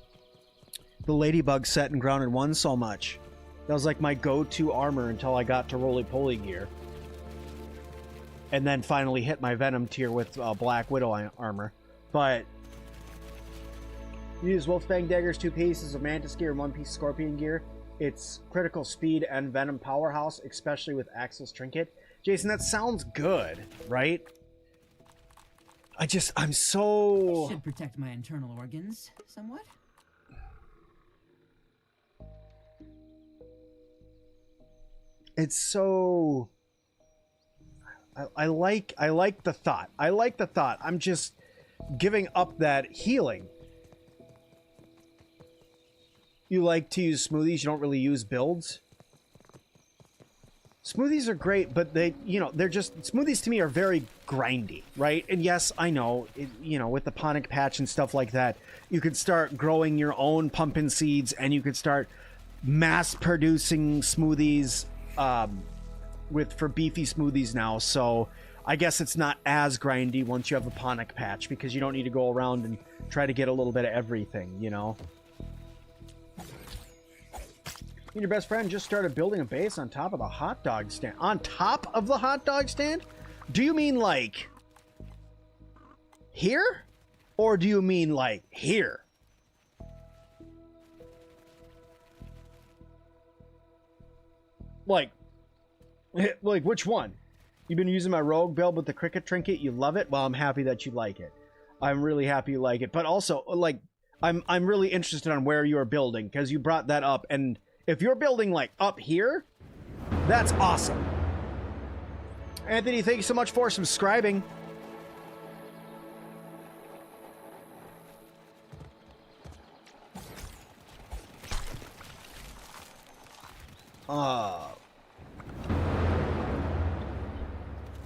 the Ladybug set in Grounded 1 so much. That was like my go-to armor until I got to Roly-Poly gear. And then finally hit my Venom tier with Black Widow armor. But you use Wolfsbane daggers, 2 pieces of Mantis gear, and 1 piece Scorpion gear. It's critical speed and Venom powerhouse, especially with Axel's Trinket. Jason, that sounds good, right? I'm so... Should protect my internal organs somewhat. It's so... I like the thought. I like the thought. I'm just giving up that healing. You like to use smoothies, you don't really use builds. Smoothies are great, but they, you know, they're just, smoothies to me are very grindy, right? And yes, I know, you know, with the ponic patch and stuff like that, you could start growing your own pumpkin seeds and you could start mass producing smoothies for beefy smoothies now. So I guess it's not as grindy once you have a ponic patch because you don't need to go around and try to get a little bit of everything, you know? And your best friend just started building a base on top of the hot dog stand. On top of the hot dog stand? Do you mean like here? Or do you mean like here? Like which one? You've been using my rogue build with the cricket trinket. You love it? Well, I'm happy that you like it. I'm really happy you like it. But also, like, I'm really interested on where you're building because you brought that up. And if you're building like up here, that's awesome. Anthony, thank you so much for subscribing.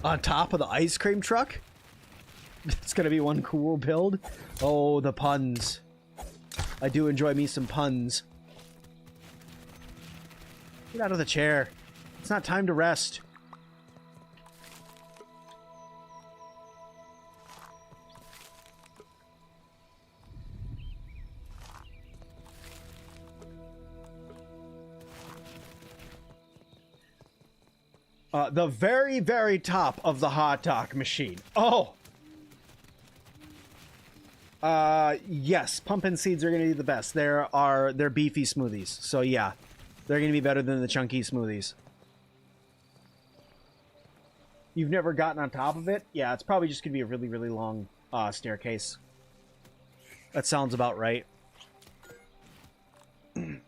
On top of the ice cream truck? It's gonna be one cool build. Oh, the puns. I do enjoy me some puns. Get out of the chair. It's not time to rest. The very, very top of the hot dog machine. Oh! Yes, pumpkin seeds are going to be the best. They're beefy smoothies. So yeah, they're going to be better than the chunky smoothies. You've never gotten on top of it? Yeah, it's probably just going to be a really, really long staircase. That sounds about right. Put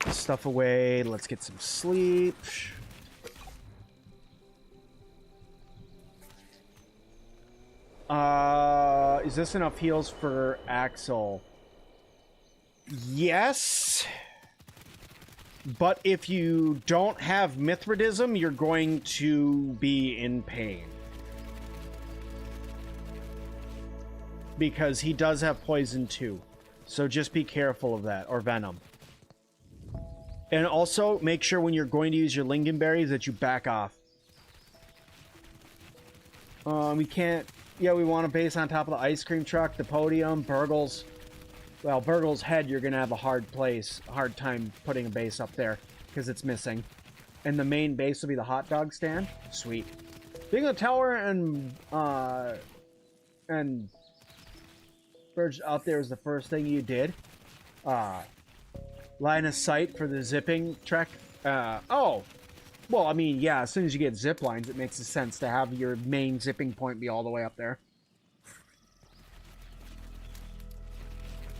this stuff away. Let's get some sleep. Is this enough heals for Axel? Yes. But if you don't have Mithridism, you're going to be in pain. Because he does have poison too. So just be careful of that. Or venom. And also, make sure when you're going to use your lingonberries that you back off. We can't... Yeah, we want a base on top of the ice cream truck, the podium, Burgle's... Well, Burgle's head, you're going to have a hard time putting a base up there, because it's missing. And the main base will be the hot dog stand. Sweet. Being the tower and Burge out there is the first thing you did. Line of sight for the zipping trek. Oh! Well, I mean, yeah, as soon as you get zip lines, it makes sense to have your main zipping point be all the way up there.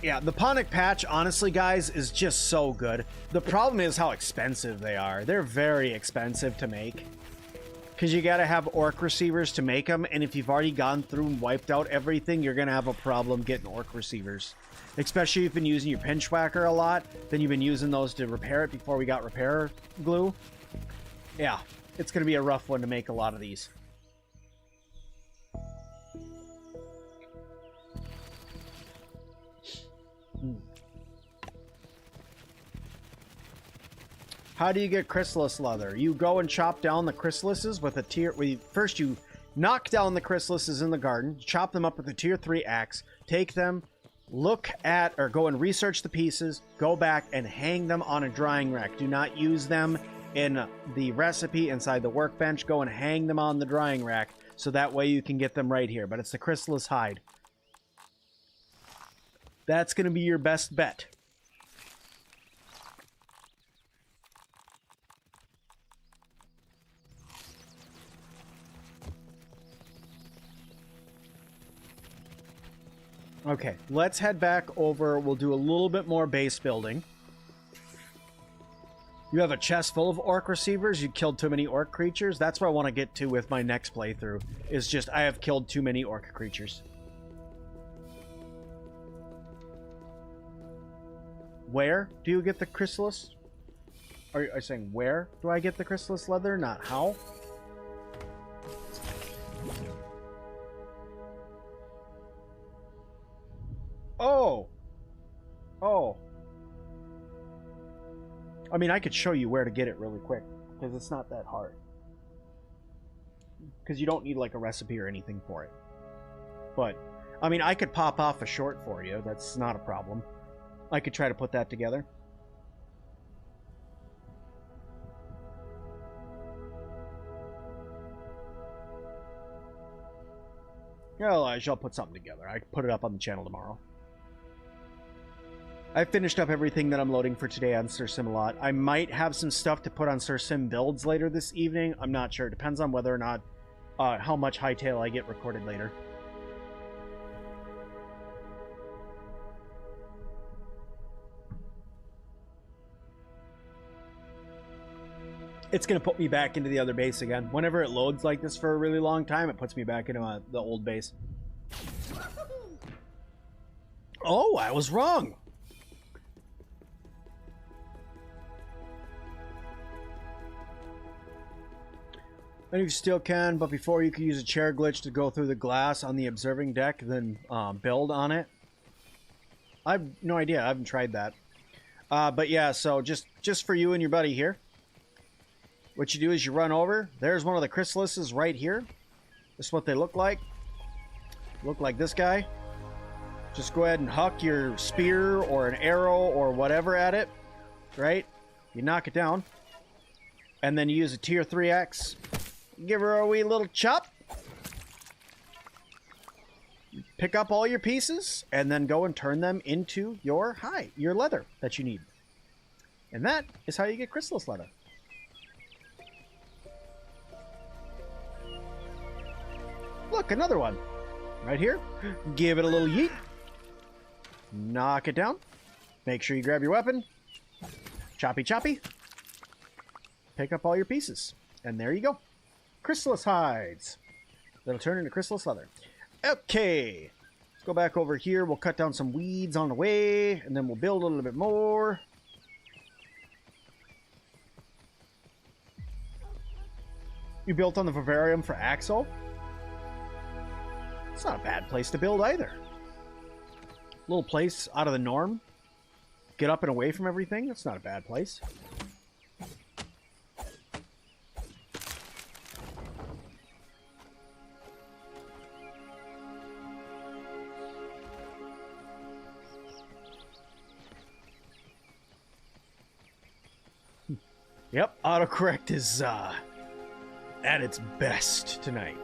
Yeah, the Ponic patch, honestly, guys, is just so good. The problem is how expensive they are. They're very expensive to make. Because you gotta have orc receivers to make them, and if you've already gone through and wiped out everything, you're gonna have a problem getting orc receivers. Especially if you've been using your pinch whacker a lot, then you've been using those to repair it before we got repair glue. Yeah, it's gonna be a rough one to make a lot of these. How do you get chrysalis leather? You go and chop down the chrysalises with a tier... First, you knock down the chrysalises in the garden, chop them up with a tier 3 axe, take them, look at, or go and research the pieces, go back and hang them on a drying rack. Do not use them in the recipe inside the workbench. Go and hang them on the drying rack, so that way you can get them right here. But it's the chrysalis hide. That's going to be your best bet. Okay, let's head back over. We'll do a little bit more base building. You have a chest full of orc receivers. You killed too many orc creatures. That's what I want to get to with my next playthrough. Is just I have killed too many orc creatures. Where do you get the chrysalis? Are you saying where do I get the chrysalis leather, not how? Oh. Oh. I mean, I could show you where to get it really quick, because it's not that hard. Because you don't need, like, a recipe or anything for it. But, I mean, I could pop off a short for you. That's not a problem. I could try to put that together. Yeah, Elijah, I'll put something together. I can put it up on the channel tomorrow. I finished up everything that I'm loading for today on Sir Sim-Alot. I might have some stuff to put on Sir Sim builds later this evening. I'm not sure. It depends on whether or not how much Hightail I get recorded later. It's going to put me back into the other base again. Whenever it loads like this for a really long time, it puts me back into the old base. Oh, I was wrong. And you still can, but before you can use a chair glitch to go through the glass on the observing deck, then build on it. I have no idea. I haven't tried that. But yeah, so just for you and your buddy here, what you do is you run over. There's one of the chrysalises right here. This is what they look like. Look like this guy. Just go ahead and huck your spear or an arrow or whatever at it, right? You knock it down. And then you use a tier 3X. Give her a wee little chop. Pick up all your pieces and then go and turn them into your leather that you need. And that is how you get chrysalis leather. Look, another one. Right here. Give it a little yeet. Knock it down. Make sure you grab your weapon. Choppy choppy. Pick up all your pieces. And there you go. Chrysalis hides. That'll turn into chrysalis leather. Okay. Let's go back over here. We'll cut down some weeds on the way. And then we'll build a little bit more. You built on the vivarium for Axel? It's not a bad place to build either. Little place out of the norm. Get up and away from everything. That's not a bad place. Yep, autocorrect is at its best tonight.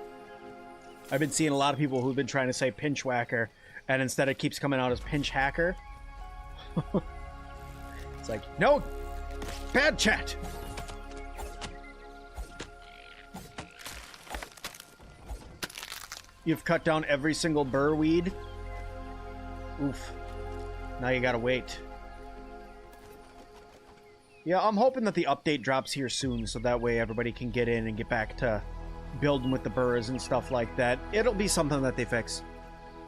I've been seeing a lot of people who've been trying to say pinch whacker, and instead it keeps coming out as pinch hacker. It's like, no, bad chat. You've cut down every single burr weed. Oof. Now you gotta wait. Yeah, I'm hoping that the update drops here soon, so that way everybody can get in and get back to building with the burrs and stuff like that. It'll be something that they fix.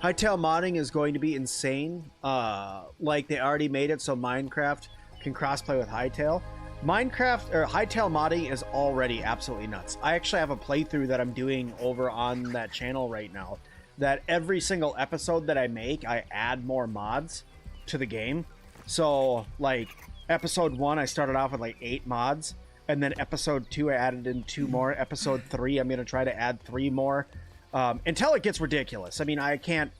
Hightail modding is going to be insane. Like, they already made it so Minecraft can crossplay with Hightail. Hightail modding is already absolutely nuts. I actually have a playthrough that I'm doing over on that channel right now, that every single episode that I make, I add more mods to the game. So, like, episode 1, I started off with like 8 mods, and then episode 2, I added in 2 more. Episode 3, I'm going to try to add 3 more, until it gets ridiculous. I mean, I can't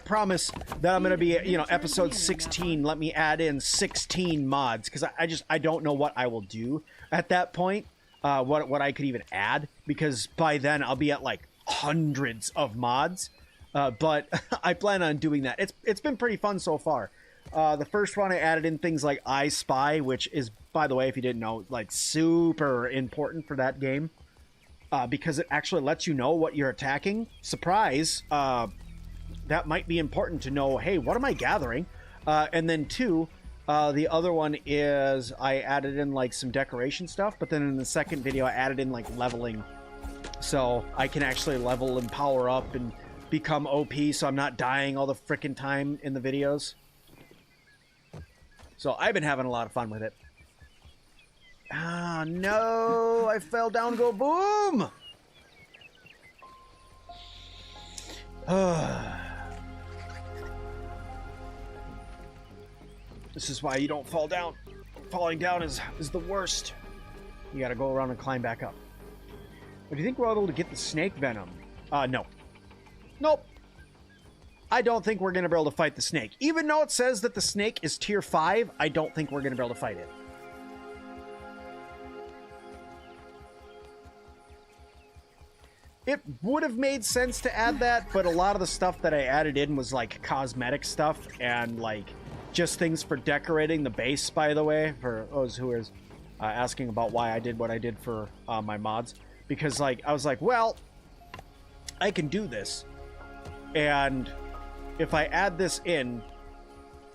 promise that I'm going to be, you know, episode 16, let me add in 16 mods, because I don't know what I will do at that point, what I could even add, because by then I'll be at like hundreds of mods, but I plan on doing that. It's been pretty fun so far. The first one I added in things like I Spy, which is, by the way, if you didn't know, like super important for that game, because it actually lets you know what you're attacking. Surprise! That might be important to know, hey, what am I gathering? And then 2, the other one is I added in like some decoration stuff, but then in the second video I added in like leveling. So I can actually level and power up and become OP, so I'm not dying all the frickin' time in the videos. So I've been having a lot of fun with it. Ah, no! I fell down, go boom! This is why you don't fall down. Falling down is the worst. You gotta go around and climb back up. But do you think we're able to get the snake venom? No. Nope. I don't think we're gonna be able to fight the snake. Even though it says that the snake is tier 5, I don't think we're gonna be able to fight it. It would have made sense to add that, but a lot of the stuff that I added in was like cosmetic stuff and like just things for decorating the base, by the way, for those who is asking about why I did what I did for my mods. Because like I was like, well, I can do this, and if I add this in,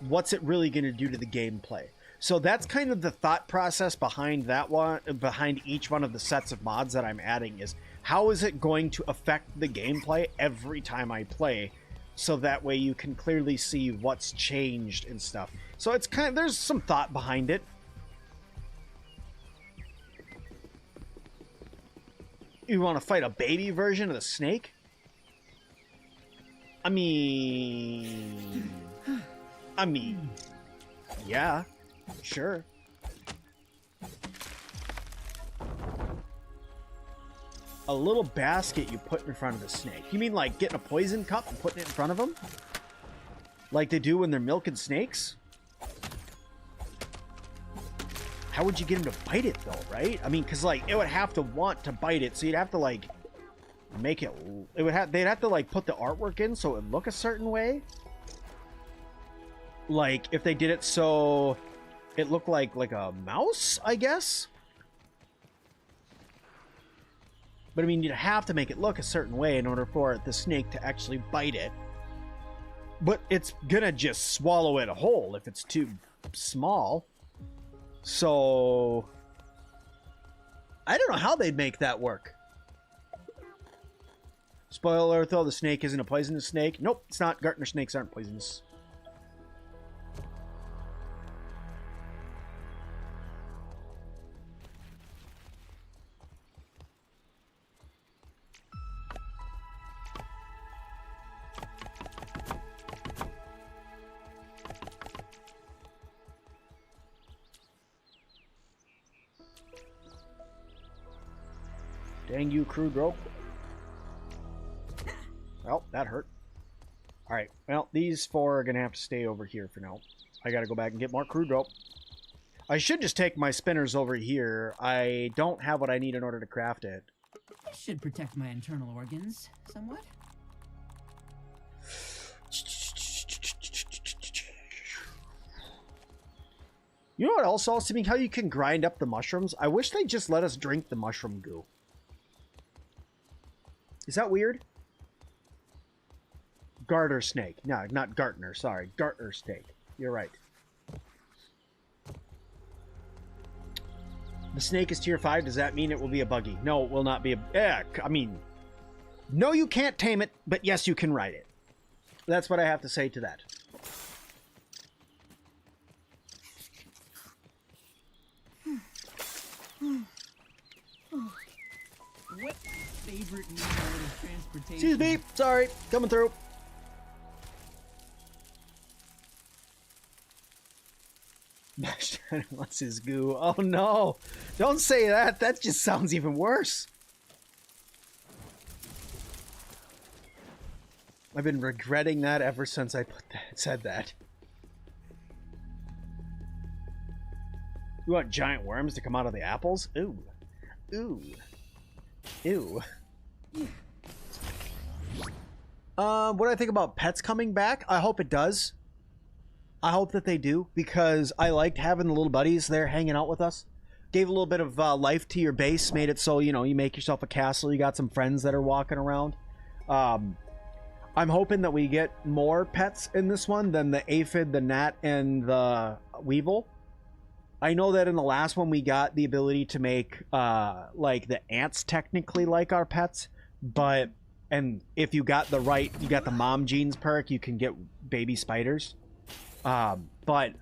what's it really going to do to the gameplay? So that's kind of the thought process behind that one, behind each one of the sets of mods that I'm adding, is how is it going to affect the gameplay every time I play, so that way you can clearly see what's changed and stuff. So it's kind of, there's some thought behind it. You want to fight a baby version of the snake? I mean, yeah, sure. A little basket you put in front of the snake. You mean like getting a poison cup and putting it in front of them? Like they do when they're milking snakes? How would you get him to bite it though, right? I mean, because like it would have to want to bite it, so you'd have to like make it, they'd have to like put the artwork in so it would look a certain way. Like if they did it so it looked like a mouse, I guess. But I mean, you'd have to make it look a certain way in order for the snake to actually bite it. But it's gonna just swallow it whole if it's too small. So I don't know how they'd make that work. Spoiler alert though, the snake isn't a poisonous snake. Nope, it's not. Gartner snakes aren't poisonous. Dang you, crude rope. Well, that hurt. Alright, well, these four are going to have to stay over here for now. I got to go back and get more crude rope. I should just take my spinners over here. I don't have what I need in order to craft it. This should protect my internal organs somewhat. You know what else also mean? How you can grind up the mushrooms? I wish they just let us drink the mushroom goo. Is that weird? Garter snake. No, not Gartner. Sorry. Gartner snake. You're right. The snake is tier 5. Does that mean it will be a buggy? No, it will not be a... Yeah, I mean... No, you can't tame it, but yes, you can ride it. That's what I have to say to that. What favorite mode of transportation? Excuse me. Sorry. Coming through. What's his goo? Oh no. Don't say that. That just sounds even worse. I've been regretting that ever since I said that. You want giant worms to come out of the apples? Ooh. Ooh. Ew. What do I think about pets coming back? I hope it does. I hope that they do, because I liked having the little buddies there hanging out with us. Gave a little bit of life to your base, made it so, you know, you make yourself a castle, you got some friends that are walking around. I'm hoping that we get more pets in this one than the aphid, the gnat, and the weevil. I know that in the last one we got the ability to make like the ants technically like our pets, but and if you got the right, you got the mom genes perk, you can get baby spiders. But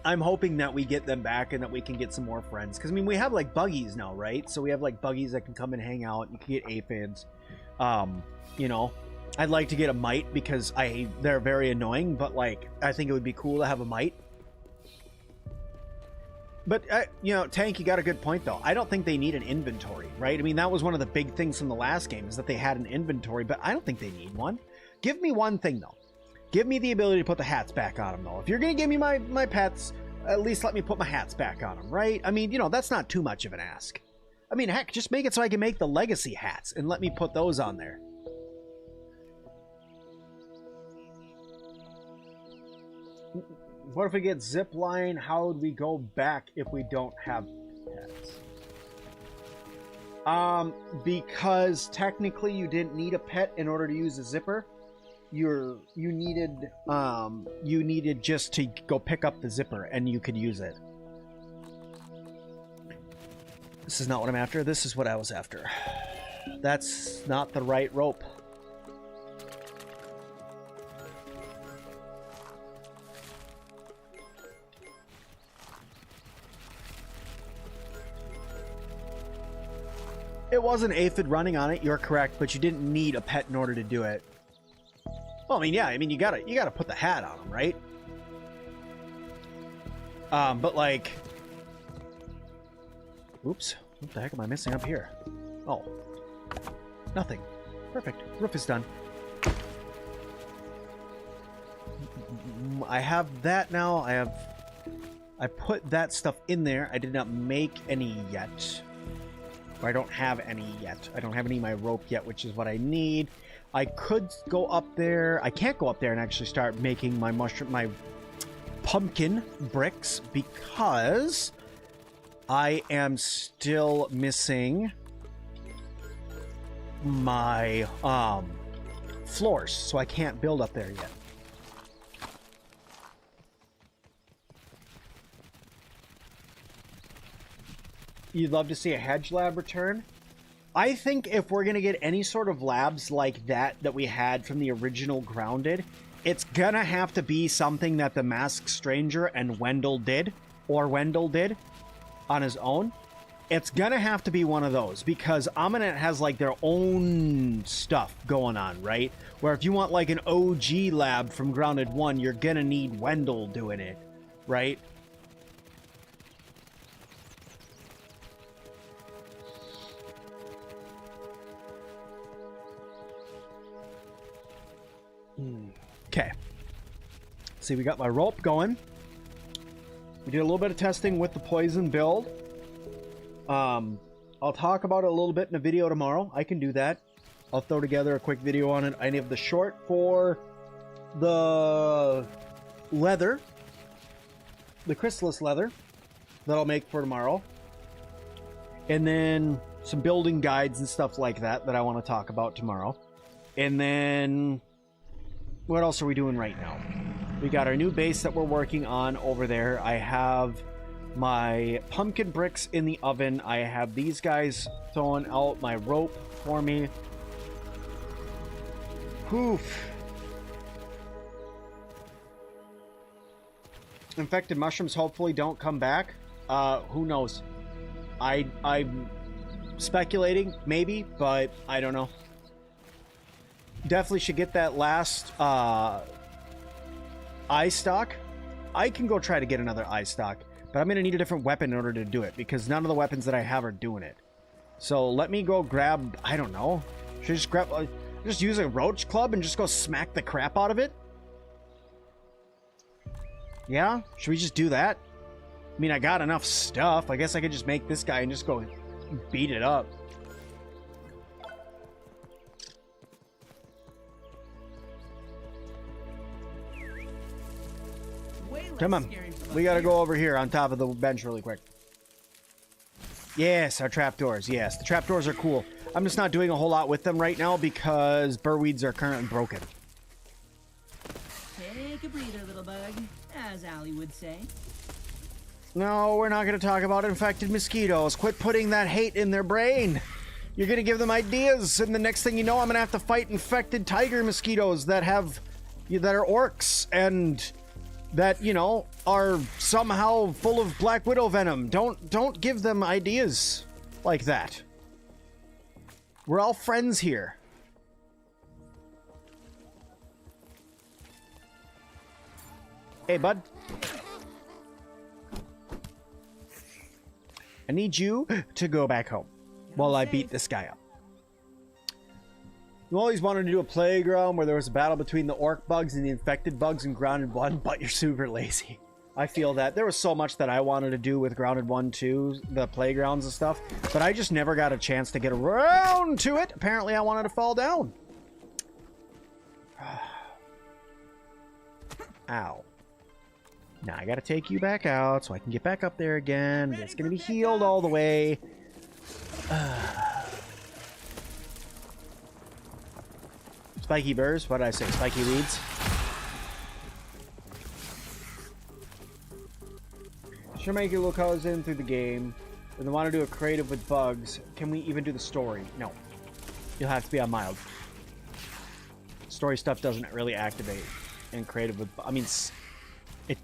I'm hoping that we get them back and that we can get some more friends. Because, I mean, we have, like, buggies now, right? So we have, like, buggies that can come and hang out. You can get aphids. You know, I'd like to get a mite because they're very annoying. But, like, I think it would be cool to have a mite. But, you know, Tank, you got a good point, though. I don't think they need an inventory, right? I mean, that was one of the big things from the last game is that they had an inventory. But I don't think they need one. Give me one thing, though. Give me the ability to put the hats back on them, though. If you're going to give me my pets, at least let me put my hats back on them, right? I mean, you know, that's not too much of an ask. I mean, heck, just make it so I can make the legacy hats and let me put those on there. What if we get zip line? How would we go back if we don't have pets? Because technically you didn't need a pet in order to use a zipper. You needed just to go pick up the zipper and you could use it. This is not what I'm after. This is what I was after. That's not the right rope. It was an aphid running on it, you're correct, but you didn't need a pet in order to do it. Well, I mean, yeah, I mean, you gotta put the hat on them, right? But like, oops, what the heck am I missing up here? Oh, nothing. Perfect. Roof is done. I have that now. I put that stuff in there. I did not make any yet. Or I don't have any yet. I don't have any of my rope yet, which is what I need. I could go up there. I can't go up there and actually start making my pumpkin bricks because I am still missing my floors, so I can't build up there yet. You'd love to see a hedge lab return? I think if we're going to get any sort of labs like that we had from the original Grounded, it's going to have to be something that the Masked Stranger and Wendell did on his own. It's going to have to be one of those because Aminet has like their own stuff going on, right? Where if you want like an OG lab from Grounded 1, you're going to need Wendell doing it, right? Okay. See, we got my rope going. We did a little bit of testing with the poison build. I'll talk about it a little bit in a video tomorrow. I can do that. I'll throw together a quick video on it. I have the short for the leather, the chrysalis leather that I'll make for tomorrow. And then some building guides and stuff like that I want to talk about tomorrow. And then what else are we doing right now? We got our new base that we're working on over there. I have my pumpkin bricks in the oven. I have these guys throwing out my rope for me. Poof. Infected mushrooms hopefully don't come back. Who knows? I'm speculating, maybe, but I don't know. Definitely should get that last eye stock. I can go try to get another eye stock, but I'm going to need a different weapon in order to do it because none of the weapons that I have are doing it. So let me go grab, I don't know. Should I just grab, just use a roach club and just go smack the crap out of it? Yeah? Should we just do that? I mean, I got enough stuff. I guess I could just make this guy and just go beat it up. Come on. We gotta go over here on top of the bench really quick. Yes, our trapdoors. Yes, the trapdoors are cool. I'm just not doing a whole lot with them right now because burweeds are currently broken. Take a breather, little bug, as Allie would say. No, we're not going to talk about infected mosquitoes. Quit putting that hate in their brain. You're going to give them ideas, and the next thing you know, I'm going to have to fight infected tiger mosquitoes that are orcs, and that, you know, are somehow full of Black Widow venom. Don't give them ideas like that. We're all friends here. Hey, bud. I need you to go back home while I beat this guy up. You always wanted to do a playground where there was a battle between the orc bugs and the infected bugs in Grounded 1, but you're super lazy. I feel that. There was so much that I wanted to do with Grounded 1 too, the playgrounds and stuff, but I just never got a chance to get around to it. Apparently I wanted to fall down. Ow. Now I gotta take you back out so I can get back up there again. It's gonna be healed all the way. Spiky burrs? What did I say? Spiky weeds? Sure, make your little colors in through the game. If they want to do a creative with bugs, can we even do the story? No. You'll have to be on mild. Story stuff doesn't really activate in creative with... I mean, it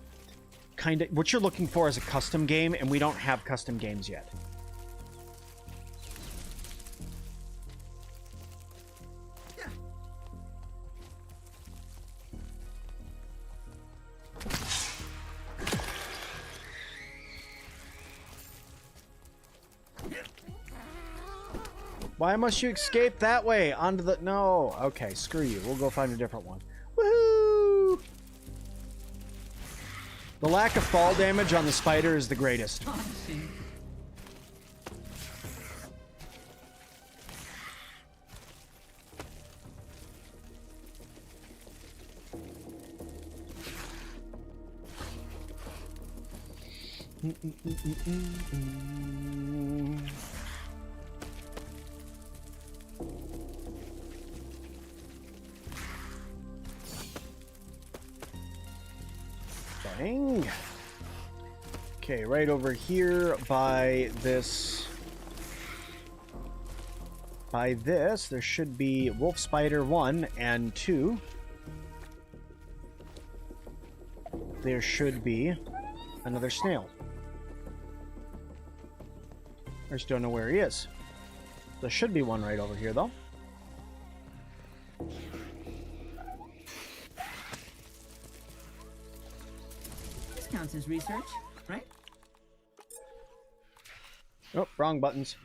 kind of... What you're looking for is a custom game, and we don't have custom games yet. Why must you escape that way? Onto the... No. Okay, screw you. We'll go find a different one. Woohoo! The lack of fall damage on the spider is the greatest. Bang. Okay, right over here by this. By this, there should be Wolf Spider 1 and 2. There should be another snail. I just don't know where he is. There should be one right over here, though. This counts as research, right? Oh, wrong buttons.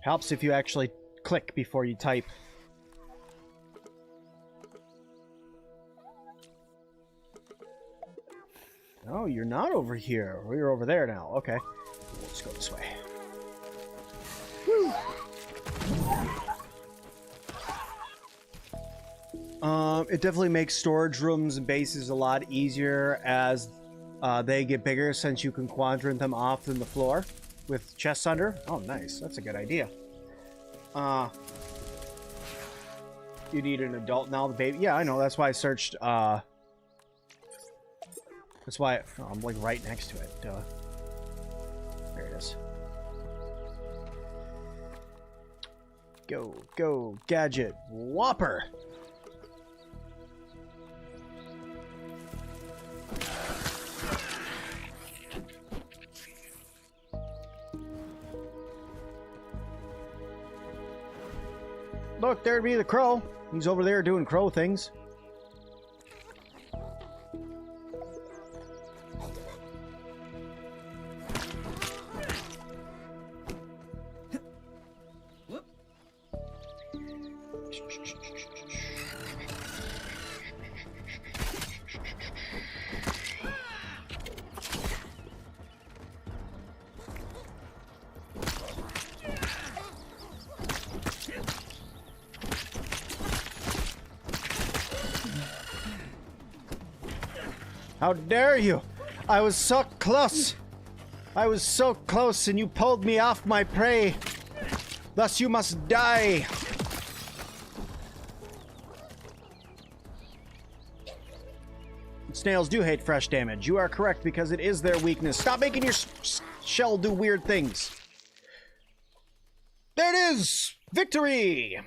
Helps if you actually click before you type. Oh, you're not over here. We're over there now. Okay. Let's go this way. Woo. It definitely makes storage rooms and bases a lot easier as they get bigger, since you can quadrant them off than the floor with chests under. Oh, nice. That's a good idea. You need an adult now, the baby. Yeah, I know. That's why I searched. That's why I'm like right next to it. There it is. Go, go, gadget, whopper. Look, there'd be the crow. He's over there doing crow things. How dare you! I was so close! I was so close and you pulled me off my prey! Thus you must die! Snails do hate fresh damage. You are correct, because it is their weakness. Stop making your shell do weird things! There it is! Victory!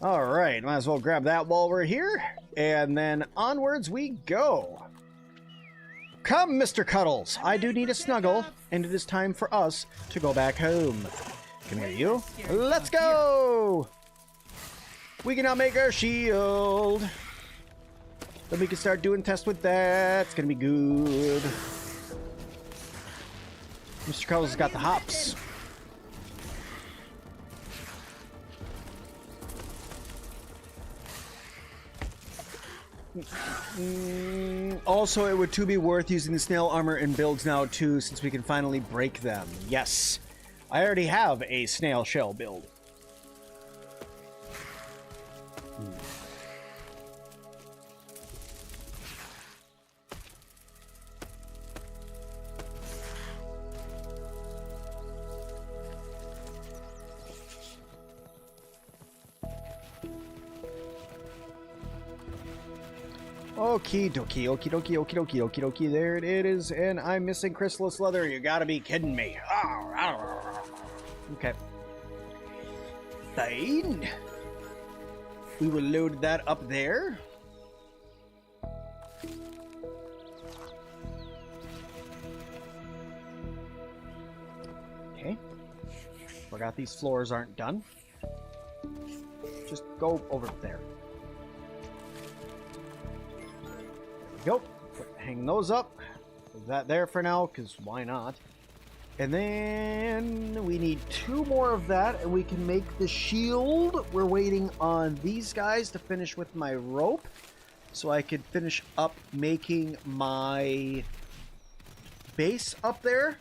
Alright, might as well grab that while we're here. And then onwards we go. Come, Mr. Cuddles. I do need a snuggle, and it is time for us to go back home. Come here, you. Let's go! We can now make our shield. Then we can start doing tests with that. It's gonna be good. Mr. Cuddles has got the hops. Also, it would too be worth using the snail armor in builds now too, since we can finally break them. Yes, I already have a snail shell build. Okie dokie, okie dokie, okie dokie, okie dokie. There it is, and I'm missing chrysalis leather. You gotta be kidding me. Okay. Fine. We will load that up there. Okay. Forgot these floors aren't done. Just go over there. Go. Hang those up. Leave that there for now, because why not? And then we need 2 more of that, and we can make the shield. We're waiting on these guys to finish with my rope, so I could finish up making my base up there.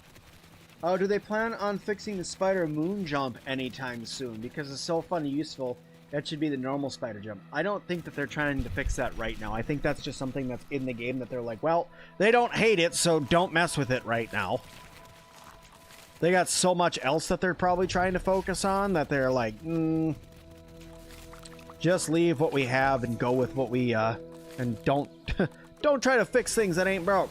Do they plan on fixing the spider moon jump anytime soon? Because it's so fun and useful. That should be the normal spider jump. I don't think that they're trying to fix that right now. I think that's just something that's in the game that they're like, well, they don't hate it, so don't mess with it right now. They got so much else that they're probably trying to focus on that they're like, just leave what we have and go with what we, and don't, don't try to fix things that ain't broke.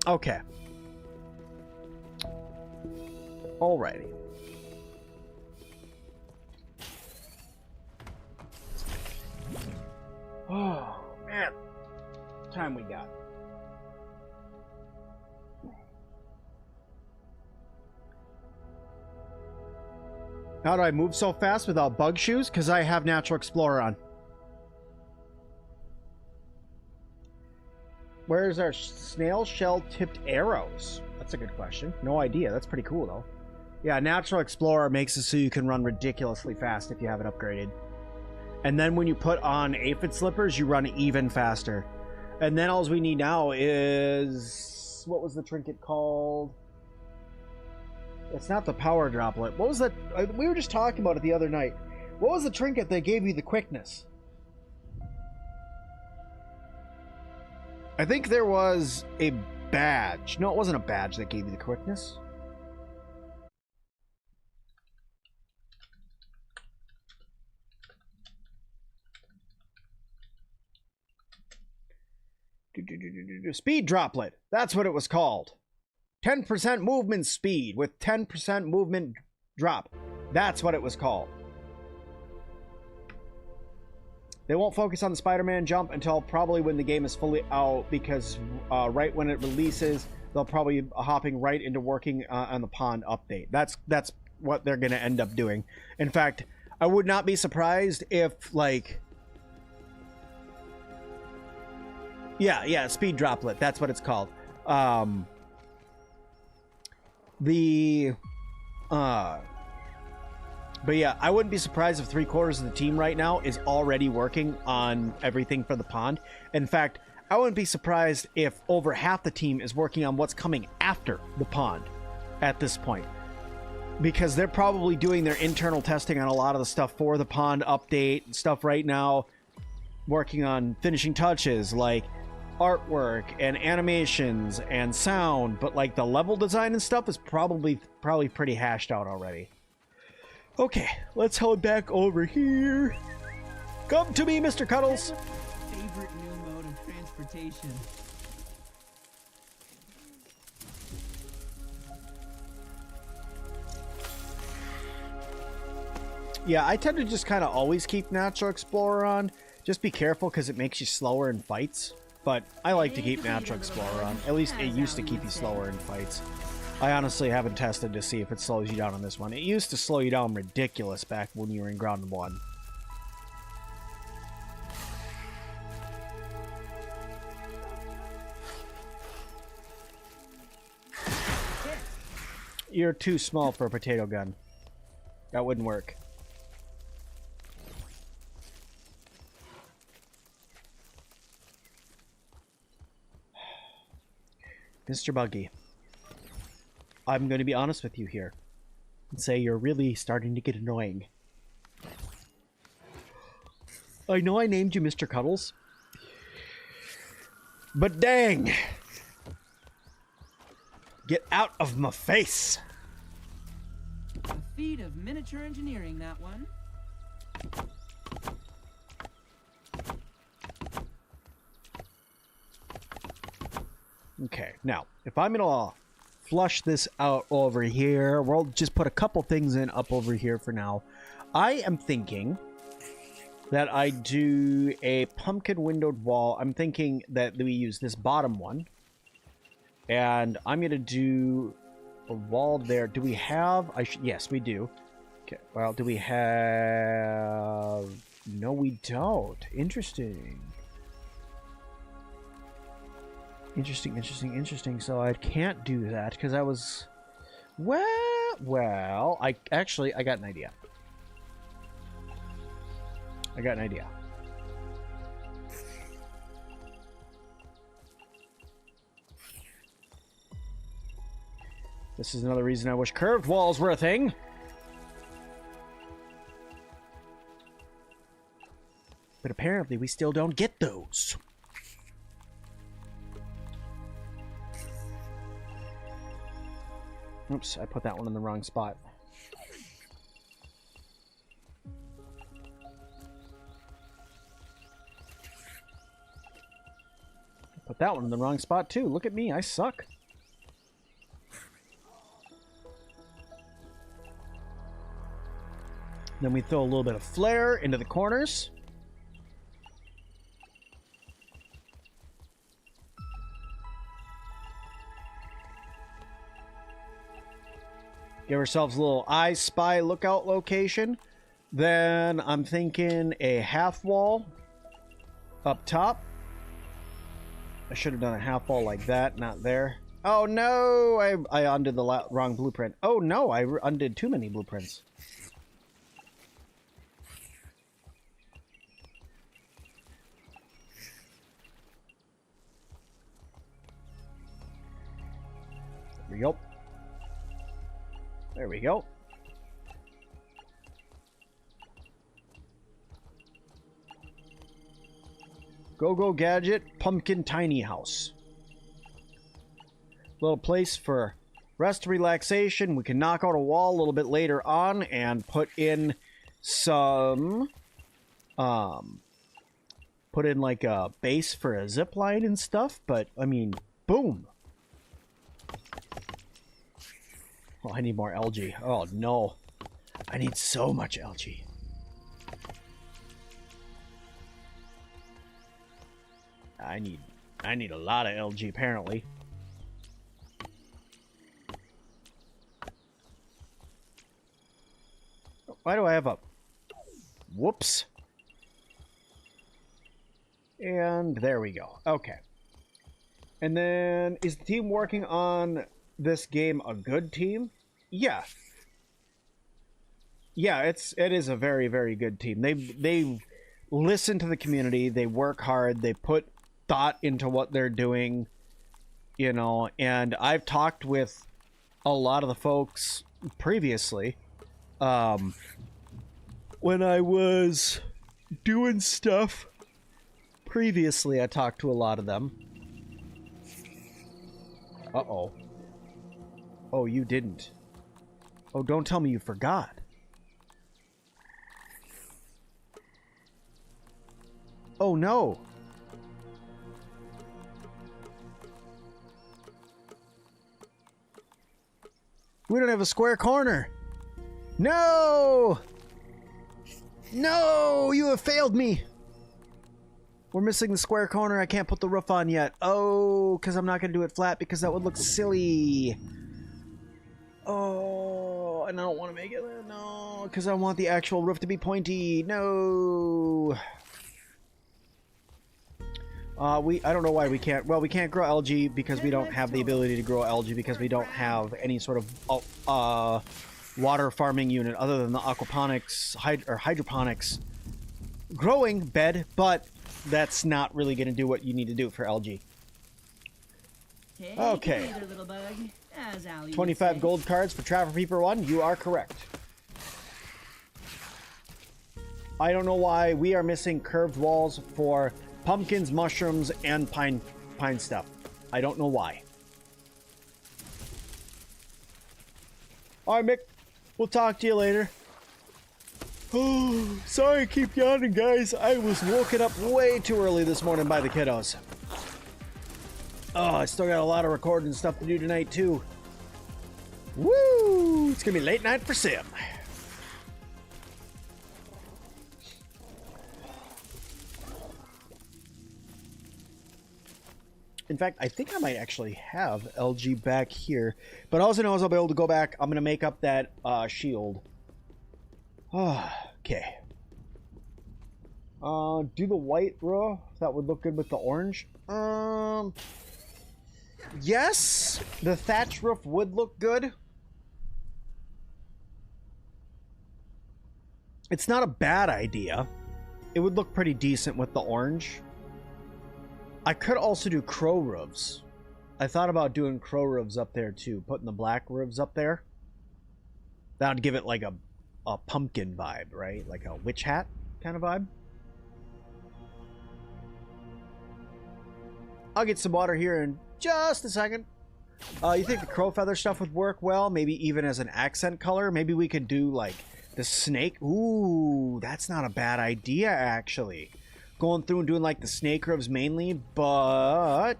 Okay. Alrighty. Oh, man. Time we got. How do I move so fast without bug shoes? Because I have Natural Explorer on. Where's our snail shell tipped arrows? That's a good question. No idea. That's pretty cool, though. Yeah, Natural Explorer makes it so you can run ridiculously fast if you have it upgraded. And then when you put on aphid slippers, you run even faster. And then all we need now is... What was the trinket called? It's not the power droplet. What was that? We were just talking about it the other night. What was the trinket that gave you the quickness? I think there was a badge. No, it wasn't a badge that gave you the quickness. Speed droplet. That's what it was called. 10% movement speed with 10% movement drop. That's what it was called. They won't focus on the Spider-Man jump until probably when the game is fully out, because right when it releases, they'll probably be hopping right into working on the pond update. That's what they're going to end up doing. In fact, I would not be surprised if, like... Yeah, speed droplet. That's what it's called. But yeah, I wouldn't be surprised if 3/4 of the team right now is already working on everything for the pond. In fact, I wouldn't be surprised if over half the team is working on what's coming after the pond at this point. Because they're probably doing their internal testing on a lot of the stuff for the pond update and stuff right now. Working on finishing touches like artwork and animations and sound. But like the level design and stuff is probably pretty hashed out already. Okay, let's head back over here. Come to me, Mr. Cuddles. Favorite new mode of transportation. Yeah, I tend to just kind of always keep Natural Explorer on. Just be careful because it makes you slower in fights. But I like to keep Natural Explorer on. At least it used to keep you slower in fights. I honestly haven't tested to see if it slows you down on this one. It used to slow you down ridiculous back when you were in Ground 1. You're too small for a potato gun. That wouldn't work. Mr. Buggy, I'm going to be honest with you here and say you're really starting to get annoying. I know I named you Mr. Cuddles, but dang! Get out of my face! A feat of miniature engineering, that one. Okay, now, if I'm gonna flush this out over here, we'll just put a couple things in up over here for now. I am thinking that I do a pumpkin windowed wall. I'm thinking that we use this bottom one. And I'm gonna do a wall there. Do we have... yes, we do. Okay, well, do we have... No, we don't. Interesting. Interesting. So I can't do that because I was... Well, I got an idea. This is another reason I wish curved walls were a thing. But apparently we still don't get those. Oops, I put that one in the wrong spot. Put that one in the wrong spot too. Look at me, I suck. Then we throw a little bit of flare into the corners. Give ourselves a little I Spy lookout location. Then I'm thinking a half wall up top. I should have done a half wall like that, not there. Oh no, I undid the wrong blueprint. Oh no, I undid too many blueprints. There we go. There we go. Go Gadget Pumpkin Tiny House. Little place for rest, relaxation. We can knock out a wall a little bit later on and put in some put in like a base for a zip line and stuff, but I mean, boom. Oh, I need more algae. Oh no. I need so much algae. I need a lot of algae apparently. Why do I have a... Whoops. And there we go. Okay. And then, is the team working on this game a good team? Yeah. Yeah, it is a very, very good team. They listen to the community, they work hard, they put thought into what they're doing, you know, and I've talked with a lot of the folks previously. When I was doing stuff previously, I talked to a lot of them. Uh-oh. Oh, you didn't. Oh, don't tell me you forgot. Oh, no. We don't have a square corner. No! No, you have failed me. We're missing the square corner. I can't put the roof on yet. Oh, because I'm not going to do it flat because that would look silly. Oh, and I don't want to make it. No, because I want the actual roof to be pointy. No. I don't know why we can't. Well, we can't grow algae because we don't have the ability to grow algae because we don't have any sort of water farming unit other than the aquaponics or hydroponics growing bed, but that's not really going to do what you need to do for algae. Okay. 25 gold cards for Trapper Peeper 1. You are correct. I don't know why we are missing curved walls for pumpkins, mushrooms, and pine stuff. I don't know why. Alright, Mick. We'll talk to you later. Oh, sorry I keep yawning, guys. I was woken up way too early this morning by the kiddos. Oh, I still got a lot of recording stuff to do tonight, too. Woo! It's gonna be late night for Sim. In fact, I think I might actually have LG back here. But all I know is I'll be able to go back. I'm going to make up that shield. Okay. Do the white row. That would look good with the orange. Yes. The thatch roof would look good. It's not a bad idea. It would look pretty decent with the orange. I could also do crow roofs. I thought about doing crow roofs up there too. Putting the black roofs up there. That would give it like a pumpkin vibe, right? Like a witch hat kind of vibe. I'll get some water here in just a second. You think the crow feather stuff would work well? Maybe even as an accent color? Maybe we could do like the snake. Ooh, that's not a bad idea actually. Going through and doing like the snake roofs mainly, but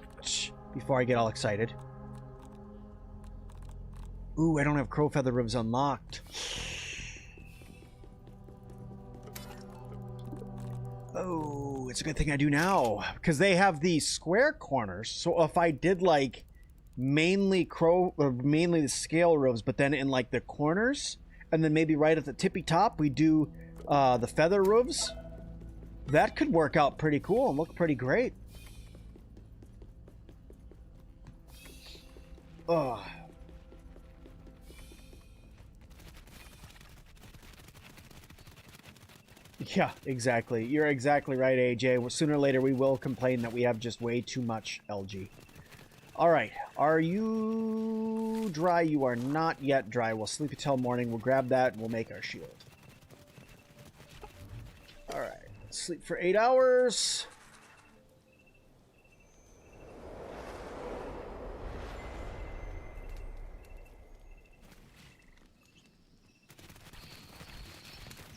before I get all excited. Ooh, I don't have crow feather roofs unlocked. Oh, it's a good thing I do now because they have the square corners. So if I did like mainly mainly the scale roofs, but then in like the corners, and then maybe right at the tippy top we do the feather roofs. That could work out pretty cool and look pretty great. Ugh. Yeah, exactly. You're exactly right, AJ. Well, sooner or later we will complain that we have just way too much LG. Alright, are you dry? You are not yet dry. We'll sleep until morning. We'll grab that and we'll make our shield. Alright. Sleep for 8 hours.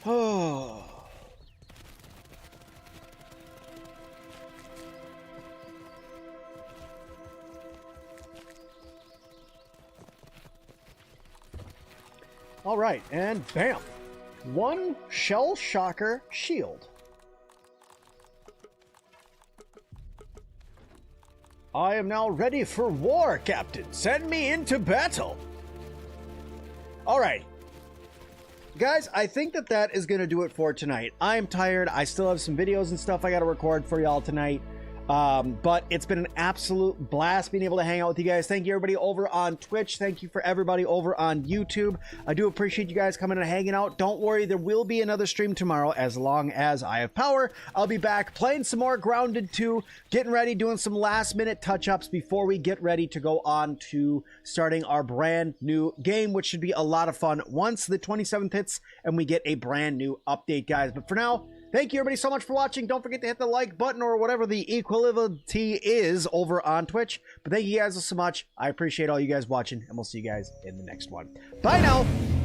Oh. All right, and bam. One shell shocker shield. I am now ready for war, Captain. Send me into battle. All right. Guys, I think that is going to do it for tonight. I'm tired. I still have some videos and stuff I got to record for y'all tonight. But it's been an absolute blast being able to hang out with you guys. Thank you, everybody over on Twitch. Thank you for everybody over on YouTube. I do appreciate you guys coming and hanging out. Don't worry, there will be another stream tomorrow as long as I have power. I'll be back playing some more Grounded 2, getting ready, doing some last-minute touch-ups before we get ready to go on to starting our brand new game, which should be a lot of fun once the 27th hits and we get a brand new update, guys. But for now, thank you, everybody, so much for watching. Don't forget to hit the like button or whatever the equality is over on Twitch. But thank you guys so much. I appreciate all you guys watching, and we'll see you guys in the next one. Bye now!